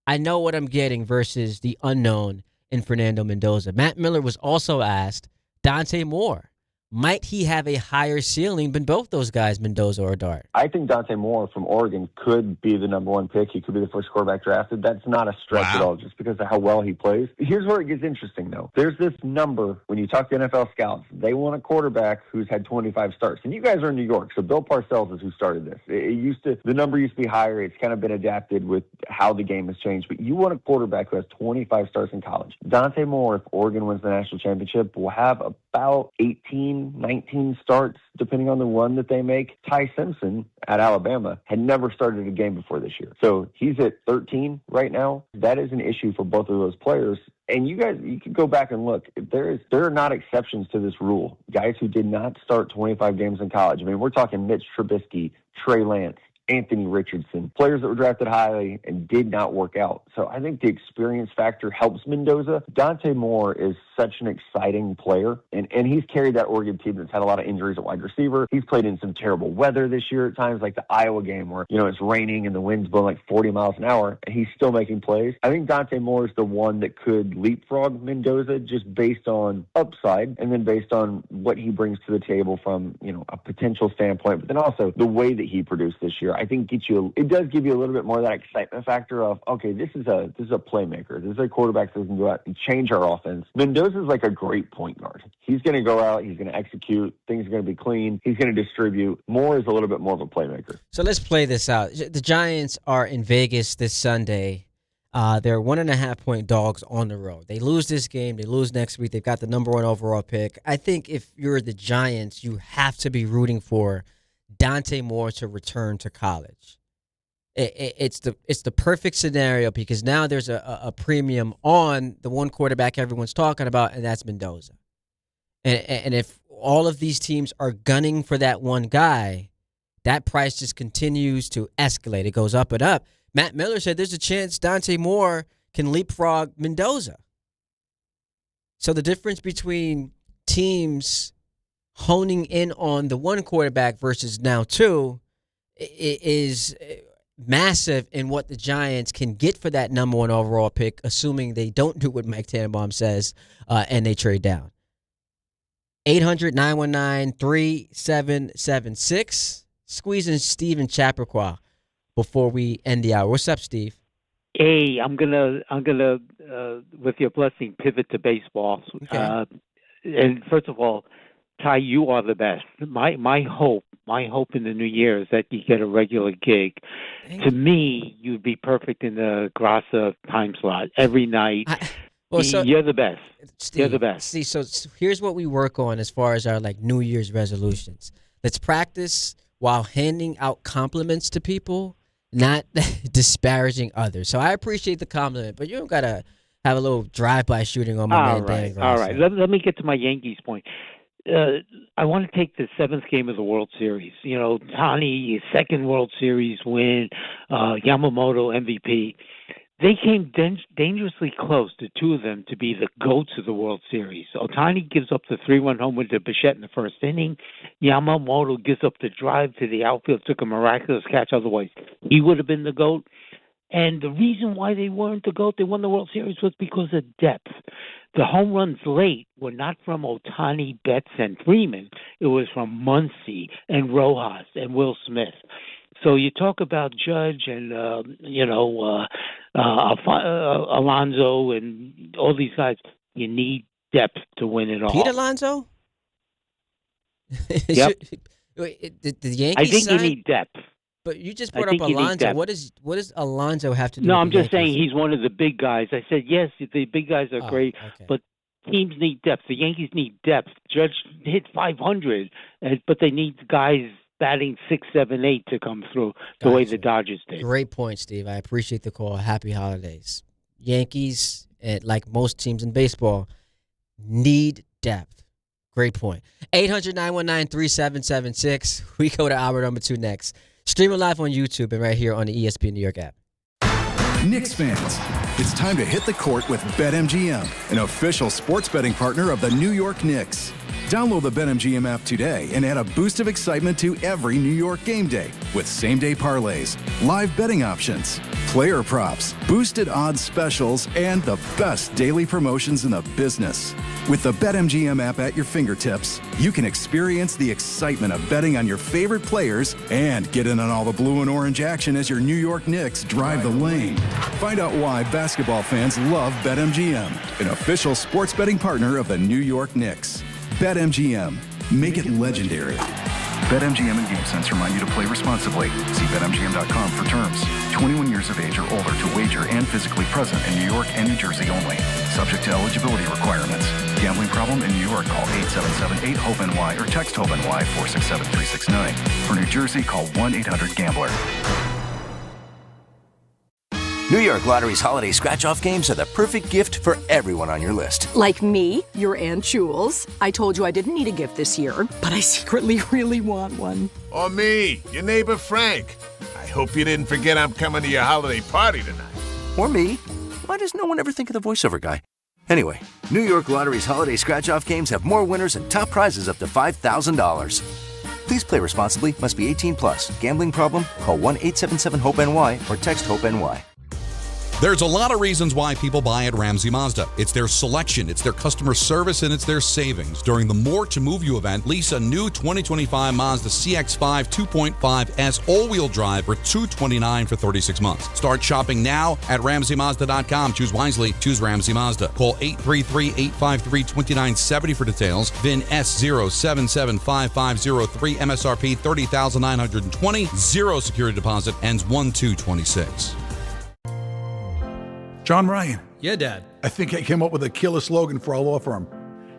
S7: I know what I'm getting versus the unknown in Fernando Mendoza. Matt Miller was also asked, Dante Moore, might he have a higher ceiling than both those guys, Mendoza or Dart?
S14: I think Dante Moore from Oregon could be the number 1 pick. He could be the first quarterback drafted. That's not a stretch at all, just because of how well he plays. Here's where it gets interesting, though. There's this number, when you talk to NFL scouts, they want a quarterback who's had 25 starts. And you guys are in New York, so Bill Parcells is who started this. The number used to be higher. It's kind of been adapted with how the game has changed. But you want a quarterback who has 25 starts in college. Dante Moore, if Oregon wins the national championship, will have about 18 18, 19 starts, depending on the run that they make. Ty Simpson at Alabama had never started a game before this year. So he's at 13 right now. That is an issue for both of those players. And you can go back and look. There are not exceptions to this rule. Guys who did not start 25 games in college. I mean, we're talking Mitch Trubisky, Trey Lance, Anthony Richardson, players that were drafted highly and did not work out. So I think the experience factor helps Mendoza. Dante Moore is such an exciting player, and he's carried that Oregon team that's had a lot of injuries at wide receiver. He's played in some terrible weather this year at times, like the Iowa game where, it's raining and the wind's blowing like 40 miles an hour, and he's still making plays. I think Dante Moore is the one that could leapfrog Mendoza just based on upside and then based on what he brings to the table from, a potential standpoint, but then also the way that he produced this year. I think it does give you a little bit more of that excitement factor of, okay, this is a playmaker. This is a quarterback that can go out and change our offense. Mendoza's like a great point guard. He's going to go out. He's going to execute. Things are going to be clean. He's going to distribute. Moore is a little bit more of a playmaker.
S7: So let's play this out. The Giants are in Vegas this Sunday. They're 1.5-point dogs on the road. They lose this game. They lose next week. They've got the number 1 overall pick. I think if you're the Giants, you have to be rooting for Dante Moore to return to college. It's the perfect scenario because now there's a premium on the one quarterback everyone's talking about, and that's Mendoza. And if all of these teams are gunning for that one guy, that price just continues to escalate. It goes up and up. Matt Miller said there's a chance Dante Moore can leapfrog Mendoza. So the difference between teams honing in on the one quarterback versus now two is massive in what the Giants can get for that number 1 overall pick, assuming they don't do what Mike Tannenbaum says and they trade down. 800-919-3776. Squeezing Steve in Chappaqua before we end the hour. What's up, Steve?
S9: Hey, I'm gonna with your blessing pivot to baseball.
S7: Okay.
S9: And first of all, Ty, you are the best. My hope in the new year is that you get a regular gig. To me, you'd be perfect in the Grassa time slot every night. You're the best.
S7: Steve,
S9: you're the best.
S7: See, so here's what we work on as far as our New Year's resolutions. Let's practice while handing out compliments to people, not disparaging others. So I appreciate the compliment, but you don't gotta have a little drive-by shooting on my man Dan Grassa.
S9: All right. Let me get to my Yankees point. I want to take the 7th game of the World Series. Tani, second World Series win, Yamamoto MVP. They came dangerously close, the two of them, to be the GOATs of the World Series. Ohtani gives up the 3-1 homer to Bichette in the first inning. Yamamoto gives up the drive to the outfield, took a miraculous catch. Otherwise, he would have been the GOAT. And the reason why they weren't the GOAT, they won the World Series, was because of depth. The home runs late were not from Ohtani, Betts, and Freeman. It was from Muncy and Rojas and Will Smith. So you talk about Judge and, Alonso and all these guys. You need depth to win it all.
S7: Pete Alonso?
S9: Yep.
S7: The Yankees
S9: I think
S7: sign?
S9: You need depth.
S7: But you just brought up Alonso. What does Alonso have to do?
S9: No,
S7: with
S9: I'm
S7: the
S9: just saying he's one of the big guys. I said, yes, the big guys are great, but teams need depth. The Yankees need depth. Judge hit 500, but they need guys batting 6, 7, 8 to come through the way the Dodgers did.
S7: Great point, Steve. I appreciate the call. Happy holidays. Yankees, like most teams in baseball, need depth. Great point. 800-919-3776. We go to hour number 2 next. Streaming live on YouTube and right here on the ESPN New York app.
S15: Knicks fans, it's time to hit the court with BetMGM, an official sports betting partner of the New York Knicks. Download the BetMGM app today and add a boost of excitement to every New York game day with same-day parlays, live betting options, player props, boosted odds specials, and the best daily promotions in the business. With the BetMGM app at your fingertips, you can experience the excitement of betting on your favorite players and get in on all the blue and orange action as your New York Knicks drive the lane. Find out why basketball fans love BetMGM, an official sports betting partner of the New York Knicks. BetMGM. Make it legendary.
S16: BetMGM and GameSense remind you to play responsibly. See BetMGM.com for terms. 21 years of age or older to wager and physically present in New York and New Jersey only. Subject to eligibility requirements. Gambling problem in New York? Call 877-8-HOPE-NY or text HOPE-NY 467-369. For New Jersey, call 1-800-GAMBLER.
S5: New York Lottery's holiday scratch-off games are the perfect gift for everyone on your list.
S17: Like me, your Aunt Jules. I told you I didn't need a gift this year, but I secretly really want one.
S18: Or me, your neighbor Frank. I hope you didn't forget I'm coming to your holiday party tonight.
S5: Or me. Why does no one ever think of the voiceover guy? Anyway, New York Lottery's holiday scratch-off games have more winners and top prizes up to $5,000. Please play responsibly. Must be 18 plus. Gambling problem? Call 1-877-HOPE-NY or text HOPE-NY.
S19: There's a lot of reasons why people buy at Ramsey Mazda. It's their selection, it's their customer service, and it's their savings. During the More to Move You event, lease a new 2025 Mazda CX-5 2.5S all-wheel drive for $229 for 36 months. Start shopping now at RamseyMazda.com. Choose wisely. Choose Ramsey Mazda. Call 833-853-2970 for details. VIN S077553, MSRP $30,920, 0 security deposit, ends 1/2/26.
S23: John Ryan.
S24: Yeah, Dad.
S23: I think I came up with a killer slogan for our law firm.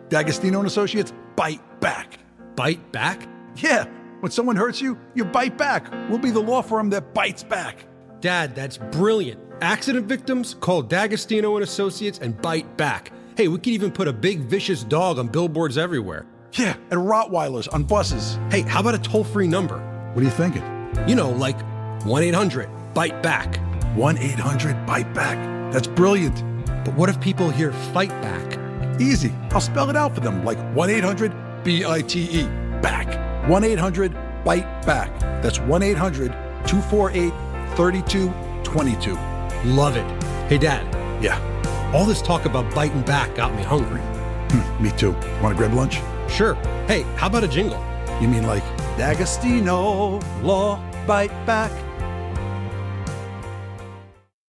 S23: D'Agostino and Associates, bite back.
S24: Bite back?
S23: Yeah. When someone hurts you, you bite back. We'll be the law firm that bites back.
S24: Dad, that's brilliant. Accident victims, call D'Agostino and Associates and bite back. Hey, we could even put a big vicious dog on billboards everywhere.
S23: Yeah, and Rottweilers on buses.
S24: Hey, how about a toll-free number?
S23: What are you thinking?
S24: You know, like 1-800-BITE-BACK.
S23: 1-800-BITE-BACK. That's brilliant.
S24: But what if people hear fight back?
S23: Easy. I'll spell it out for them, like 1-800-BITE, back. 1-800-BITE-BACK. That's 1-800-248-3222.
S24: Love it. Hey, Dad.
S23: Yeah.
S24: All this talk about biting back got me hungry.
S23: Me too. Want to grab lunch?
S24: Sure. Hey, how about a jingle?
S23: You mean like
S24: D'Agostino, law, bite back.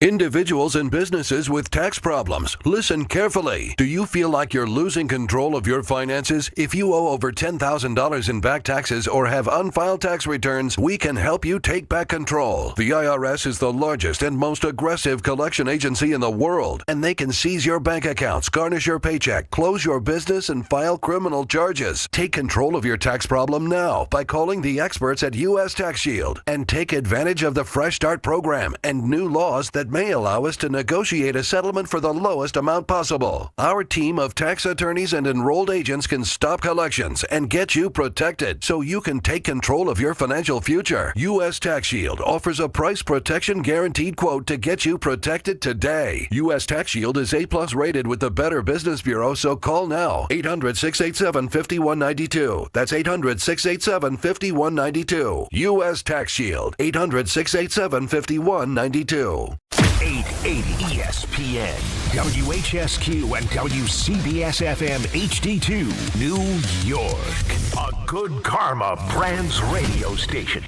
S25: Individuals and businesses with tax problems, listen carefully. Do you feel like you're losing control of your finances? If you owe over $10,000 in back taxes or have unfiled tax returns, we can help you take back control. The IRS is the largest and most aggressive collection agency in the world, and they can seize your bank accounts, garnish your paycheck, close your business, and file criminal charges. Take control of your tax problem now by calling the experts at U.S. Tax Shield and take advantage of the Fresh Start program and new laws that may allow us to negotiate a settlement for the lowest amount possible. Our team of tax attorneys and enrolled agents can stop collections and get you protected so you can take control of your financial future. U.S. Tax Shield offers a price protection guaranteed quote to get you protected today. U.S. Tax Shield is A+ rated with the Better Business Bureau, so call now. 800-687-5192. That's 800-687-5192. U.S. Tax Shield. 800-687-5192.
S8: 880 ESPN, WHSQ, and WCBS-FM HD2, New York. A Good Karma Brands radio station.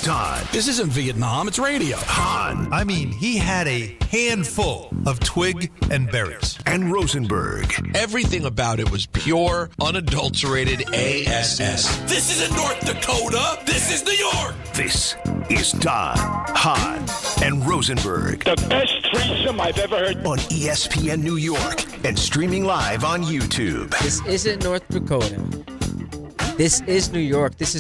S8: Todd.
S20: This isn't Vietnam, it's radio.
S8: Hahn.
S21: I mean, he had a handful of twig and berries.
S8: And Rosenberg.
S12: Everything about it was pure, unadulterated ASS.
S6: This isn't North Dakota. This is New York.
S8: This is Todd, Hahn, and Rosenberg.
S6: The best threesome I've ever heard.
S8: On ESPN New York and streaming live on YouTube.
S7: This isn't North Dakota. This is New York. This is